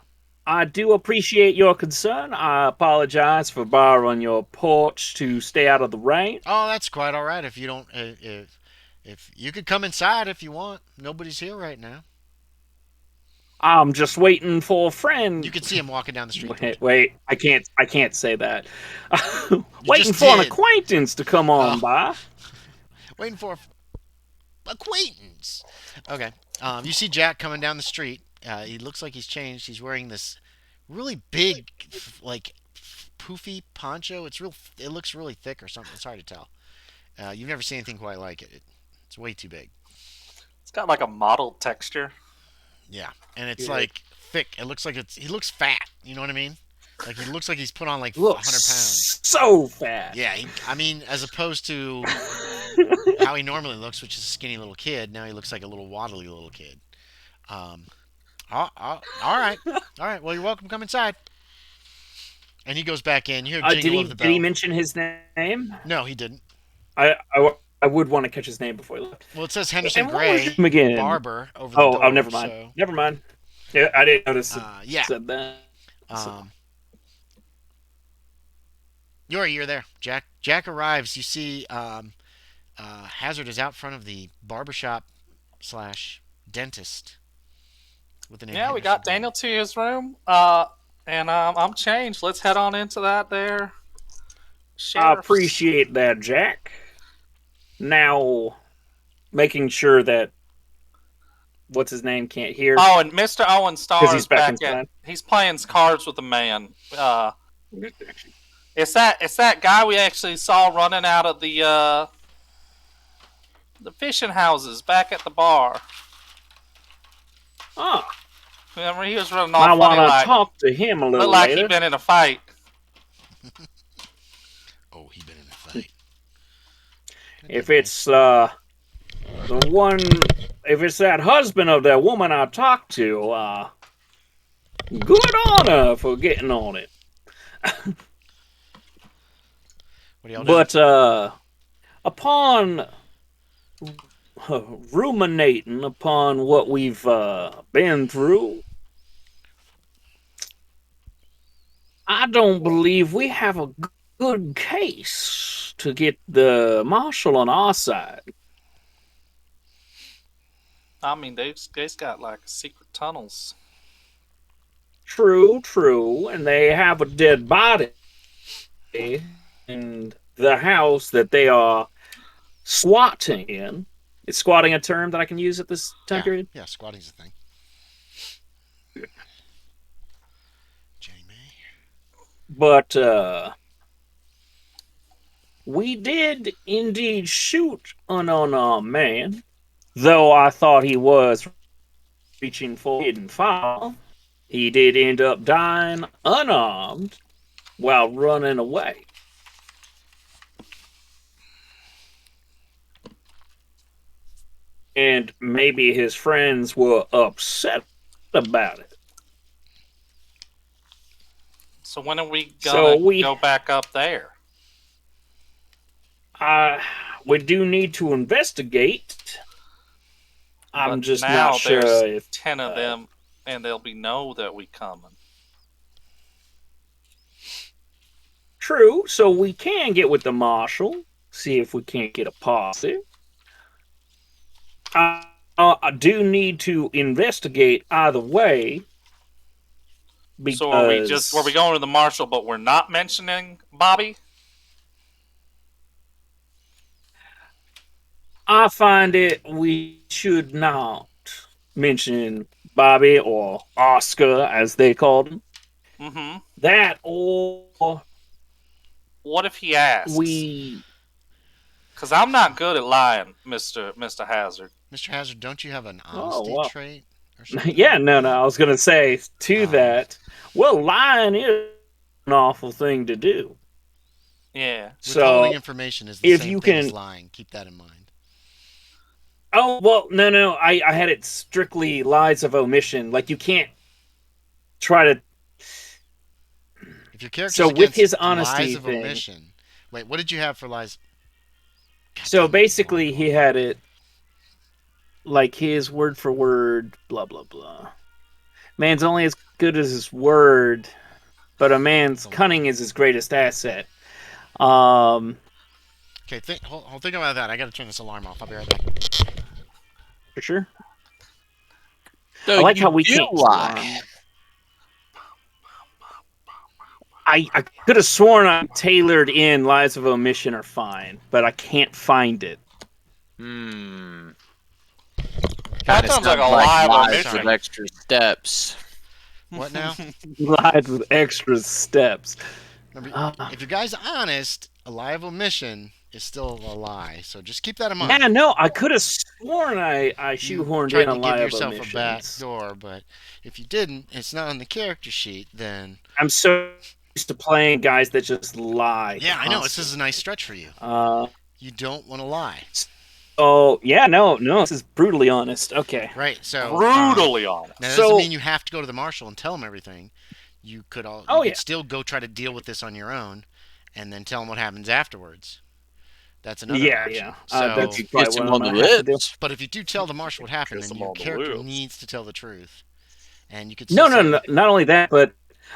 I do appreciate your concern. I apologize for borrowing your porch to stay out of the rain. Oh, that's quite all right. If you don't, if you could come inside if you want. Nobody's here right now. I'm just waiting for a friend. You can see him walking down the street. Wait, I can't say that. Waiting just for an did. acquaintance to come on Oh. by. Waiting for acquaintance. Okay. You see Jack coming down the street. He looks like he's changed. He's wearing this really big, like poofy poncho. It looks really thick or something. It's hard to tell. You've never seen anything quite like it. It's way too big. It's got like a mottled texture. Yeah, and it's Yeah. like thick. It looks like he looks fat. You know what I mean? Like he looks like he's put on like 100 Looks pounds. so fat. Yeah, I mean, as opposed to how he normally looks, which is a skinny little kid. Now he looks like a little waddly little kid. All right. Well, you're welcome. Come inside. And he goes back in. You hear Did jingle he of the bell. did he mention his name? No, he didn't. I would want to catch his name before he left. Well, it says Henderson And what was Gray, his name again? barber, over the door. Oh, never mind. So, Never mind. Yeah, I didn't notice it yeah. said that. Yorie, you're there. Jack arrives. You see Hazard is out front of the barbershop / dentist. With the name Yeah, we Henderson got Gray. Daniel to his room. And I'm changed. Let's head on into that there I sheriffs. appreciate that, Jack. Now, making sure that what's his name can't hear Oh, and Mr. Owen because he's Starr's back back at. inside. He's playing cards with a man. It's that guy we actually saw running out of the fishing houses back at the bar. Ah, Remember, he was running all might funny want to like. talk to him a little Looked like later. he'd been in a fight. Oh, he been in a fight. If it's the one, if it's that husband of that woman I talked to, good on her for getting on it. What are y'all doing? But upon ruminating upon what we've been through, I don't believe we have a good case to get the marshal on our side. I mean, they's got like secret tunnels. True, and they have a dead body in the house that they are squatting in. Is squatting a term that I can use at this time period? Yeah, squatting's a thing. Jenny May. But we did indeed shoot an unarmed man, though I thought he was reaching for hidden file. He did end up dying unarmed while running away. And maybe his friends were upset about it. So when are we gonna So go back up there? We do need to investigate. I'm But just now not sure there's if 10 of them, and they'll be know that we coming. true. So we can get with the marshal, see if we can't get a posse. I do need to investigate either way. Because So are we going to the marshal, but we're not mentioning Bobby? I find it we should not mention Bobby or Oscar as they called him. Mm-hmm. That or What if he asks? we Because I'm not good at lying, Mr. Hazard. Mr. Hazard, don't you have an Oh, honesty well. trait or something? Yeah, no, I was gonna say to that. Well, lying is an awful thing to do. Yeah. Withholding So information is the if same you thing as can- lying. Keep that in mind. oh well, no, I had it strictly lies of omission. Like you can't try to. If your character's So with against his honesty lies of thing- omission. Wait, what did you have for lies? God So damn it, basically, Lord. he had it like his word for word, blah blah blah. Man's only as good as his word, but a man's cunning is his greatest asset. Okay, think about that. I gotta turn this alarm off. I'll be right back. For sure. So I like you how we do can't lie. I could have sworn I tailored in lies of omission are fine, but I can't find it. Hmm. That Kinda sounds like a sounds lie of lies omission. with extra steps. What now? Lies with extra steps. Remember, if your guy's honest, a lie of omission is still a lie. So just keep that in mind. Yeah, no, I could have sworn I You shoehorned tried in a to lie give of yourself omission. a back door, but if you didn't, it's not on the character sheet. Then I'm so used to playing guys that just lie. yeah, I know this is a nice stretch for you. You don't want to lie, Oh yeah, no, this is brutally honest. Okay. right? So Brutally honest. Now, that So- doesn't mean you have to go to the marshal and tell him everything. You could yeah. still go try to deal with this on your own, and then tell him what happens afterwards. That's another Yeah, option. yeah. So, That's Gets probably him what on I'm the gonna have to do. lips. but if you do tell the marshal what happened, Kiss then him your on the character lips. needs to tell the truth, and you could No, still no, not only that, but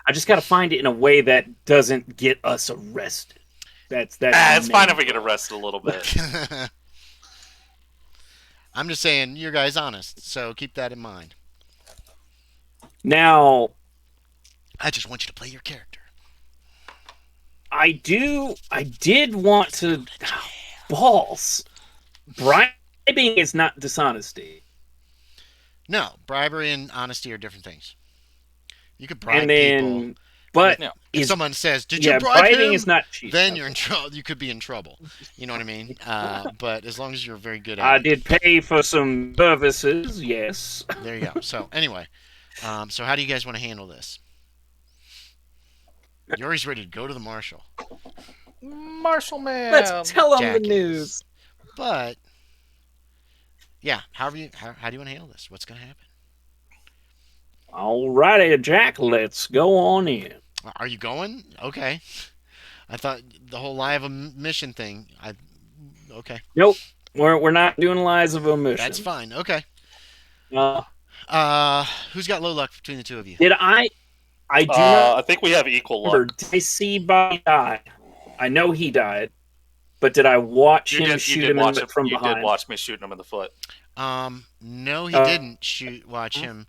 I just got to find it in a way that doesn't get us arrested. That's It's the fine main if we get goal. arrested a little bit. say. I'm just saying your guy's honest, so keep that in mind. Now, I just want you to play your character. I did want to. Balls. Bribing is not dishonesty. No, bribery and honesty are different things. You could bribe And people. then, but No. If is someone says, "Did you yeah, bribe bribing him?" is not cheating. Then Okay. you're in trouble. You could be in trouble. You know what I mean? But as long as you're very good I at it. did pay for some services. Yes. There you go. So anyway, so how do you guys want to handle this? Yorie's ready to go to the marshal. Marshall man. Let's tell them the Jack news. is. But yeah, how do you want to handle this? What's going to happen? Alrighty, Jack. Let's go on in. Are you going? Okay. I thought the whole live mission thing. Okay. Nope. We're not doing lies of omission. That's fine. Okay. Uh, Who's got low luck between the two of you? did I do not I think we have equal remember. luck. Did I see Bobby die? I know he died, but did I watch him shoot him from you behind? did watch me shooting him in the foot. No, he didn't watch him.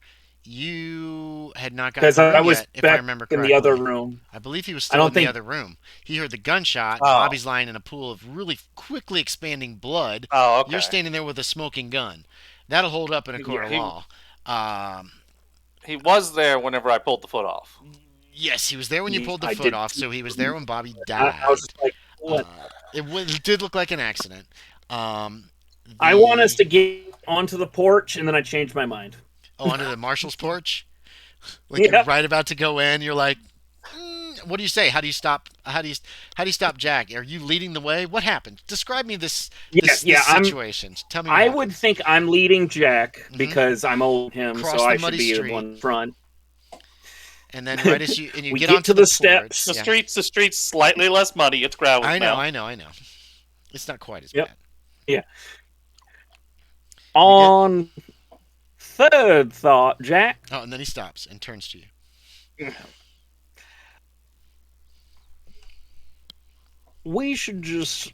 You had not gotten Because the room I was yet, if I back remember in correctly. the other room. I believe he was I still don't in the think- other room. He heard the gunshot. Oh. Bobby's lying in a pool of really quickly expanding blood. Oh, okay. You're standing there with a smoking gun. That'll hold up in a court of Yeah, law. He was there whenever I pulled the foot off. Yes, he was there when you pulled the I foot did- off, so he was there when Bobby died. I was just like, what? It did look like an accident. I want us to get onto the porch, and then I changed my mind. Oh, onto the marshal's porch? Like you're Yep. right about to go in, you're like, what do you say? How do you stop? How do you stop Jack? Are you leading the way? What happened? Describe me this situation. Tell me. What I happened. would think I'm leading Jack because I'm older than him, Cross so the I should muddy be street. the one in front. And then right as you We get get onto to the porch- steps. The street's slightly less muddy. It's gravel I know, now. I know. It's not quite as Yep. bad. Yeah. On third thought, Jack, Oh, and then he stops and turns to you. we should just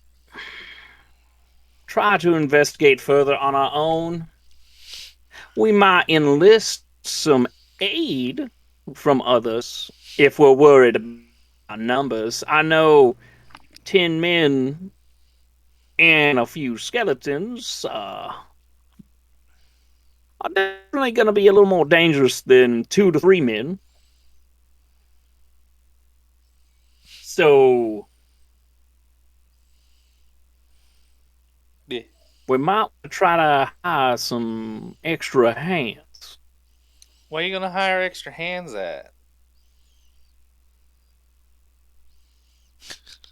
try to investigate further on our own. We might enlist some aid from others if we're worried about numbers. I know 10 men and a few skeletons are definitely going to be a little more dangerous than 2 to 3 men. So Yeah. we might try to hire some extra hands. Where are you gonna hire extra hands at?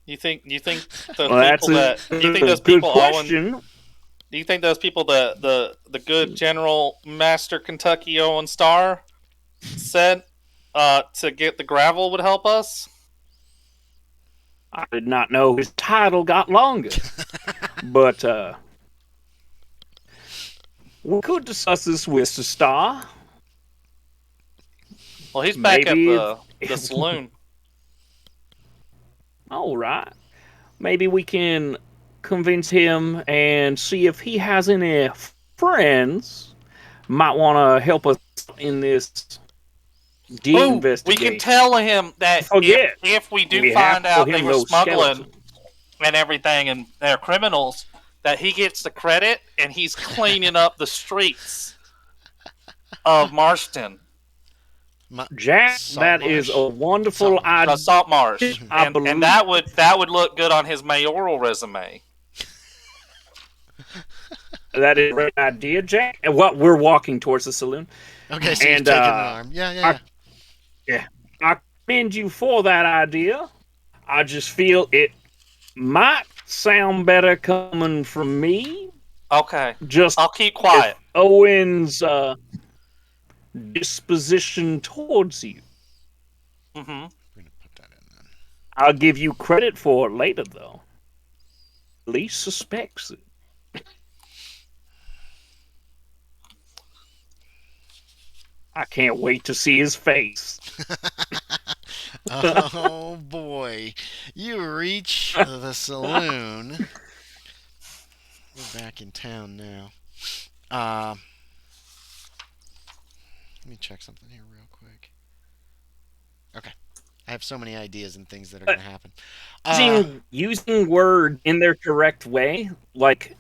You think those That's people that you think those good people Owen, question. do you think those people the good General Master Kentucky Owen Starr said to get the gravel would help us? I did not know his title got longer, but we could discuss this with the Star. Well, he's back Maybe at the saloon. All right. Maybe we can convince him and see if he has any friends might want to help us in this Oh, we investigation. can tell him that Forget. if we do We have find to out him they were those smuggling skeletons. and everything and they're criminals, that he gets the credit and he's cleaning up the streets of Marston, Jack, that is a wonderful the idea. Saltmarsh, I and believe- that would look good on his mayoral resume. That is a great idea, Jack. And what we're walking towards the saloon. Okay, so And, you're taking an arm. Yeah. I commend you for that idea. I just feel it might sound better coming from me. Okay, Just I'll keep quiet. Owen's disposition towards you. hmm We're gonna put that in then. I'll give you credit for it later, though. At least suspects it. I can't wait to see his face. Oh boy, you reach the saloon. We're back in town now. Let me check something here real quick. Okay, I have so many ideas and things that are going to happen. Using word in their correct way, like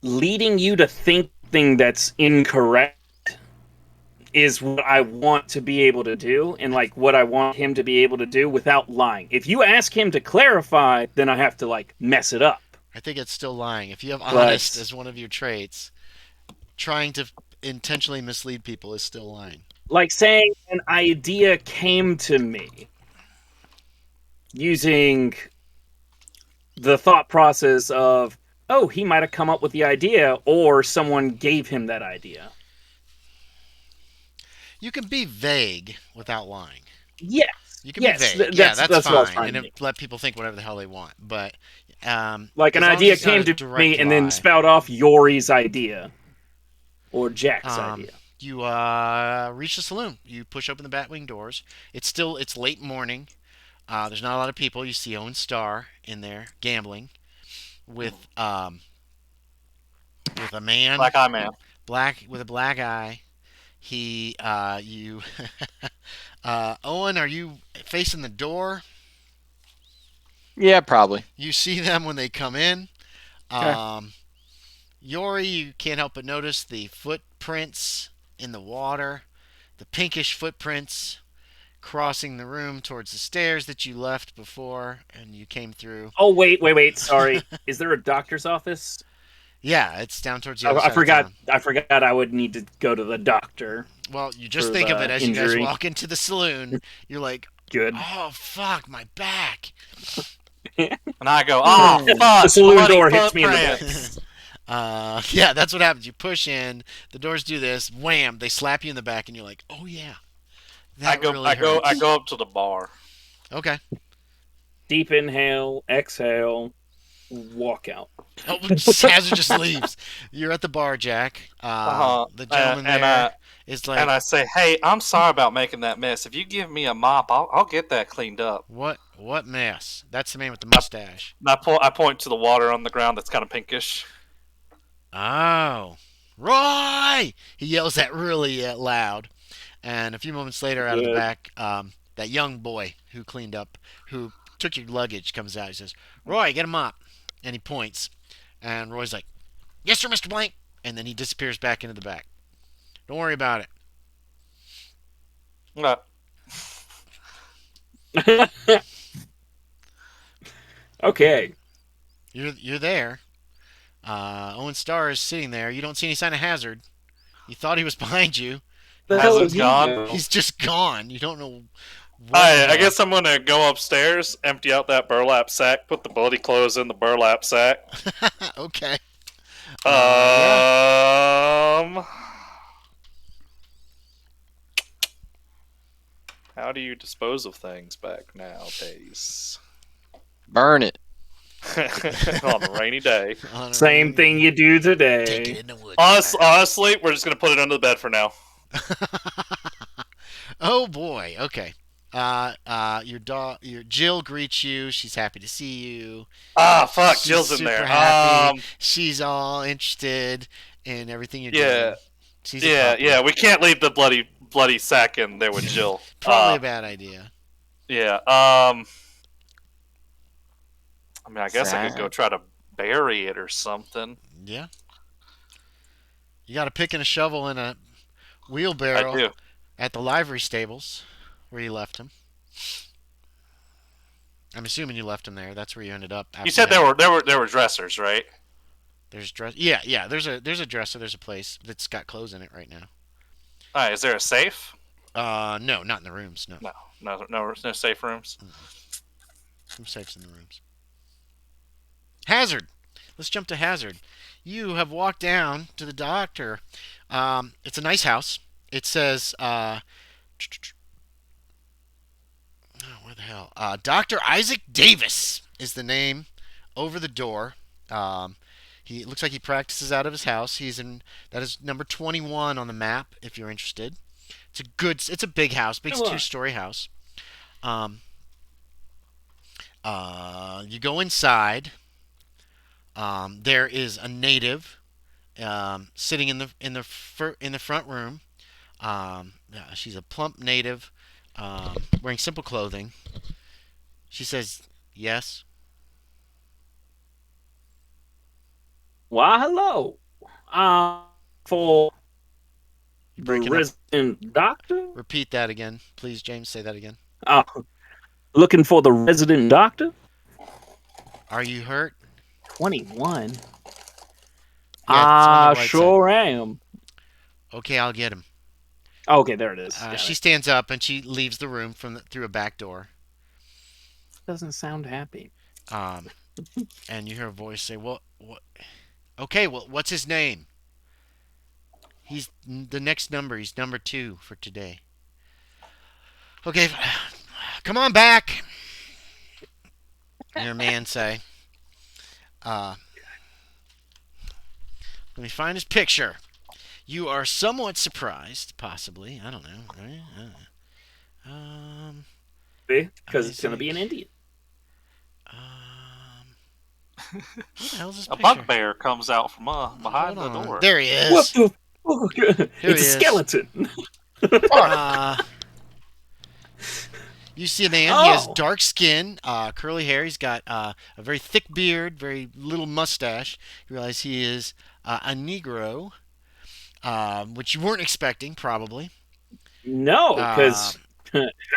leading you to think thing that's incorrect is what I want to be able to do, and like what I want him to be able to do without lying. If you ask him to clarify, then I have to like mess it up. I think it's still lying. If you have But- honest as one of your traits, trying to intentionally mislead people is still lying. Like saying an idea came to me using the thought process of, oh, he might have come up with the idea, or someone gave him that idea. You can be vague without lying. Yes. You can Yes, be vague. that's That's what I was fine. trying And to let people think whatever the hell they want. But like an as long as idea it's not came a to direct me and then lie. spout off Yorie's idea or Jack's idea. You reach the saloon. You push open the Batwing doors. It's late morning. There's not a lot of people. You see Owen Starr in there gambling with a man Black Eye Man. with a black eye. He you Owen, are you facing the door? Yeah, probably. You see them when they come in. Okay. Yorie, you can't help but notice the footprints in the water, the pinkish footprints crossing the room towards the stairs that you left before and you came through. Oh, wait. Sorry. Is there a doctor's office? Yeah, it's down towards the other I side forgot. of town. I forgot I would need to go to the doctor. Well, you just for think of the it as you injury. guys walk into the saloon. You're like, Good. oh, fuck, my back. And I go, oh, fuck. The saloon bloody door hits me in the footprints. Yeah, that's what happens. You push in, the doors do this, wham, they slap you in the back, and you're like, oh, yeah. I That go really hurts. up to the bar. Okay. Deep inhale, exhale, walk out. Oh, Hazard just leaves. You're at the bar, Jack. The gentleman and there is like, And I say, hey, I'm sorry about making that mess. If you give me a mop, I'll get that cleaned up. what mess? That's the man with the mustache. And I point to the water on the ground that's kind of pinkish. Oh. Roy! He yells that really loud. And a few moments later, out of the Good. back, that young boy who cleaned up, who took your luggage, comes out. He says, Roy, get a mop. And he points. And Roy's like, yes, sir, Mr. Blank. And then he disappears back into the back. Don't worry about it. No. Okay. You're there. Owen Starr is sitting there. You don't see any sign of Hazard. You thought he was behind you. The hell Hazard's is he gone. doing? He's just gone. You don't know what. I guess I'm going to go upstairs, empty out that burlap sack, put the bloody clothes in the burlap sack. Okay. How do you dispose of things back nowadays? Burn it. On a rainy day. On a Same rainy thing day. you do Take it today. in the woods. Honestly, we're just going to put it under the bed for now. Oh boy. Okay. Your Jill greets you. She's happy to see you. Ah, fuck, She's Jill's in super there. happy. She's all interested in everything you're Yeah. doing. She's a puppy. Yeah, we can't leave the bloody sack in there with Jill. Probably a bad idea. Yeah. I mean, I guess I could go try to bury it or something. Yeah. You got a pick and a shovel and a I wheelbarrow do. at the livery stables where you left him. I'm assuming you left him there. That's where you ended up. You after said that. there were dressers, right? There's dress. Yeah. There's a dresser. There's a place that's got clothes in it right now. All right, is there a safe? No, not in the rooms. No, No safe rooms. some safes in the rooms. Hazard. Let's jump to Hazard. You have walked down to the doctor. It's a nice house. It says, where the hell? Dr. Isaac Davis is the name over the door. He looks like he practices out of his house. That is number 21 on the map if you're interested. It's a big house, big two-story house. You go inside. There is a native sitting in the front room. She's a plump native wearing simple clothing. She says, yes. Why, hello. For You're the breaking up. resident doctor? Repeat that again. Please, James, say that again. Uh, looking for the resident doctor? Are you hurt? 21. Yeah, it's on the I right side. sure am. Okay, I'll get him. Okay, there it is. She stands up and she leaves the room through a back door. Doesn't sound happy. And you hear a voice say, "Well, what? Okay, well, what's his name? He's the next number. He's number 2 for today. Okay, come on back." You hear a man say, "Let me find his picture. You are somewhat surprised, possibly. I don't know. Right? Because it's going to be an Isaac. Indian. Where the hell's his A picture? bugbear comes out from behind Hold the on. door. There he is. What the fuck? Here It's he a is. skeleton. You see a man. Oh. He has dark skin, curly hair. He's got a very thick beard, very little mustache. You realize he is a Negro, which you weren't expecting, probably. No, because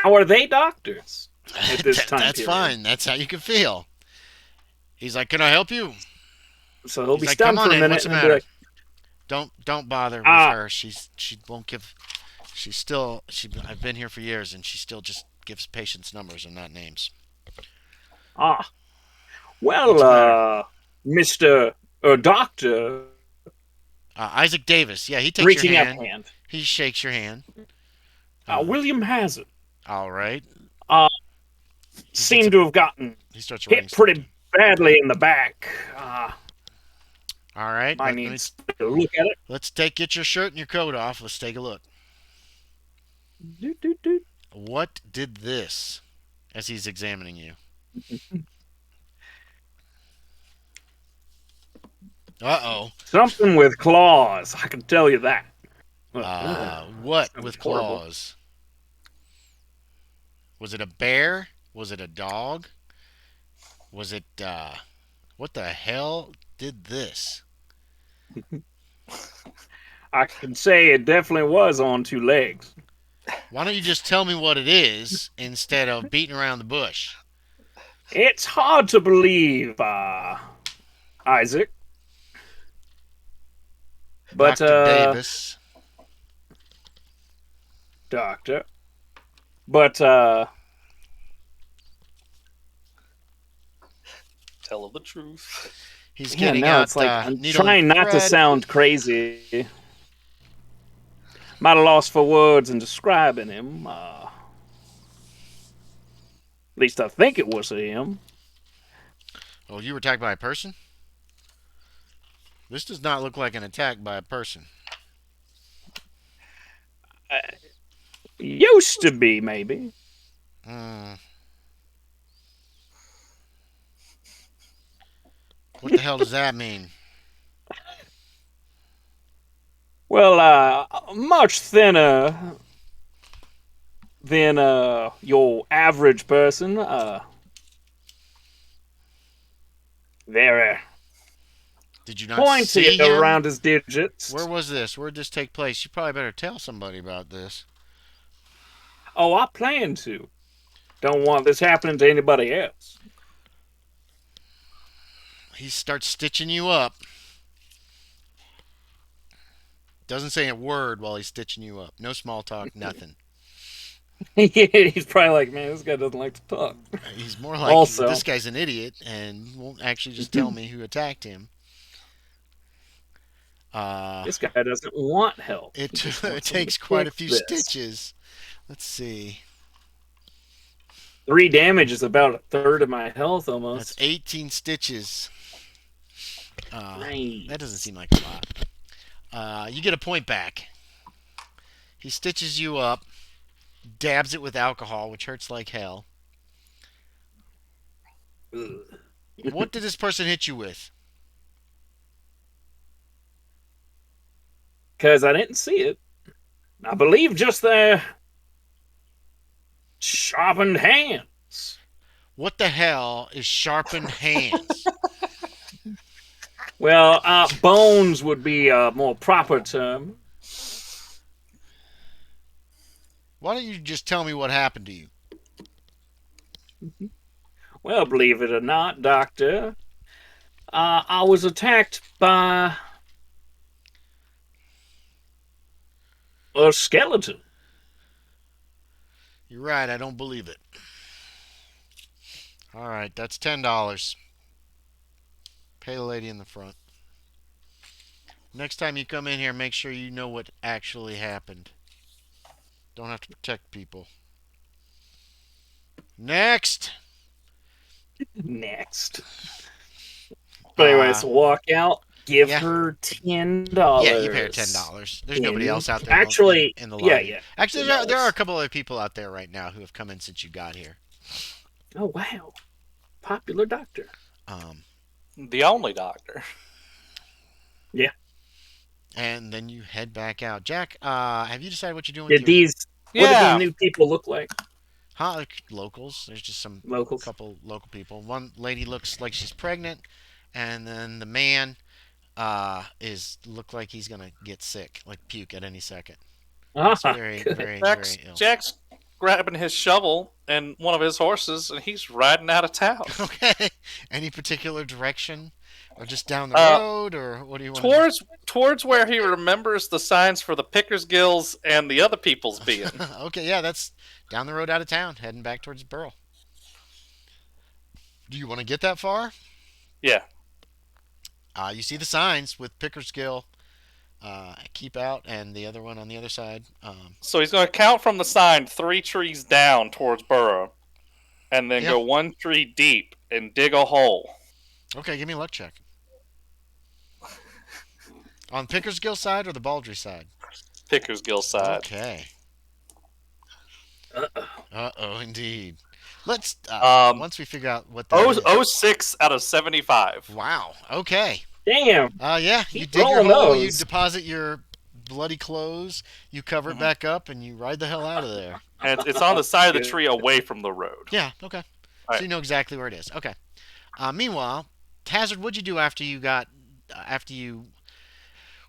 how are they doctors at this time That's period? fine. That's how you can feel. He's like, "Can I help you?" So he'll He's be like, stunned "Come on for a in. minute What's the and be matter?" like, Don't bother with her. She won't give. She's still. I've been here for years, and she still just gives patients numbers and not names. What's the well, matter? Mr. Doctor, Isaac Davis. Yeah, he takes reaching your out hand. hand. He shakes your hand. William Hazard All right. seemed to have gotten He starts writing hit stuff pretty badly in the back. All right. I need to look at it. Get your shirt and your coat off. Let's take a look. Doot, doot, doot. What did this? As he's examining you. Uh-oh. Something with claws. I can tell you that. What with horrible. claws? Was it a bear? Was it a dog? Was it, what the hell did this? I can say it definitely was on 2 legs. Why don't you just tell me what it is instead of beating around the bush? It's hard to believe, Isaac. But, Dr. Davis. Doctor. But, Tell the truth. He's getting no, out it's like, I'm needle trying and not to thread. sound crazy. Might have lost for words in describing him. At least I think it was him. Oh, you were attacked by a person? This does not look like an attack by a person. Used to be, maybe. What the hell does that mean? Well, much thinner than your average person. Very Did you not see pointy him? around his digits. Where was this? Where did this take place? You probably better tell somebody about this. Oh, I plan to. Don't want this happening to anybody else. He starts stitching you up. Doesn't say a word while he's stitching you up. No small talk, nothing. He's probably like, man, this guy doesn't like to talk. He's more like, Also, this guy's an idiot and won't actually just tell me who attacked him. This guy doesn't want help. It takes quite a few stitches. Let's see. 3 damage is about a third of my health almost. That's 18 stitches. Nice. That doesn't seem like a lot. You get a point back. He stitches you up, dabs it with alcohol, which hurts like hell. What did this person hit you with? Because I didn't see it. I believe just their sharpened hands. What the hell is sharpened hands? Well, bones would be a more proper term. Why don't you just tell me what happened to you? Well, believe it or not, Doctor, I was attacked by a skeleton. You're right, I don't believe it. All right, that's $10. Pay the lady in the front. Next time you come in here, make sure you know what actually happened. Don't have to protect people. Next. Next. But anyways, walk out. Give yeah. her $10. Yeah, you pay her $10. There's nobody else out there Actually, in the lobby. yeah. Actually, there are a couple other people out there right now who have come in since you got here. Oh wow, popular doctor. The only doctor. Yeah. And then you head back out. Jack, have you decided what you're doing? Did these? What did these new people look like? Like locals. There's just some locals. Couple local people. One lady looks like she's pregnant, and then the man look like he's gonna get sick, like puke at any second. It's very ill. Jack's grabbing his shovel and one of his horses, and he's riding out of town. Okay. Any particular direction, or just down the road, or what do you want? Towards where he remembers the signs for the Pickers Gills and the other people's being. Okay, yeah, that's down the road out of town, heading back towards Burl. Do you want to get that far? Yeah. You see the signs with Pickersgill, keep out, and the other one on the other side. So he's going to count from the sign 3 trees down towards Burrow, and then go 1 tree deep and dig a hole. Okay, give me a luck check. On Pickersgill side or the Baldry side? Pickersgill side. Okay. Uh-oh, indeed. Let's, once we figure out what that is. 06 out of 75. Wow, okay. Damn. Yeah, you dig your hole, you deposit your bloody clothes, you cover it back up, and you ride the hell out of there. And it's on the side of the tree away from the road. Yeah, okay. Right. So you know exactly where it is. Okay. Meanwhile, Hazard, what'd you do after you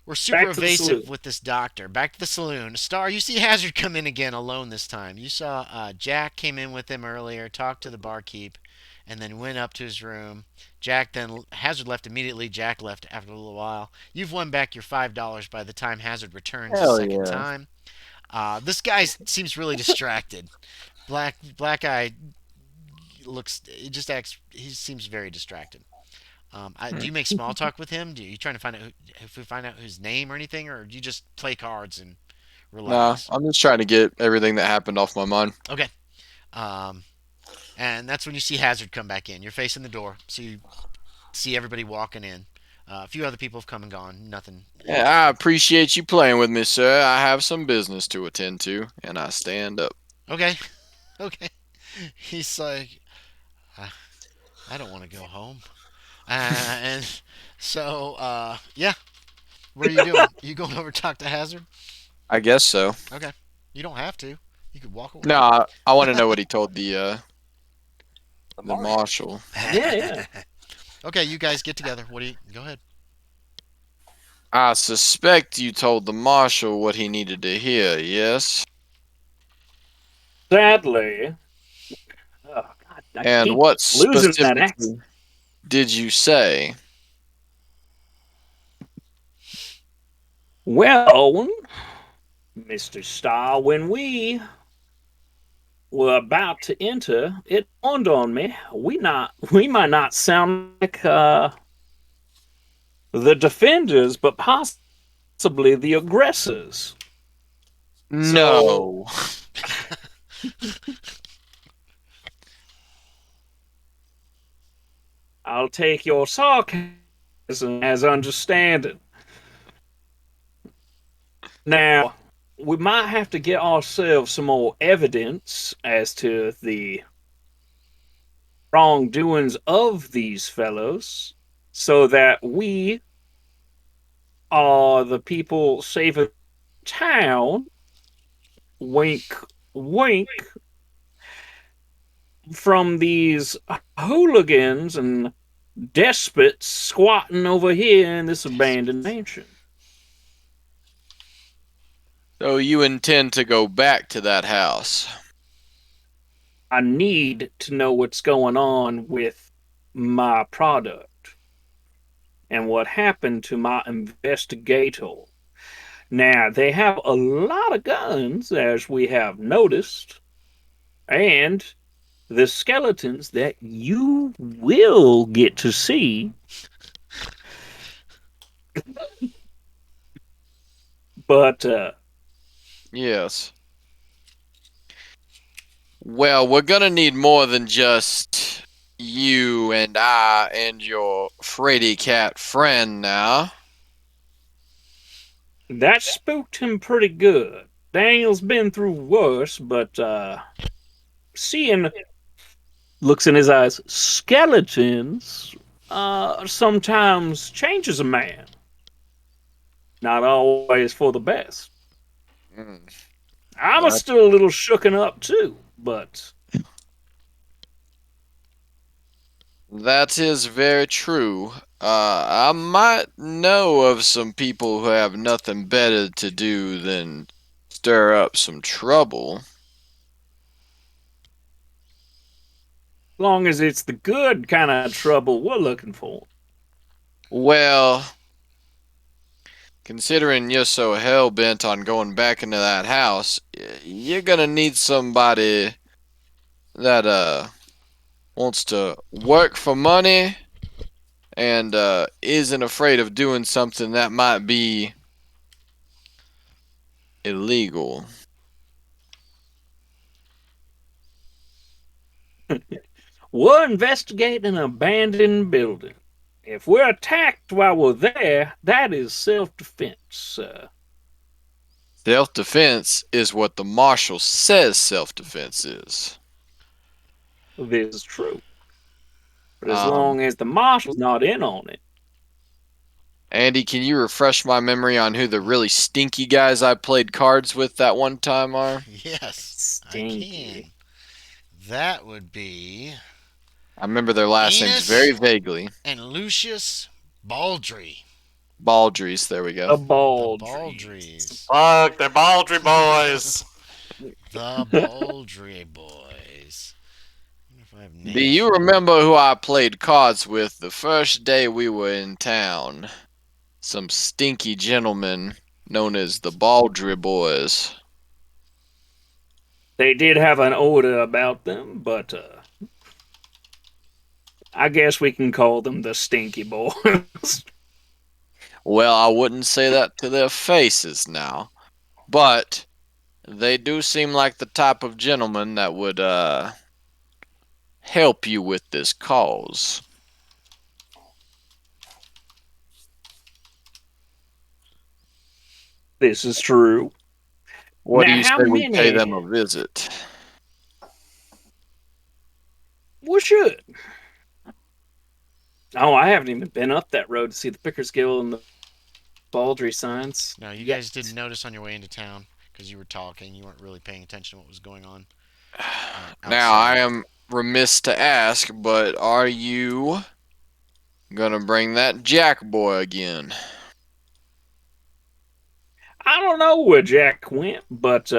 were super evasive with this doctor? Back to the saloon. Star, you see Hazard come in again alone this time. You saw Jack came in with him earlier, talked to the barkeep, and then went up to his room. Hazard left immediately. Jack left after a little while. You've won back your $5 by the time Hazard returns the second time. This guy seems really distracted. Black guy he seems very distracted. Do you make small talk with him? Do you trying to find out his name or anything, or do you just play cards and relax? Nah, I'm just trying to get everything that happened off my mind. Okay. And that's when you see Hazard come back in. You're facing the door, so you see everybody walking in. A few other people have come and gone. Nothing. Yeah, I appreciate you playing with me, sir. I have some business to attend to, and I stand up. Okay. He's like, I don't want to go home. And so, yeah. What are you doing? You going over to talk to Hazard? I guess so. Okay. You don't have to. You could walk away. No, I want to know what he told the marshal. Yeah. Okay, you guys get together. Go ahead. I suspect you told the marshal what he needed to hear, yes? Sadly. Oh, God, and what specifically did you say? Well, Mr. Starr, when we were about to enter, it dawned on me we might not sound like the defenders, but possibly the aggressors. No. I'll take your sarcasm as understanding. Now, we might have to get ourselves some more evidence as to the wrongdoings of these fellows so that we are the people saving town. Wink, wink. from these hooligans and despots squatting over here in this abandoned mansion. So you intend to go back to that house? I need to know what's going on with my product and what happened to my investigator. Now, they have a lot of guns, as we have noticed, and the skeletons that you will get to see. But Yes. Well, we're gonna need more than just you and I and your Freddy Cat friend now. that spooked him pretty good. Daniel's been through worse, but seeing looks in his eyes skeletons sometimes changes a man. Not always for the best. Mm, I'm that- still a little shooken up too, but that is very true. I might know of some people who have nothing better to do than stir up some trouble. as long as it's the good kind of trouble we're looking for. Well, considering you're so hell bent on going back into that house, you're gonna need somebody that wants to work for money and isn't afraid of doing something that might be illegal. We're investigating an abandoned building. If we're attacked while we're there, that is self-defense. Self-defense is what the marshal says self-defense is. This is true. But as Um, long as the marshal's not in on it, Andy, can you refresh my memory on who the really stinky guys I played cards with that one time are? Yes, I stinky. can. That would be I remember their last names very Enos vaguely. and Lucius Baldry. Baldries, there we go. The The Baldries. Baldries. Fuck, they're Baldry boys. The Baldry boys. I wonder if I have Do names you for them. remember who I played cards with the first day we were in town? Some stinky gentlemen known as the Baldry Boys. They did have an order about them, but I guess we can call them the Stinky Boys. Well, I wouldn't say that to their faces now, but they do seem like the type of gentleman that would help you with this cause. This is true. What do Now, you how say we pay many? them a visit? We should. Oh, I haven't even been up that road to see the Pickersgill and the Baldry signs. Now, you yet. guys didn't notice on your way into town because you were talking. You weren't really paying attention to what was going on. Now, I outside. am remiss to ask, but are you gonna bring that Jack boy again? I don't know where Jack went, but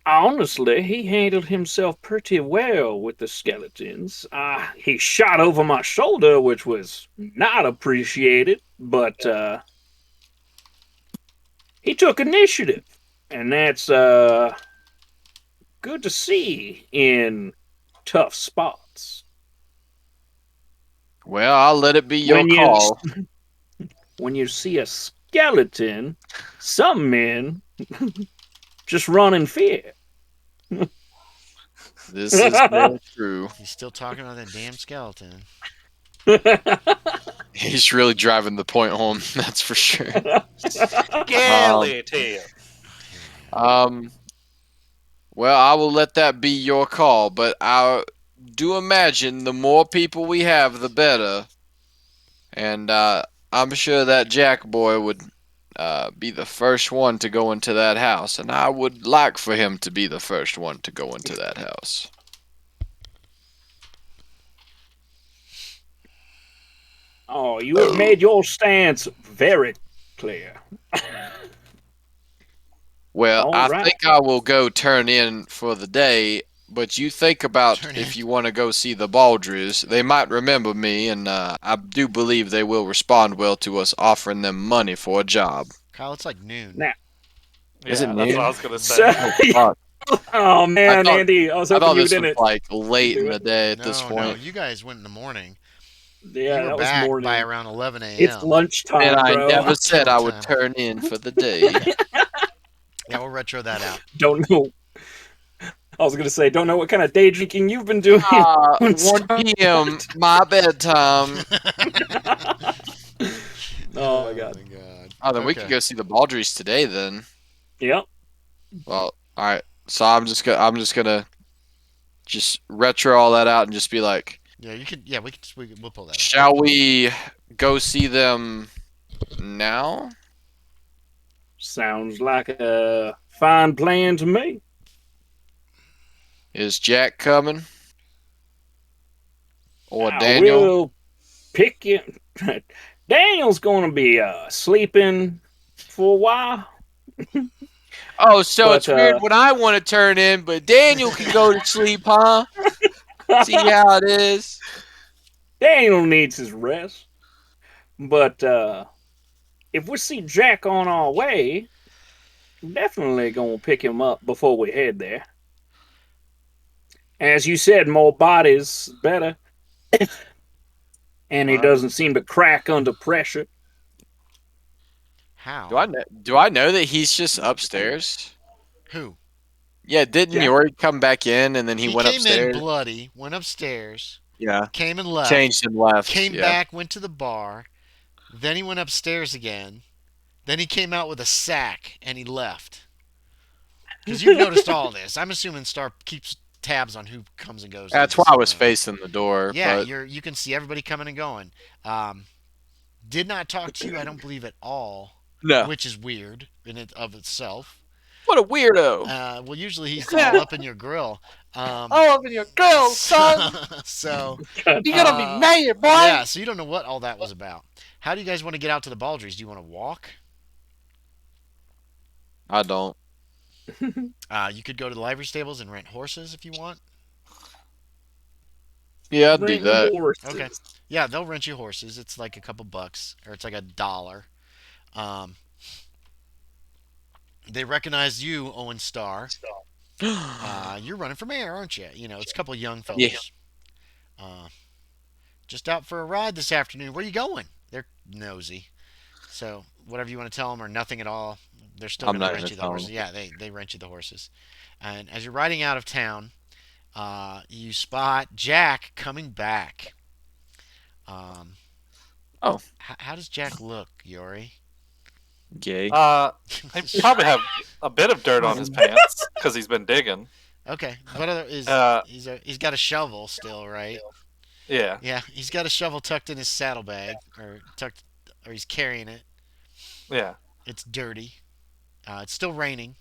honestly, he handled himself pretty well with the skeletons. He shot over my shoulder, which was not appreciated, but he took initiative, and that's good to see in tough spots. Well, I'll let it be your When you call. when you see a skeleton, some men just run in fear. This is very true. He's still talking about that damn skeleton. He's really driving the point home, that's for sure. Skeleton. Um, well, I will let that be your call, but I do imagine the more people we have, the better. And I'm sure that Jack boy would be the first one to go into that house, and I would like for him to be the first one to go into that house. Oh, you have made your stance very clear. Well, All I right. think I will go turn in for the day, but you think about Turn if in. you want to go see the Baldries. They might remember me, and I do believe they will respond well to us offering them money for a job. Kyle, it's like noon. Now, Is it Yeah, that's what I noon? was gonna so, say. Fuck. oh I man, thought Andy, I was I hoping thought you this was didn't like late in do the it. day at this No, point. you guys went in the morning. You Yeah, were that was back by morning. around 11 It's a.m. And lunchtime, I bro. never said I would Time. turn in for the day. Yeah, we'll retro that out. Don't know. I was gonna say, don't know what kind of day drinking you've been doing. 1 p.m. my bedtime. Oh my god. God. Oh, then we could Okay. go see the Baldries today then. Yep. Well, all right. So I'm just gonna retro all that out and just be like, Yeah, you could. Yeah, we'll pull that up. shall we go see them now? Sounds like a fine plan to me. Is Jack coming or I Daniel? will pick you. Daniel's gonna be sleeping for a while, Oh, so but it's weird when I want to turn in, but Daniel can go to sleep, huh? See how it is. Daniel needs his rest. But if we see Jack on our way, definitely gonna pick him up before we head there. As you said, more bodies better, and he doesn't seem to crack under pressure. How? Do I know that he's just upstairs? Who? Yeah, didn't Jack. Yorie come back in and then he went came in upstairs? bloody, went upstairs, Yeah. came and left, Changed and left. came Yeah. back, went to the bar, then he went upstairs again, then he came out with a sack and he left. Because you've noticed all this. I'm assuming Star keeps tabs on who comes and goes. That's in why this I was room. facing the door. Yeah, But you can see everybody coming and going. Did not talk to you, I don't believe at all, no. which is weird in it of itself. What a weirdo. Well, usually he's all up in your grill. All up in your grill, son. So You gonna be mayor, boy. yeah, so you don't know what all that was about. How do you guys want to get out to the Baldries? Do you want to walk? I don't. You could go to the livery stables and rent horses if you want. Yeah, I'd do Bring that. horses. Okay. Yeah, they'll rent you horses. It's like a couple bucks, or it's like $1. Um, they recognize you, Owen Starr. You're running for mayor, aren't you? You know, it's a couple young fellas. Yeah. Just out for a ride this afternoon. Where you going? They're nosy. So whatever you want to tell them, or nothing at all, they're still I'm going to not rent gonna you the tell horses. 'em. Yeah, they rent you the horses. And as you're riding out of town, you spot Jack coming back. Oh. How does Jack look, Yorie? Gay. He probably have a bit of dirt on his pants because he's been digging. Okay, what other is he's got a shovel still, right? Yeah. Yeah, he's got a shovel tucked in his saddlebag, or he's carrying it. Yeah. It's dirty. It's still raining.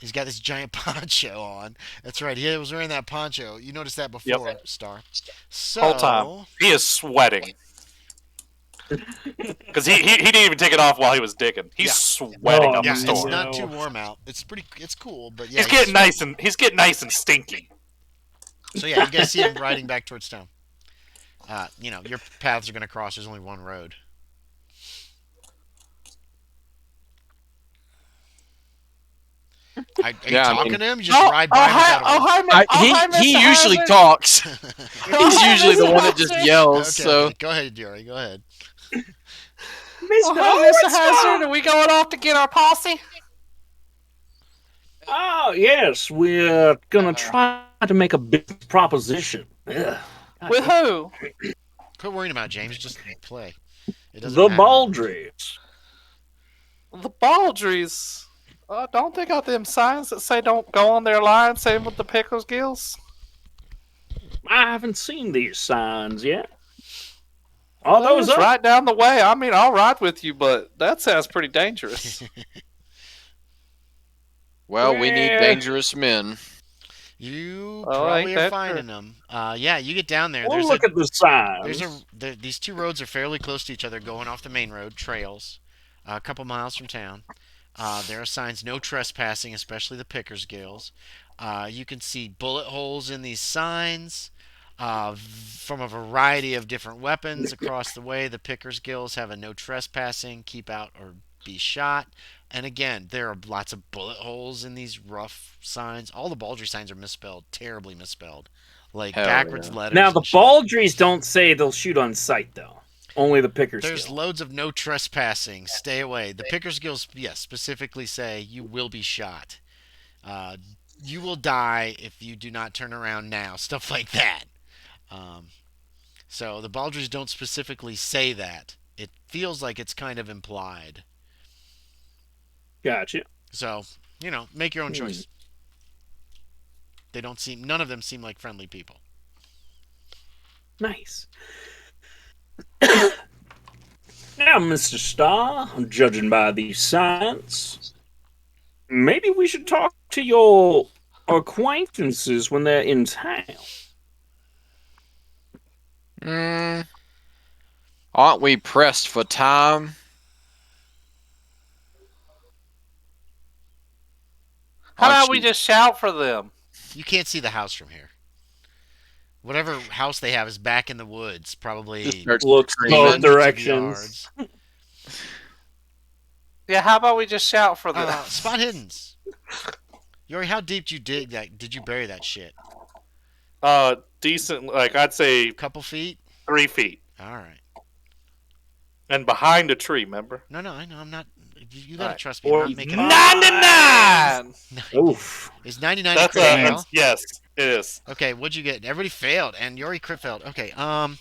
He's got this giant poncho on. That's right. He was wearing that poncho. You noticed that before, Star. So Whole time he is sweating because he didn't even take it off while he was digging. He's Yeah. sweating Oh, up yeah, a it's storm. not too warm out. It's cool, but yeah, He's getting nice and stinky. So yeah, you guys see him riding back towards town. Your paths are gonna cross. There's only one road. Are you talking to him? You just ride by him without a word. He usually talks. He's usually the one that just yells. So Okay. Go ahead, Yorie. Go ahead. Mr. Hazard, are we going off to get our posse? Oh yes, we're gonna try to make a big proposition. Ugh. With who? Quit worrying about it, James. Just play. It doesn't The matter. Baldries. The Baldries. Don't they got them signs that say don't go on their line? Same with the Pickles Gills. I haven't seen these signs yet. All Well, those it's up? right down the way. I mean, I'll ride with you, but that sounds pretty dangerous. Well, we need Well, dangerous men. You Oh, ain't probably are that true? finding them. Yeah, you get down there. we'll look at the signs. These two roads are fairly close to each other, going off the main road trails, a couple miles from town. There are signs no trespassing, especially the pickers' gills. You can see bullet holes in these signs from a variety of different weapons across the way. The pickers' gills have a no trespassing, keep out or be shot. And again, there are lots of bullet holes in these rough signs. All the Baldry signs are misspelled, terribly misspelled, like Hell backwards yeah. letters. Now, and the shit. Baldries don't say they'll shoot on sight, though. Only the picker There's skill. loads of no trespassing. Stay away. The pickers' gills, yes, specifically say you will be shot. Uh, you will die if you do not turn around now. Stuff like that. Um, so the Baldries don't specifically say that. It feels like it's kind of implied. Gotcha. So, make your own Hmm. choice. None of them seem like friendly people. Nice. Now, Mr. Starr, judging by these signs, maybe we should talk to your acquaintances when they're in town. Mm, aren't we pressed for time? How Aren't about we you- just shout for them? You can't see the house from here. Whatever house they have is back in the woods, probably just start Looks screaming? both hundreds of directions. yards. Yeah, how about we just shout for them? Spot hiddens. Yorie, how deep did you dig that? Did you bury that shit? Decent, like I'd say Couple feet? 3 feet. All right. And behind a tree, remember? No, I know. I'm not. You gotta Alright. trust me. I'm Or not making. 99! Oof. Is 99 That's a crit fail? yes, it is. Okay, what'd you get? Everybody failed, and Yorie crit failed. Okay, I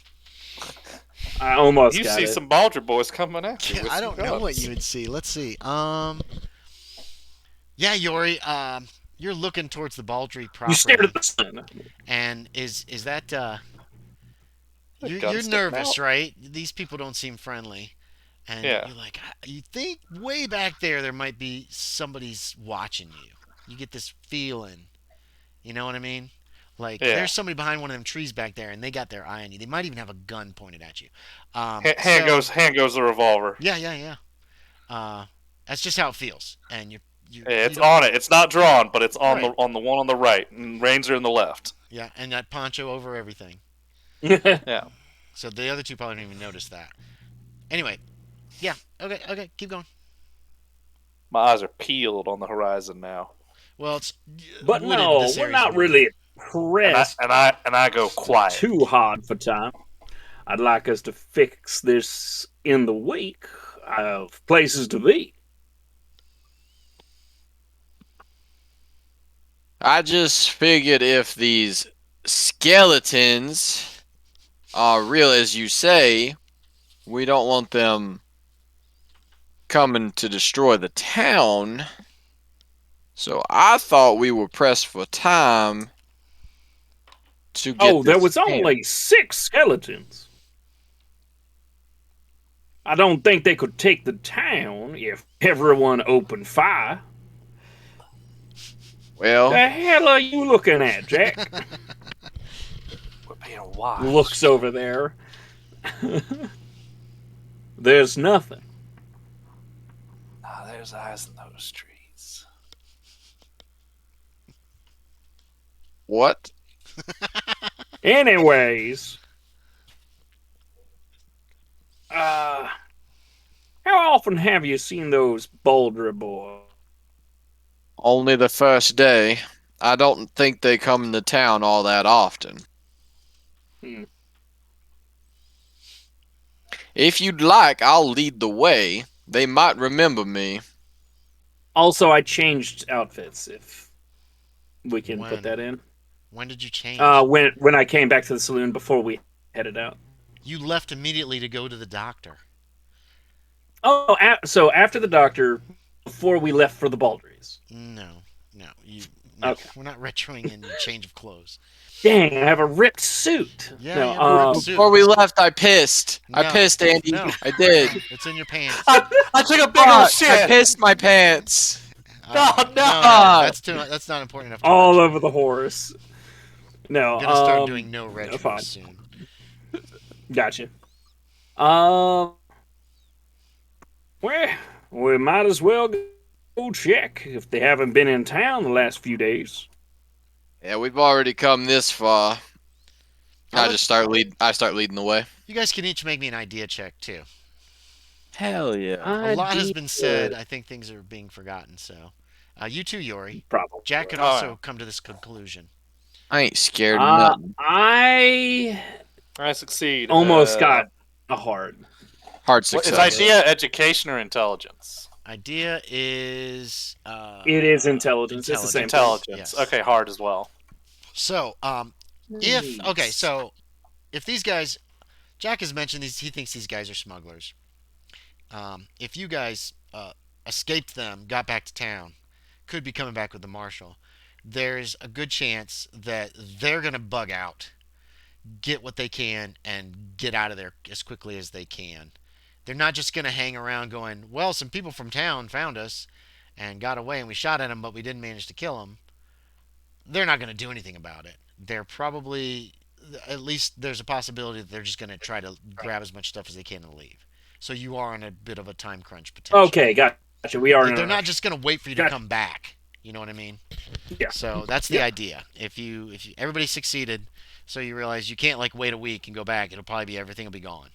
almost You got see it. some Baldry boys coming at you. with I some don't know what guns. you would see. Let's see. Yeah, Yorie. You're looking towards the Baldry You stared property, at the sun. and is that The you're gun's sticking nervous, out. right? These people don't seem friendly, and Yeah. you're like, you think way back there might be somebody's watching you. You get this feeling. You know what I mean? Like Yeah. there's somebody behind one of them trees back there, and they got their eye on you. They might even have a gun pointed at you. Hand goes the revolver. Yeah. That's just how it feels, and you. Yeah, it's you don't- on it. It's not drawn, but it's on Right. the one on the right, and reins are in the left. Yeah, and that poncho over everything. Yeah. So the other two probably didn't even notice that. Anyway, yeah. Okay. Keep going. My eyes are peeled on the horizon now, Well, it's But wooded, no, this we're area's not wooded. really and pressed I go quiet. too hard for time. I'd like us to fix this in the week. I have places to be. I just figured if these skeletons are real as you say, we don't want them coming to destroy the town. So I thought we were pressed for time to get Oh, there this was camp. only 6 skeletons. I don't think they could take the town if everyone opened fire. Well, The hell are you looking at, Jack? We're being wise. Looks over there. There's nothing. Ah, there's eyes in those trees. what? Anyways, how often have you seen those Baldry boys? Only the first day. I don't think they come into town all that often. Hmm. If you'd like, I'll lead the way. They might remember me. Also, I changed outfits. If we can When? put that in. When did you change? When I came back to the saloon before we headed out. You left immediately to go to the doctor. Oh, so after the doctor, before we left for the Baldries. No. No, Okay. we're not retroing in a change of clothes. Dang, I have a ripped suit. Yeah, No, you have a ripped suit. Before we left, I pissed. I No. pissed, Andy. No. I did. No, it's in your pants. I took a big Fuck, old I shit. pissed my pants. No, no. That's not important enough. To all retro. over the horse. No, I'm gonna start doing no retros fine. soon. Gotcha. Well, we might as well go check if they haven't been in town the last few days. Yeah, we've already come this far. I start leading the way. You guys can each make me an idea check too. Hell yeah. A lot has been said. I think things are being forgotten. So, you too, Yorie. Probably. Jack could Oh, also yeah. come to this conclusion. I ain't scared of nothing. I I succeed. almost got a hard. Hard What, success. is idea education or intelligence? Idea is. It is intelligence. It's the same thing. Intelligence. Yes. Okay, hard as well. So, if these guys, Jack has mentioned these, he thinks these guys are smugglers. If you guys escaped them, got back to town, could be coming back with the marshal, there's a good chance that they're gonna bug out, get what they can, and get out of there as quickly as they can. They're not just gonna hang around going, well, some people from town found us and got away, and we shot at them, but we didn't manage to kill them. They're not going to do anything about it. They're probably, at least there's a possibility that they're just going to try to grab as much stuff as they can and leave. So you are on a bit of a time crunch potentially. Okay, gotcha. We are. They're not just going to wait for you to Gotcha. come back. You know what I mean? Yeah. So that's the idea. If you everybody succeeded, so you realize you can't like wait a week and go back. It'll probably be everything will be gone.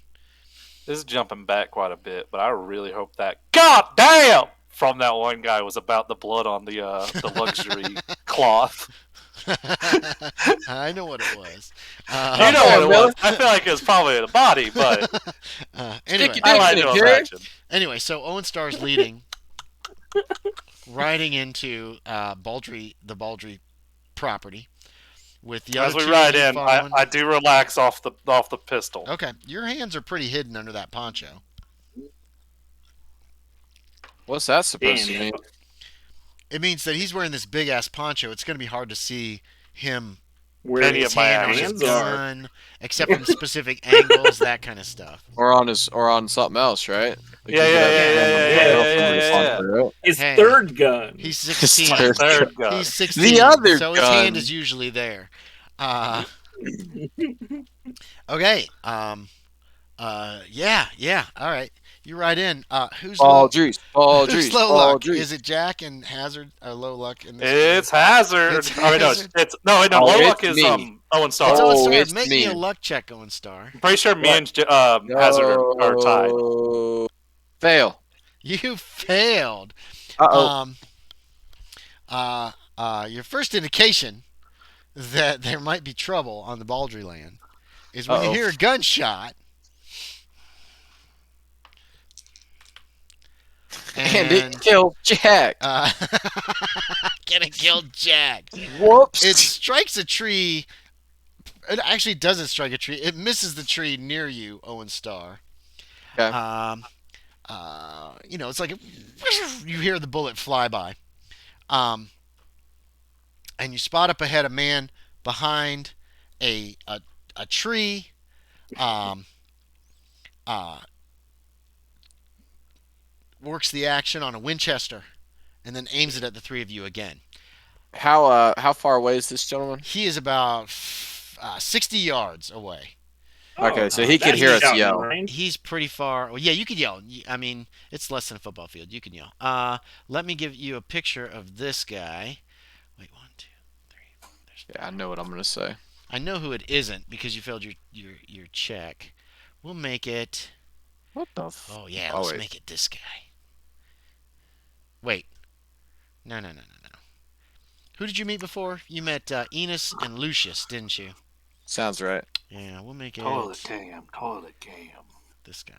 This is jumping back quite a bit, but I really hope that God damn from that one guy was about the blood on the luxury cloth. I know what it was. You know what it was. I feel like it was probably the body, but Anyway, Sticky I like dick to in it, Pierre. imagine. Anyway, so Owen Starr's leading, riding into the Baldry property with the As other we two ride of you in, following. I do relax off the pistol. Okay, your hands are pretty hidden under that poncho. What's that supposed to Damn, mean? It means that he's wearing this big ass poncho. It's going to be hard to see him Where Any his of my hand on his hands are. gun, except from specific angles, that kind of stuff. Or on something else, right? Like Yeah, you yeah, could have yeah, a yeah, gun yeah, on yeah, somebody's yeah, poncho, right? his Hey. third gun. He's 16. His Third gun. He's 16. The other so his gun. hand is usually there. Okay. Yeah. All right. You ride in. Who's low? Baldries, Who's low luck? Baldries. Is it Jack and Hazard? Low luck in this? It's Hazard. It's I mean, no, Hazard. it's Oh, low it's luck is me. Owen Star. It's Oh, Owen Star. it's Make me a me. luck check, Owen Star. I'm pretty sure me and Hazard are tied. Oh. Fail. You failed. Uh-oh. Your first indication that there might be trouble on the Baldry land is when you Uh-oh. hear a gunshot. And it killed Jack. Gonna kill Jack. Whoops. It strikes a tree. It actually doesn't strike a tree. It misses the tree near you, Owen Star. Okay. It's like you hear the bullet fly by, and you spot up ahead a man behind a tree. Works the action on a Winchester, and then aims it at the three of you again. How far away is this gentleman? He is about 60 yards away. Okay, so he could that's hear us shouting yell. range. He's pretty far. Well, yeah, you could yell. I mean, it's less than a football field. You can yell. Let me give you a picture of this guy. Wait, 1, 2, 3, 4. Yeah, I know what I'm gonna say. I know who it isn't because you failed your check. We'll make it. What the? Oh yeah, Oh, let's wait. make it this guy. Wait. No. Who did you meet before? You met Enos and Lucius, didn't you? Sounds right. Yeah, we'll make it Toilet cam. this guy.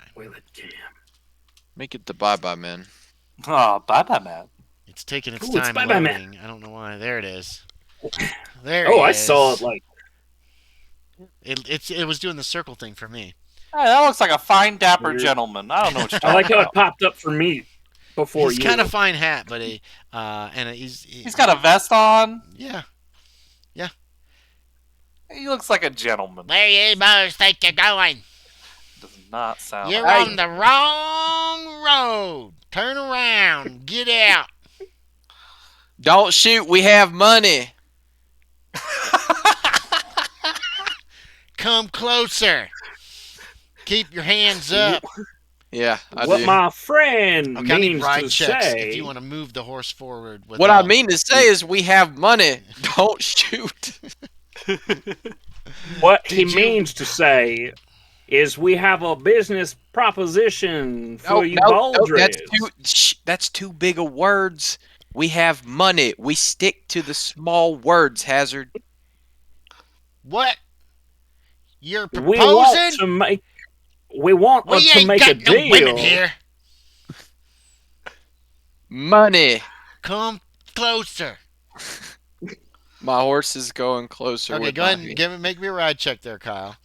Make it the bye man. Oh, bye, man. It's taking its Ooh, it's time Bye Bye Man. loading. I don't know why. There it is. There. Oh, it I is. saw it like It was doing the circle thing for me. Hey, that looks like a fine, dapper Weird. gentleman. I don't know what you're I talking like how it about. popped up for me. before He's you. got a fine hat, but He's got a vest on. yeah. He looks like a gentleman. Where you boys think you're going? Does not sound You're like on the wrong road. Turn around. Get out. Don't shoot. We have money. Come closer. Keep your hands up. Yeah, I what do. my friend Okay, I need means ride to checks say. if you want to move the horse forward. What I mean to say is we have money. Don't shoot. What he Did you- means to say is we have a business proposition for you Baldreds. That's too big of words. We have money. We stick to the small words, Hazard. What? You're We want proposing? to make. We want We to ain't make a got no deal. women here. Money. Come closer. My horse is going closer. Okay, with go ahead my and make me a ride check there, Kyle.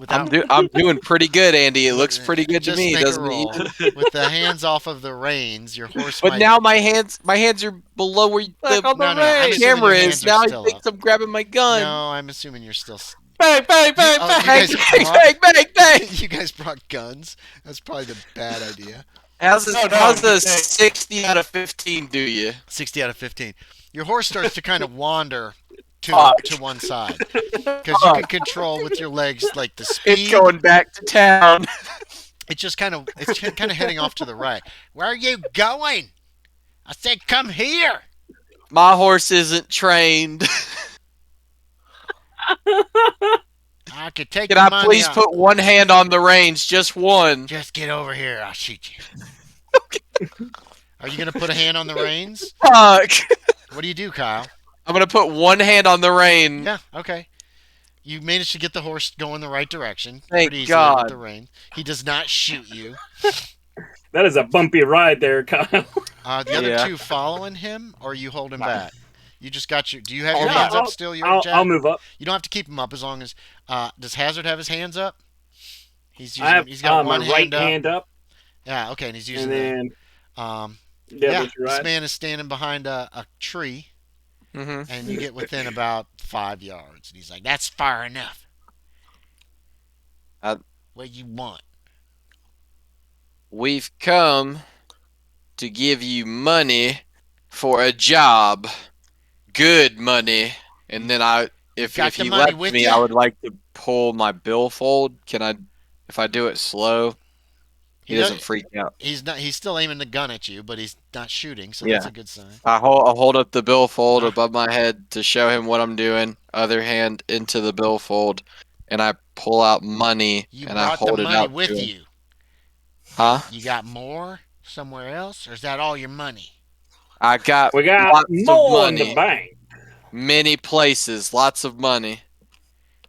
I'm doing pretty good, Andy. It looks pretty good to Just me, make a doesn't roll. it? With the hands off of the reins, your horse But might... now my hands are below where Like on the No, I'm range. assuming camera your is. hands are Now he still thinks up. I'm grabbing my gun. No, I'm assuming you're still... Bang, bang, bang, Oh, you bang. guys Bang, brought- bang, bang, bang. You guys brought guns? That's probably the bad idea. How's No, a hey. 60 out of 15 do you? 60 out of 15. Your horse starts to kind of wander Fuck. to one side. Because you can control with your legs, like, the speed. It's going back to town. It's just kind of heading off to the right. Where are you going? I said, come here. My horse isn't trained. I could take Can the I money please out. put one hand on the reins? Just one. Just get over here. I'll shoot you. Are you going to put a hand on the reins? Fuck. What do you do, Kyle? I'm going to put one hand on the rein. Yeah, okay. You managed to get the horse going the right direction. Thank pretty easily God. with the rein. He does not shoot you. That is a bumpy ride there, Kyle. The other Yeah. two following him, or you hold him back? You just got your... Do you have Oh, your no, hands up I'll- still, Jack? I'll move up. You don't have to keep them up as long as... does Hazard have his hands up? He's He's got my one right hand up. hand up, Yeah, okay, and he's using and then yeah, that's this right. man is standing behind a tree, Mm-hmm. and you get within about 5 yards. And he's like, that's far enough. What you want? We've come to give you money for a job. Good money. And then if Got the he money left with me, ya? I would like to pull my billfold. If I do it slow, he does- doesn't freak out. He's not. He's still aiming the gun at you, but he's not shooting, so Yeah. that's a good sign. I hold up the billfold above my head to show him what I'm doing. Other hand into the billfold, and I pull out money You and I brought the hold it money out with to him. you. Huh? You got more somewhere else, or is that all your money? I got We got lots more of in money. the bank. Many places, lots of money.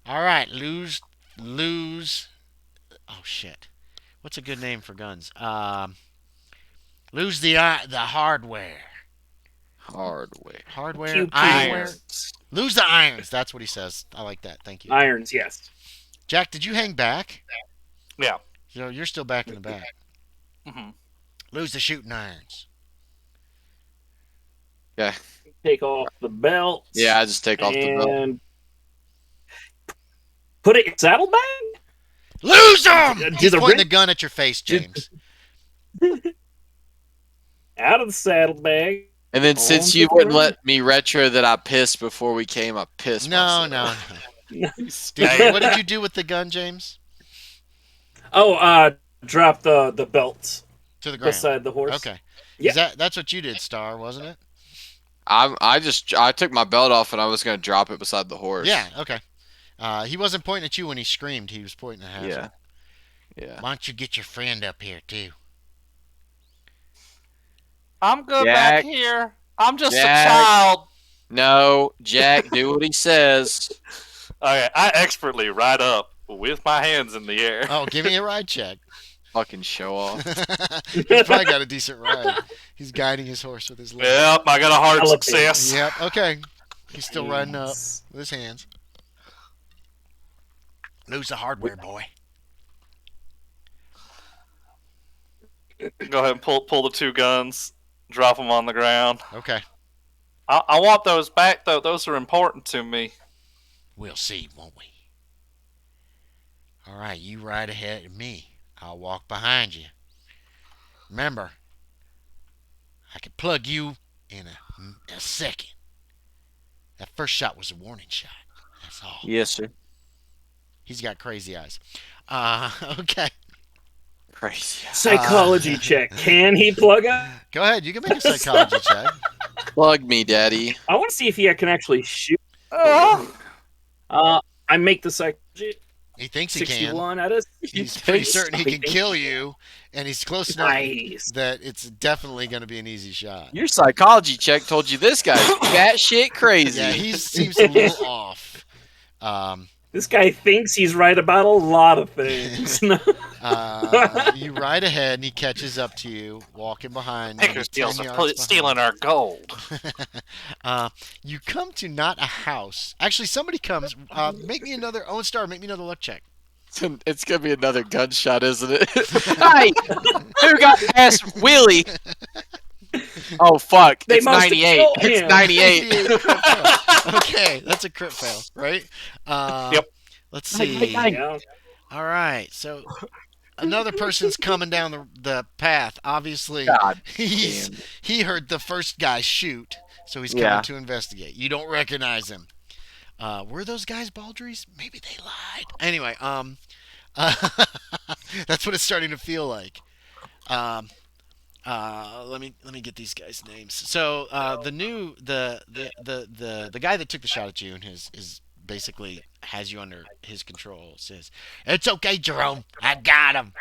All right, lose. Oh shit, what's a good name for guns? Lose the hardware. Hardware. Pew, pew. Irons. Lose the irons. That's what he says. I like that. Thank you. Irons, yes. Jack, did you hang back? Yeah. You're still back in the back. hmm Lose the shooting irons. Okay. Take off the belt. Yeah, I just take off the belt. and put it in saddlebag. Lose them! Do He's the pointing ring- the gun at your face, James. Out of the saddlebag. And then Oh, since I'm you good wouldn't for it. let me retro that I pissed before we came, I pissed No, myself. no. No. What did you do with the gun, James? Oh, drop the belts To the ground. beside the horse. Okay. Yeah. That's what you did, Star, wasn't it? I took my belt off and I was gonna drop it beside the horse. Yeah, okay. He wasn't pointing at you when he screamed. He was pointing at Hazard. Yeah. Yeah. Why don't you get your friend up here, too? I'm good Jack. back here. I'm just Jack. a child. No, Jack, do what he says. Okay, I expertly ride up with my hands in the air. Oh, give me a ride check. Fucking show off. He's probably got a decent ride. He's guiding his horse with his legs. Yep, I got a hard Elevate. success. Yep, okay. He's still riding up with his hands. Lose the hardware, boy. Go ahead and pull the two guns, drop them on the ground. Okay. I want those back though. Those are important to me. We'll see, won't we? All right, you ride ahead of me. I'll walk behind you. Remember, I can plug you in a second. That first shot was a warning shot. That's all. Yes, sir. He's got crazy eyes. Okay. Crazy. Psychology check. Can he plug up? Go ahead. You can make a psychology check. Plug me, daddy. I want to see if he can actually shoot. I make the psychology He thinks he can. 61 out of. He's pretty certain he can kill you, and he's close enough Nice. that it's definitely going to be an easy shot. Your psychology check told you this guy's batshit crazy. Yeah, he seems a little off. This guy thinks he's right about a lot of things. You ride ahead, and he catches up to you, walking behind. Picker stealing our gold. You come to not a house. Actually, somebody comes. Make me another Owen Star. Make me another luck check. It's gonna be another gunshot, isn't it? Hey, who got past Willie? Oh fuck! They It's must have 98. killed It's him. 98. Okay, that's a crit fail, right? Yep. Let's see. Yeah. All right, so another person's coming down the path. Obviously, God he heard the first guy shoot, so he's coming to investigate. You don't recognize him. Were those guys Baldries? Maybe they lied. Anyway, that's what it's starting to feel like. Let me get these guys' names. So the guy that took the shot at you and is basically has you under his control says, "It's okay, Jerome. I got him."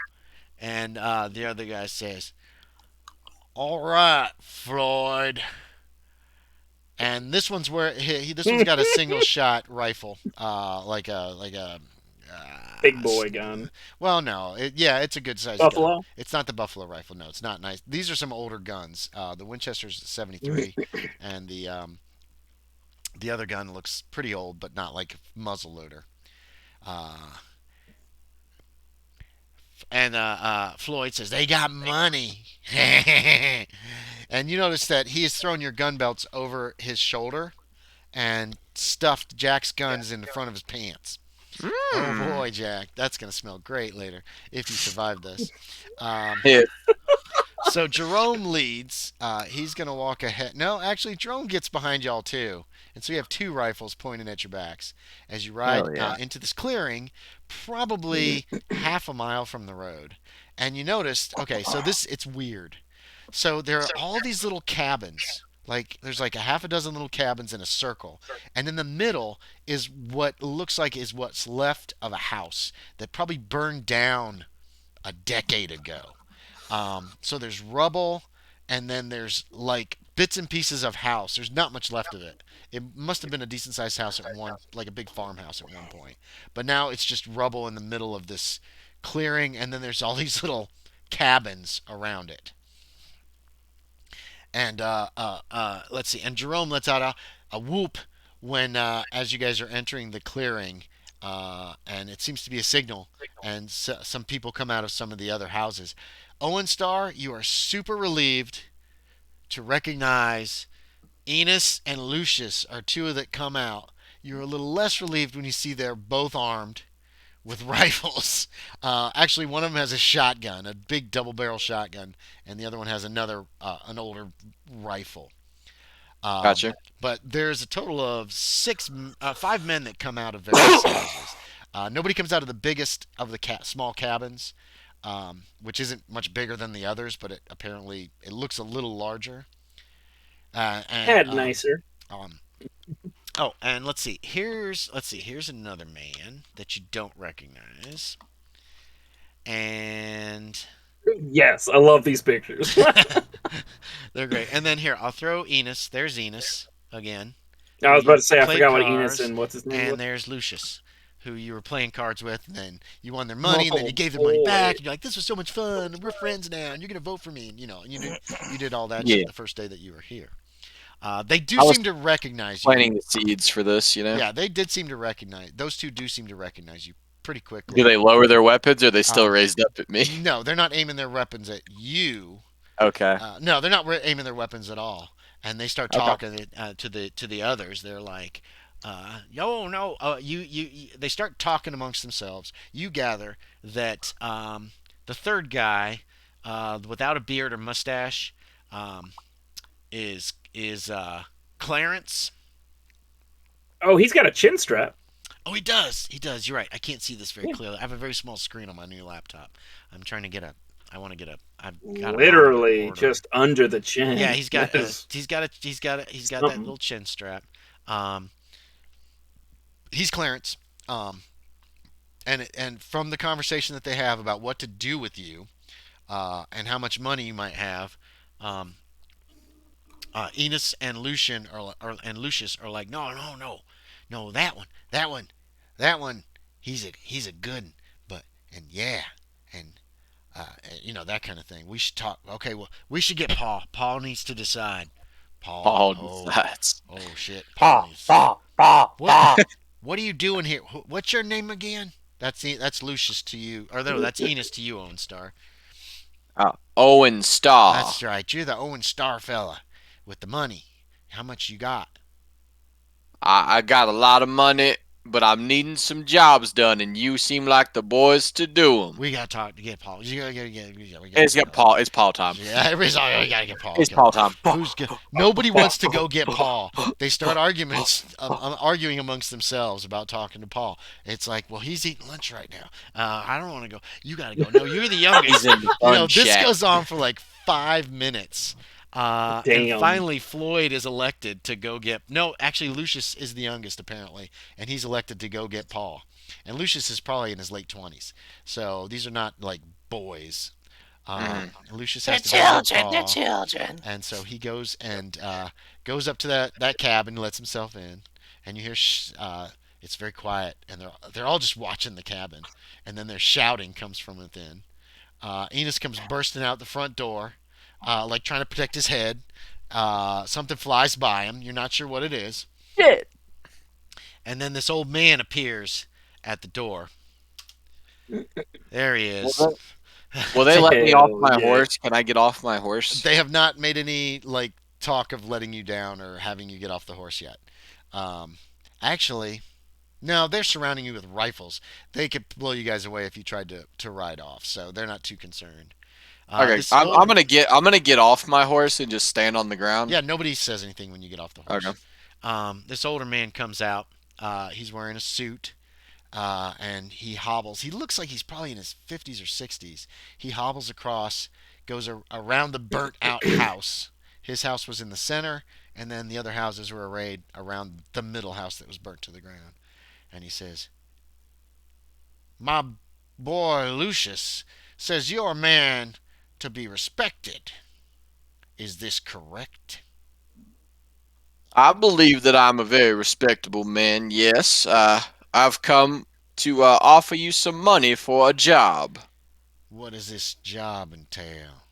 And the other guy says, "All right, Floyd." And this one's where this one's got a single shot rifle, like a Big boy gun. Well, no, it's a good size Buffalo? gun. It's not the Buffalo rifle. No, it's not nice. These are some older guns. The Winchester's 73, and the other gun looks pretty old, but not like a muzzle loader. And Floyd says they got money, and you notice that he has thrown your gun belts over his shoulder and stuffed Jack's guns in the front of his pants. Oh boy, Jack, that's gonna smell great later if you survive this. Yeah. So Jerome leads. He's gonna walk ahead. No, actually, Jerome gets behind y'all too, and so you have two rifles pointing at your backs as you ride into this clearing, probably half a mile from the road. And you noticed, okay, so it's weird. So there are all these little cabins. Like there's like a half a dozen little cabins in a circle, and in the middle is what looks like is what's left of a house that probably burned down a decade ago. So there's rubble, and then there's like bits and pieces of house. There's not much left of it. It must have been a decent sized house at one, like a big farmhouse at one point. But now it's just rubble in the middle of this clearing, and then there's all these little cabins around it. And let's see. And Jerome lets out a whoop when as you guys are entering the clearing, and it seems to be a signal. And some people come out of some of the other houses. Owen Star, you are super relieved to recognize Enos and Lucius are two that come out. You're a little less relieved when you see they're both armed with rifles. Actually, one of them has a shotgun, a big double-barrel shotgun, and the other one has another, an older rifle. Gotcha. But there's a total of 5 men that come out of various sizes. Nobody comes out of the biggest of the small cabins, which isn't much bigger than the others, but it looks a little larger. Head nicer. Oh, and let's see. Here's another man that you don't recognize. And Yes, I love these pictures. they're great. And then here, I'll throw Enos. There's Enos again. I was about to say I Play forgot what cards, Enos and what's his name And was. there's Lucius, who you were playing cards with, and then you won their money, and then you gave their money back, and you're like, "This was so much fun, and we're friends now, and you're gonna vote for me." And you did all that shit the first day that you were here. They do seem to recognize you. Planting the seeds for this, Yeah, they did seem to recognize. Those two do seem to recognize you pretty Do quickly. they lower their weapons, or are they still Um, raised up at me? no, they're not aiming their weapons at you. Okay. No, they're not aiming their weapons at all, and they start Okay. talking to the others. They're like, "Yo, no, They start talking amongst themselves. You gather that the third guy, without a beard or mustache, um, is Clarence. Oh, he's got a chin strap. Oh, he does. He does. You're right. I can't see this very Yeah. clearly. I have a very small screen on my new laptop. I'm trying to get a. I want to get a. I've got it mounted in Literally order. just under the chin. Yeah, he's got. That is He's got that something. little chin strap. Um, he's Clarence. And from the conversation that they have about what to do with you, and how much money you might have, um, Enos and Lucius are like, no, no, no, no, that one, he's a good one, but and yeah, and that kind of thing. We should talk. Okay, well, we should get Paul. Paul needs to decide. Paul. Paul Oh, decides. oh shit. Paul Pa, needs. pa, pa, What? pa. What are you doing here? What's your name again? That's Lucius to you, or no, that's Enos to you, Owen Star. Owen Starr. That's right. You're the Owen Star fella with the money. How much you got? I got a lot of money, but I'm needing some jobs done, and you seem like the boys to do them. We gotta talk to get Paul. You gotta get. We gotta It's got Paul. It's Paul time. Yeah, everybody's all, we gotta get Paul. It's Paul time. Who's good? Nobody wants to go get Paul. They start arguing amongst themselves about talking to Paul. It's like, well, he's eating lunch right now. I don't want to go. You gotta go. No, you're the youngest. He's in the fun This shack. goes on for like 5 minutes. And Damn. finally, Floyd is elected to go get. No, actually, Lucius is the youngest apparently, and he's elected to go get Paul. And Lucius is probably in his late 20s, so these are not like boys. Lucius has to go get Paul, children. and so he goes and goes up to that cabin, lets himself in, and you hear it's very quiet, and they're all just watching the cabin, and then their shouting comes from within. Enos comes bursting out the front door, like trying to protect his head. Something flies by him. You're not sure what it is. Shit. And then this old man appears at the door. There he is. Will they let me off Hell my yeah. horse? Can I get off my horse? They have not made any like talk of letting you down or having you get off the horse yet. Um, actually, no, they're surrounding you with rifles. They could blow you guys away if you tried to ride off, so they're not too concerned. Okay, This I'm older- gonna get off my horse and just stand on the ground. Yeah, nobody says anything when you get off the horse. Okay. This older man comes out. He's wearing a suit, and he hobbles. He looks like he's probably in his 50s or 60s. He hobbles across, goes around the burnt out house. His house was in the center, and then the other houses were arrayed around the middle house that was burnt to the ground. And he says, "My boy Lucius says you're a man to be respected. Is this correct?" I believe that I'm a very respectable man. Yes. I've come to offer you some money for a job. What does this job entail?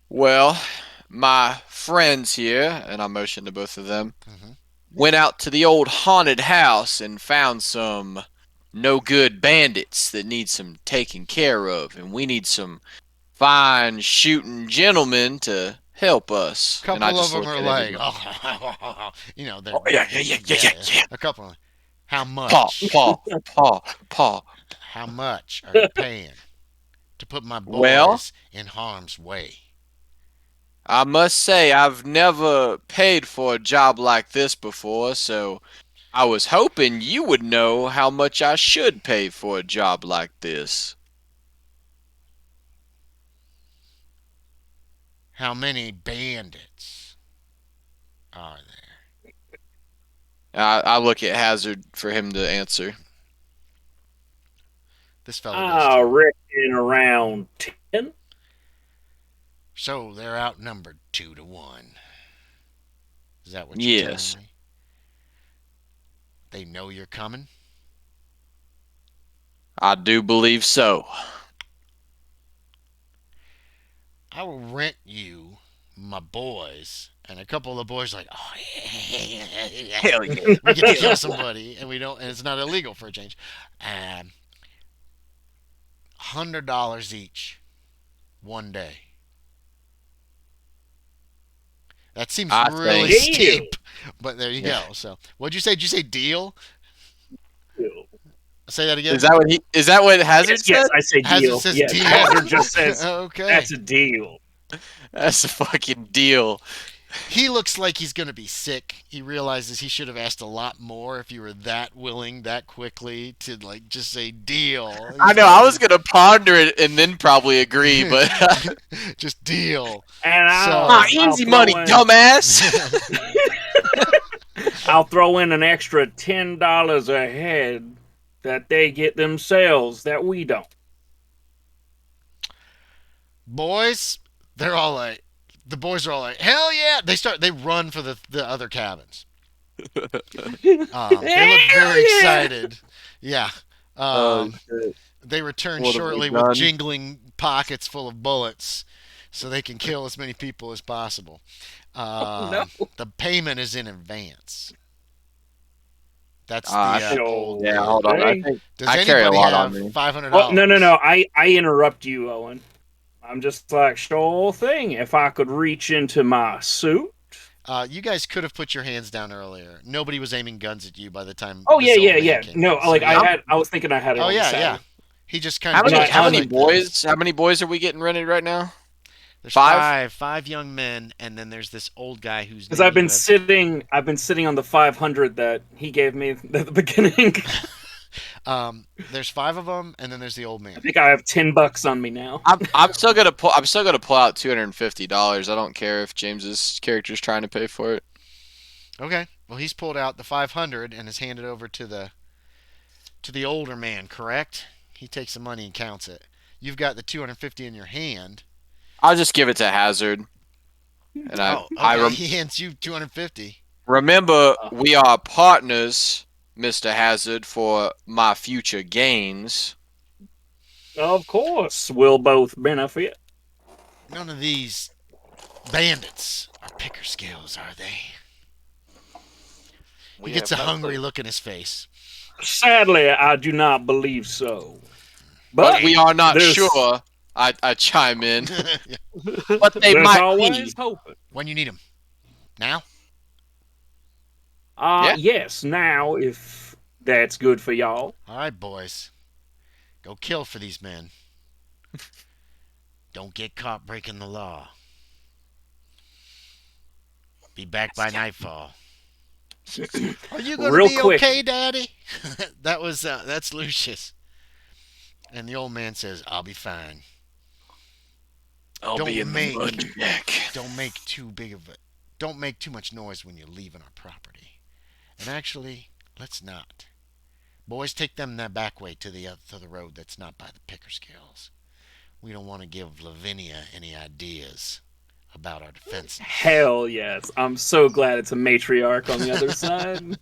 Well, my friends here, and I motion to both of them, Mhm. went out to the old haunted house and found some no good bandits that need some taking care of, and we need some fine shooting gentlemen to help us. And I Couple of just them look are at like, everyone. they're, Oh, yeah. A couple of them. How Paul, much? Paul. How much are you paying to put my Well, boys in harm's way? I must say I've never paid for a job like this before, so I was hoping you would know how much I should pay for a job like this. How many bandits are there? I look at Hazard for him to answer. This fellow I does too. reckon around 10. So they're outnumbered 2-1. Is that what you're Yes. telling me? They know you're coming? I do believe so. I will rent you my boys. And a couple of the boys are like, oh yeah, Hell yeah. we get to kill somebody, and we don't, and it's not illegal for a change. $100 each, one day. That seems I really think- steep, but there you go. So, what'd you say? Did you say deal? Say that again. Is that what Hazard Yes, said? yes, I say Hazard deal. says Yes, deal. Hazard just says Okay. that's a deal. That's a fucking deal. He looks like he's going to be sick. He realizes he should have asked a lot more if you were that willing that quickly to like just say deal. I know. I was gonna ponder it and then probably agree, but just deal. And easy money, dumbass. I'll throw in an extra $10 a head that they get themselves that we don't. Boys, they're all like, the boys are all like, hell yeah! They run for the other cabins. They look very excited. Yeah. Shit. They return What have we shortly done? with jingling pockets full of bullets, so they can kill as many people as possible. No. The payment is in advance. That's I the think- old. Yeah, hold on. I think Does I carry a anybody lot have on me. $500? Oh, no. I interrupt you, Owen. I'm just like, sure thing. If I could reach into my suit. You guys could have put your hands down earlier. Nobody was aiming guns at you by the time. Oh, this old man yeah. came No, in. So, like yeah. I was thinking I had it. Oh on the yeah, side. yeah. He just kind How of. many? Like, How many like boys? How many boys are we getting rented right now? There's Five? five young men, and then there's this old guy who's. Because I've been sitting on the 500 that he gave me at the beginning. There's 5 of them, and then there's the old I man. think I have $10 on me now. I'm still gonna pull. I'm still gonna pull out $250. I don't care if James's character's trying to pay for it. Okay. Well, he's pulled out the 500 and has handed over to the older man. Correct? He takes the money and counts it. You've got the 250 in your hand. I'll just give it to Hazard. And Okay. He hands you 250. remember we are partners, Mr. Hazard, for my future gains. Of course, we'll both benefit. None of these bandits are picker skills, are they? He gets a hungry look in his face. Sadly, I do not believe so. But we are not there's- sure. I chime in. But they There's might always be. hoping. When you need him. Now? Yeah. Yes, now, if that's good for y'all. All right, boys. Go kill for these men. Don't get caught breaking the law. Be back by nightfall. Are you going to Real be quick. okay, Daddy? That's Lucius. And the old man says, I'll be fine. I'll Don't be in make- the mud neck. Don't make don't make too much noise when you're leaving our property. And actually, let's not. Boys, take them that back way to the road that's not by the picker scales. We don't want to give Lavinia any ideas about our defense. Hell yes. I'm so glad it's a matriarch on the other side.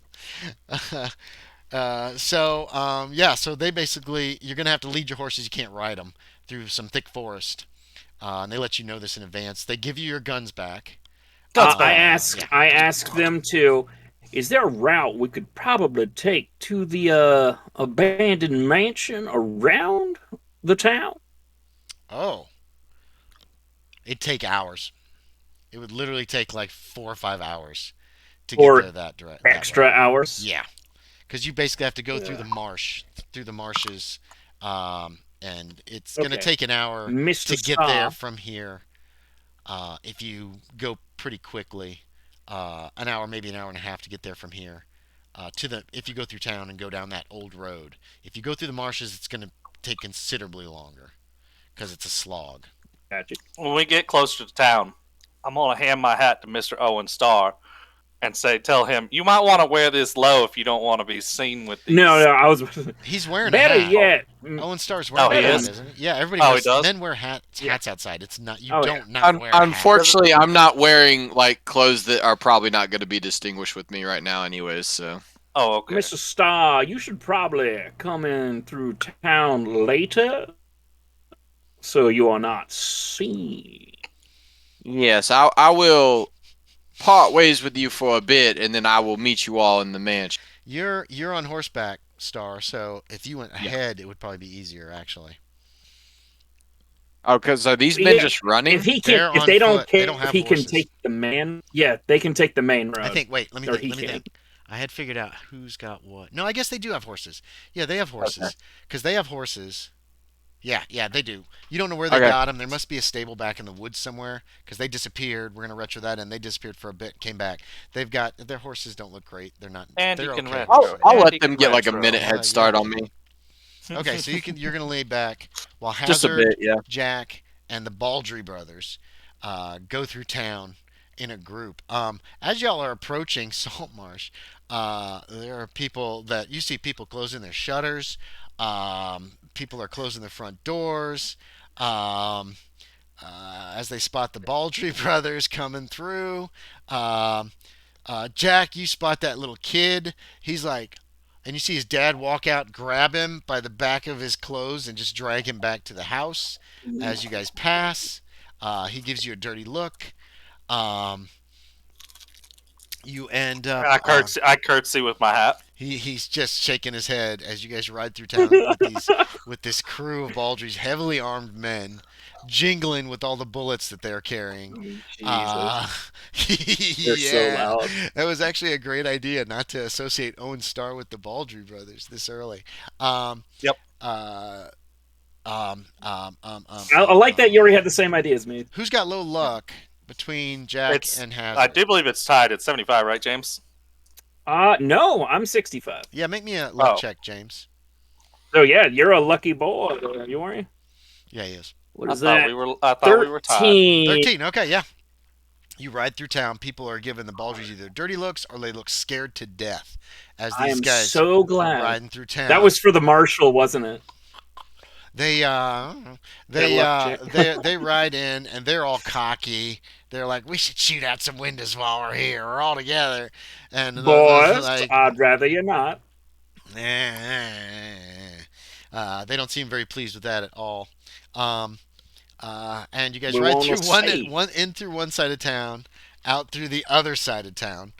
So they basically, you're going to have to lead your horses. You can't ride them through some thick forest. And they let you know this in advance. They give you your guns back. I Yeah. asked them to, is there a route we could probably take to the abandoned mansion around the town? Oh. It'd take hours. It would literally take like 4 or 5 hours to Or get there that direct. Extra hours? Yeah. Because you basically have to go through the marshes, and it's going to Okay. take an hour Mr. to get Star. there from here. If you go pretty quickly, an hour, maybe an hour and a half to get there from here. If you go through town and go down that old road. If you go through the marshes, it's going to take considerably longer because it's a slog. Gotcha. When we get closer to town, I'm going to hand my hat to Mr. Owen Starr and tell him, you might want to wear this low if you don't want to be seen with these. No, I was He's wearing a better hat. yet. Owen Star's wearing Oh, a he hat, is? isn't he? Yeah, everybody Oh, he wears, does? men wear hats outside. It's not, you Oh, don't not wear a hat. Unfortunately, I'm not wearing like clothes that are probably not going to be distinguished with me right now, anyways. So Oh, okay. Mr. Starr, you should probably come in through town later so you are not seen. Yes, I will part ways with you for a bit, and then I will meet you all in the mansion. You're on horseback, Star. So if you went Yeah. ahead, it would probably be easier actually. Oh, because are these men Yeah, just running? They're if on they don't foot. They care, don't if have he can horses. take the man, yeah, they can take the main I road, think. Wait, let me or think. he Let me can. think. I had figured out who's got what. No, I guess they do have horses. Yeah, they have Okay. horses because they have horses. Yeah, they do. You don't know where they Okay. got them. There must be a stable back in the woods somewhere because they disappeared. We're gonna retro that, and they disappeared for a bit, came back. They've got their horses. Don't look great. They're not. And you They're can okay retro. horses. I'll And let you them can get like a retro. minute head You're start on okay. me. Okay, so you're gonna lay back while Just a Hazard, bit, yeah. Jack, and the Baldry brothers go through town in a group. As y'all are approaching Saltmarsh, there are people that you see people closing their shutters. People are closing their front doors. Um, as they spot the Baldry brothers coming through. Um, Jack, you spot that little kid. He's like, and you see his dad walk out, grab him by the back of his clothes, and just drag him back to the house. As you guys pass, he gives you a dirty look. Um, you end up. I curtsy with my hat. He's just shaking his head as you guys ride through town with these with this crew of Baldry's heavily armed men, jingling with all the bullets that they're carrying. Jesus, they're so Yeah, loud. that was actually a great idea not to associate Owen Starr with the Baldry brothers this early. Um, Yep. uh, um, um, um, um, I um, like that um, Yorie had the same idea as me. who's got low luck between Jack It's. and I Hazard? do believe it's tied at 75, right, James? No, I'm 65. Yeah, make me a luck Oh, check, James. So yeah, you're a lucky boy, Yorie. Yeah, he is. What I is thought that? we were. I thought we were tied. 13. 13. Okay, yeah. You ride through town. People are giving the Baldrys either dirty looks or they look scared to death as I these am guys so are glad. riding through That town. was for the marshal, wasn't it? They That luck check. they ride in and they're all cocky. They're like, we should shoot out some windows while we're here. We're all together, and Boys, like, I'd rather you not. they don't seem very pleased with that at all. Um, and you guys We ride want to through stay. one in through one side of town, out through the other side of town.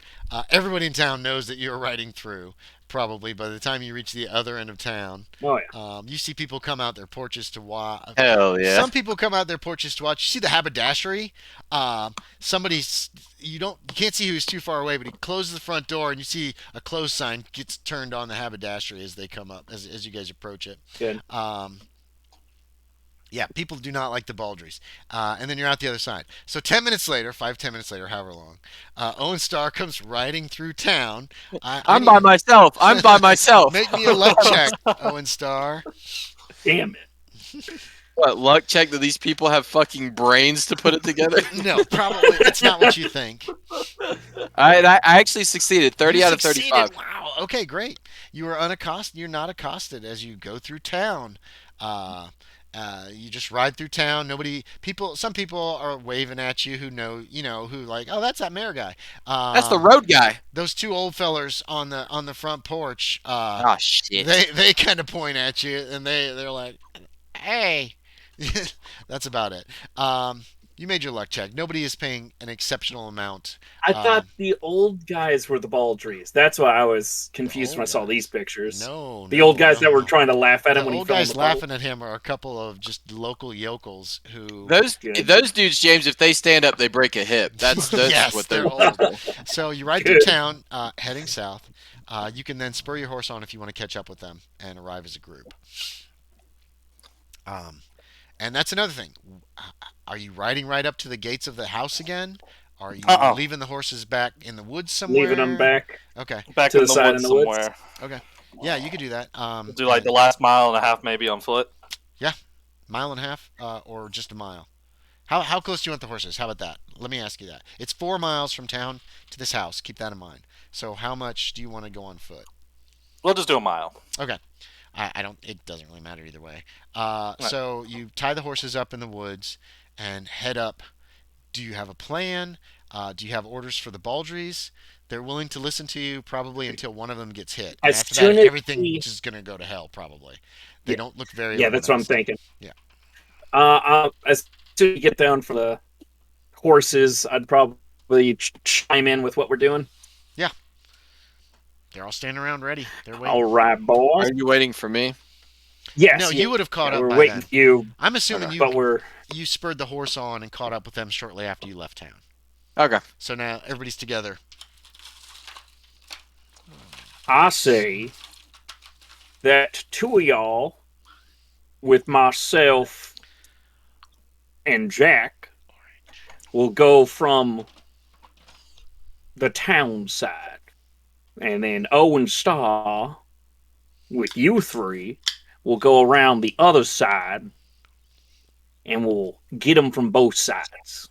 Everybody in town knows that you're riding through. Probably by the time you reach the other end of town, Oh yeah. you see people come out their porches to watch. Hell yeah. Some people come out their porches to watch. You see the haberdashery. Somebody's you can't see who's too far away, but he closes the front door, and you see a close sign gets turned on the haberdashery as they come up as you guys approach it. Good. Yeah, people do not like the Baldrys. And then you're out the other side. So 10 minutes later, 5, 10 minutes later, however long, Owen Starr comes riding through town. I I'm by need, myself. I'm by myself. make me a luck check, Owen Starr. Damn it. What, luck check that these people have fucking brains to put it together? No, probably it's not what you think. I actually succeeded. 30 You out of succeeded. 35. Wow. Okay, great. You are unaccosted. You're not accosted as you go through town. You just ride through town. Some people are waving at you who like, oh, that's that mayor guy. That's the road guy. Those two old fellers on the front porch. Ah, shit. They kind of point at you and they're like, hey. That's about it. You made your luck check. Nobody is paying an exceptional amount. I thought the old guys were the Baldries. That's why I was confused when I old saw guys. these pictures. No, The old guys no, that were no. trying to laugh at The him when he old fell in guys the boat. laughing at him are a couple of just local yokels who. Good. Those dudes, James, if they stand up, they break a hip. That's Yes, what they're they're old. So you ride through Good. town, heading south. You can then spur your horse on if you want to catch up with them and arrive as a group. And that's another thing. Are you riding right up to the gates of the house again? Are you Uh-uh. leaving the horses back in the woods somewhere? Leaving them back Okay. Back to in the the side woods in the woods. somewhere. Okay. Yeah, you could do that. Do like the last mile and a half maybe on foot. mile and a half, or just a mile. How close do you want the horses? How about that? Let me ask you that. It's 4 miles from town to this house. Keep that in mind. So how much do you want to go on foot? We'll just do a mile. Okay. I don't. It doesn't really matter either way. Right. So you tie the horses up in the woods and head up. Do you have a plan? Do you have orders for the Baldries? They're willing to listen to you probably until one of them gets hit, and As after soon that, as everything he- is just gonna go to hell. Probably. They Yeah. don't look very. Yeah, that's what I'm organized. thinking. Yeah. As soon as you get down for the horses, I'd probably chime in with what we're doing. Yeah. They're all standing around ready. They're waiting. All right, boys. Are you waiting for me? Yes. No, you would have caught up we're by waiting then. for you, I'm assuming Okay. but we're you spurred the horse on and caught up with them shortly after you left town. Okay. So now everybody's together. I say that two of y'all, with myself and Jack, will go from the town side. And then Owen Starr, with you three, will go around the other side and we'll get them from both sides.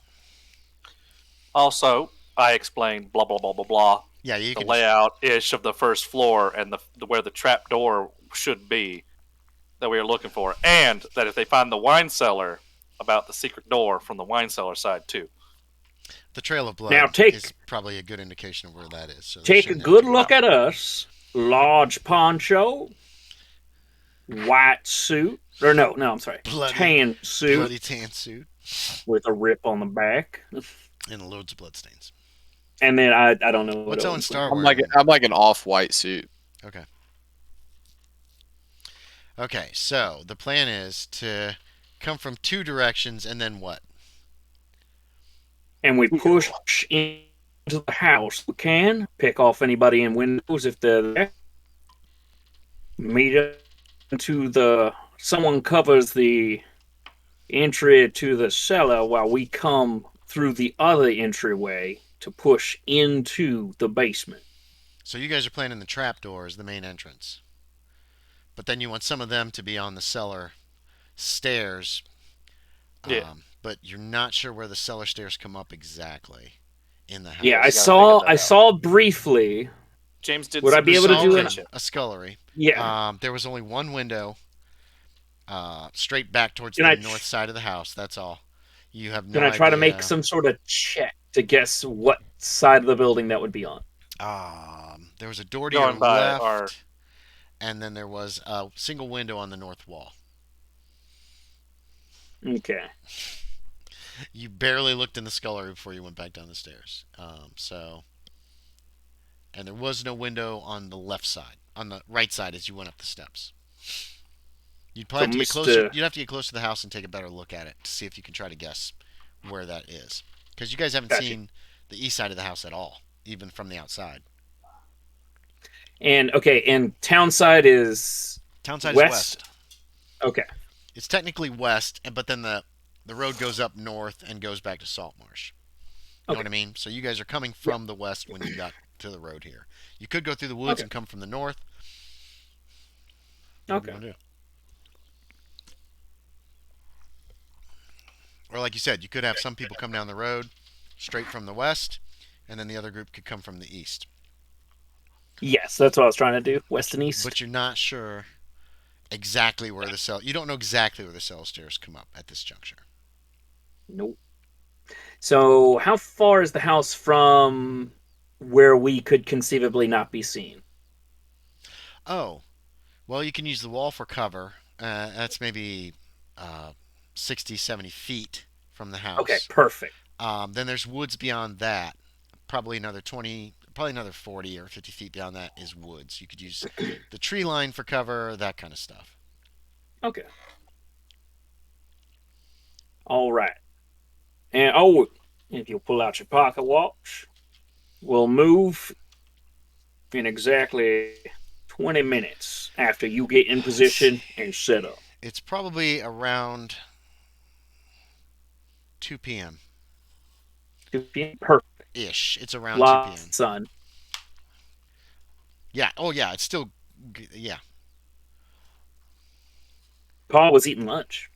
Also, I explained blah blah blah blah blah Yeah, you the can. layout ish of the first floor and the where the trap door should be that we are looking for, and that if they find the wine cellar, about the secret door from the wine cellar side too. The Trail of Blood Now is probably a good indication of where that is. So they Take a shouldn't have good to- look at us. Large poncho, white suit, or no, I'm sorry, Bloody- tan suit bloody tan suit with a rip on the back, and loads of bloodstains. and then I don't know What's what Owen Starr I'm wearing? like an off-white suit. Okay. Okay, so the plan is to come from two directions and then what? and we push into the house. We can pick off anybody in windows if they're there. Meet up into the. Someone covers the entry to the cellar while we come through the other entryway to push into the basement. So you guys are planning the trapdoor as the main entrance. But then you want some of them to be on the cellar stairs. Yeah. But you're not sure where the cellar stairs come up exactly in the house. Yeah, I gotta saw. figure that I out. saw briefly. James did. Would I some be able to research do Saw it? on in it. a scullery. Yeah. There was only one window straight back towards Can the I north side of the house. That's all. You have no Can I try to idea. make some sort of check to guess what side of the building that would be on? There was a door to your Going by left, our- and then there was a single window on the north wall. Okay. You barely looked in the scullery before you went back down the stairs. And there was no window on the left side, on the right side as you went up the steps. You'd probably have to get closer. You'd have to get close to the house and take a better look at it to see if you can try to guess where that is, because you guys haven't Gotcha. seen the east side of the house at all, even from the outside. And town side is Town side west. is west. Okay. It's technically west, but then the road goes up north and goes back to Saltmarsh. You know what I mean? So you guys are coming from the west when you got to the road here. You could go through the woods and come from the north. What do you wanna do? Or like you said, you could have some people come down the road straight from the west, and then the other group could come from the east. Yes, that's what I was trying to do. West and east. But you're not sure exactly where the cell. You don't know exactly where the cell stairs come up at this juncture. Nope. So, how far is the house from where we could conceivably not be seen? Oh, well, you can use the wall for cover. That's maybe 60, 70 feet from the house. Okay, perfect. Then there's woods beyond that. Probably another 20, probably another 40 or 50 feet beyond that is woods. You could use the tree line for cover, that kind of stuff. Okay. All right. And if you'll pull out your pocket watch, we'll move in exactly 20 minutes after you get in position and set up. It's probably around 2 p.m. Perfect. ish. It's around 2 Lot p.m. sun. Yeah. Oh, yeah. It's still. Yeah. Paul was eating lunch.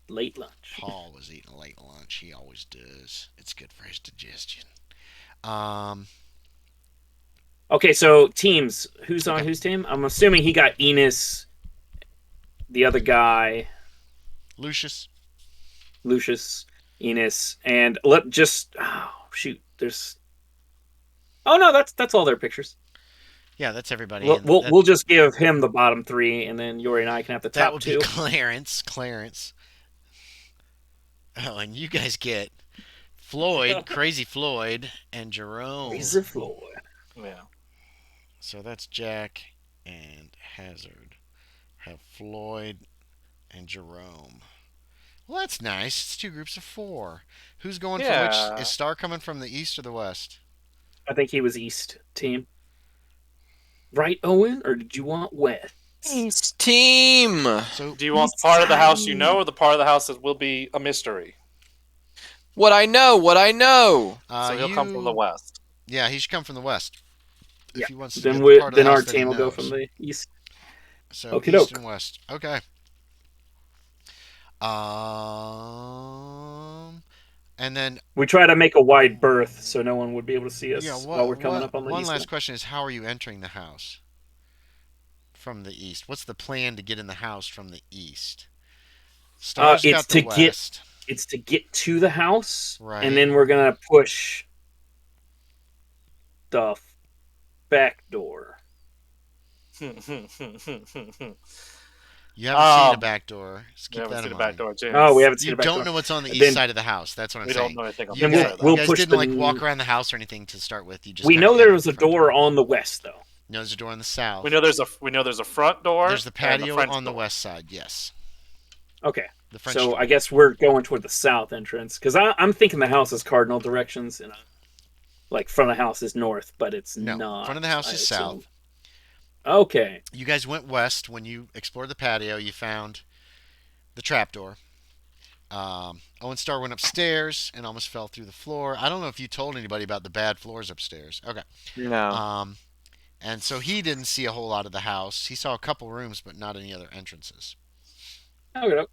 Late lunch. Paul was eating late lunch. He always does. It's good for his digestion. Okay, so teams. Who's on whose team? I'm assuming he got Enos, the other guy, Lucius. Enos, and there's. Oh no, that's all their pictures. Yeah, that's everybody. We'll just give him the bottom three, and then Yorie and I can have the that top would two. be Clarence. Oh, and you guys get Floyd, Crazy Floyd, and Jerome. He's a Floyd. Yeah. So that's Jack and Hazard. Have Floyd and Jerome. Well, that's nice. It's 2 groups of 4. Who's going for Yeah. which? Is Star coming from the east or the west? I think he was East team. Right, Owen? Or did you want West? East team. So Do you want the part of the house you know, or the part of the house that will be a mystery? What I know. So he'll come from the west. Yeah, he should come from the west. Yeah. If he wants to Then get the part of the our house that he team will go knows. from the East. So Okie east doke. and west. Okay. And then We try to make a wide berth so no one would be able to see us yeah, while we're coming up on the one East. last question is, how are you entering the house from the east? What's the plan to get in the house from the east? Star's it's got the to get- west. It's to get to the house, Right. and then we're gonna push the back door. You haven't seen a Um, back door. Just We keep haven't that seen in a back mind. door, James. Oh, we haven't seen You a back don't door. know what's on the east Then- side of the house. That's what I'm We saying. don't know anything on You the Then guys, side of the we'll you house. guys push didn't the- like walk around the house or anything to start with. You just We kinda know entered there was the a front door on the west, though. No, there's a door on the south. We know there's a front door. There's the and patio French on the door. west side. Yes, Okay, the French so door. I guess we're going toward the south entrance because I'm thinking the house is cardinal directions, and like front of the house is north, but it's No, not. front of the house I is assume. south. Okay. You guys went west. When you explored the patio, you found the trapdoor. Owen Star went upstairs and almost fell through the floor. I don't know if you told anybody about the bad floors upstairs. Okay. No. And so he didn't see a whole lot of the house. He saw a couple rooms, but not any other entrances. Okay.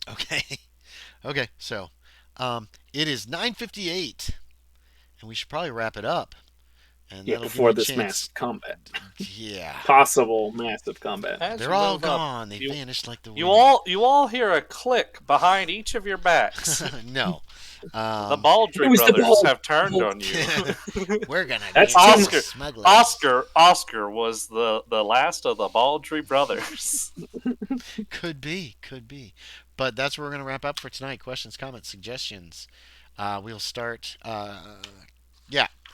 Okay. Okay. So, it is 9:58, and we should probably wrap it up. And Yeah, that'll give before you a this chance- massive combat, Yeah. possible massive combat. As They're you all move up, gone. They you- vanished like the wind. You all hear a click behind each of your backs. No. The Baldry It was the brothers Bald- have turned on you. We're gonna That's get Oscar. some smugglers. Oscar was the last of the Baldry brothers. Could be. But that's where we're gonna wrap up for tonight. Questions, comments, suggestions. We'll start.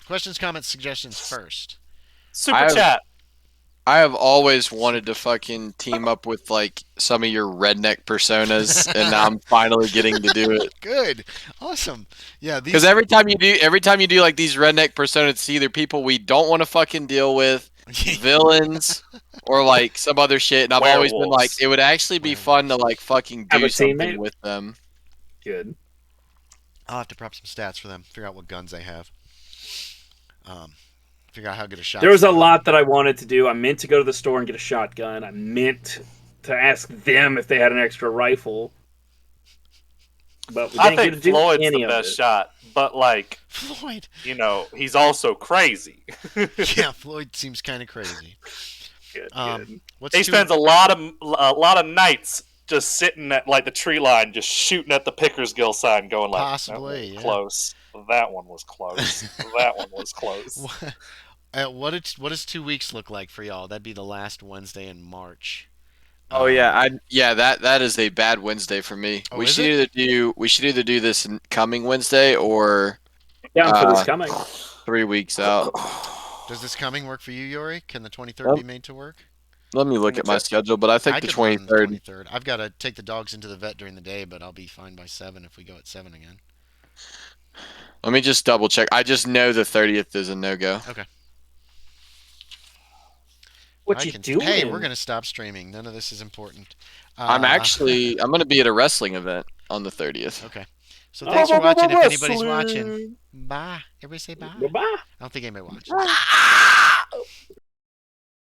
Questions, comments, suggestions first. Super chat. I have always wanted to fucking team up with like some of your redneck personas, and now I'm finally getting to do it. Good. Awesome. Yeah. Because every time you do like these redneck personas, it's either people we don't want to fucking deal with, villains, or like some other shit. And I've always been like, Werewolves. it would actually be fun to like fucking Have do a something teammate? with them. Good. I'll have to prep some stats for them. Figure out what guns they have. Figure out how good a shot. There was a lot that I wanted to do. I meant to go to the store and get a shotgun. I meant to ask them if they had an extra rifle. But we I didn't think get to do Floyd's any the of best it. shot, but like, Floyd. he's also crazy. Yeah, Floyd seems kind of crazy. Good. What's He spends a lot of nights just sitting at like the tree line, just shooting at the Pickersgill sign, going like, Possibly, "That yeah. one was close. That one was close. That one was close." what does 2 weeks look like for y'all? That'd be the last Wednesday in March. Oh yeah, that is a bad Wednesday for me. Oh, we is should either do this coming Wednesday or Down for this coming. 3 weeks out. Does this coming work for you, Yorie? Can the 23rd be made to work? Let me look at my schedule, but I think the could run 23rd. 23rd. I've got to take the dogs into the vet during the day, but I'll be fine by 7 if we go at 7 again. Let me just double check. I just know the 30th is a no go. Okay. What you doing? Hey, we're gonna stop streaming. None of this is important. I'm gonna be at a wrestling event on the 30th. Okay. So thanks for watching. If anybody's watching, bye. Everybody say bye. Bye-bye. I don't think anybody watches.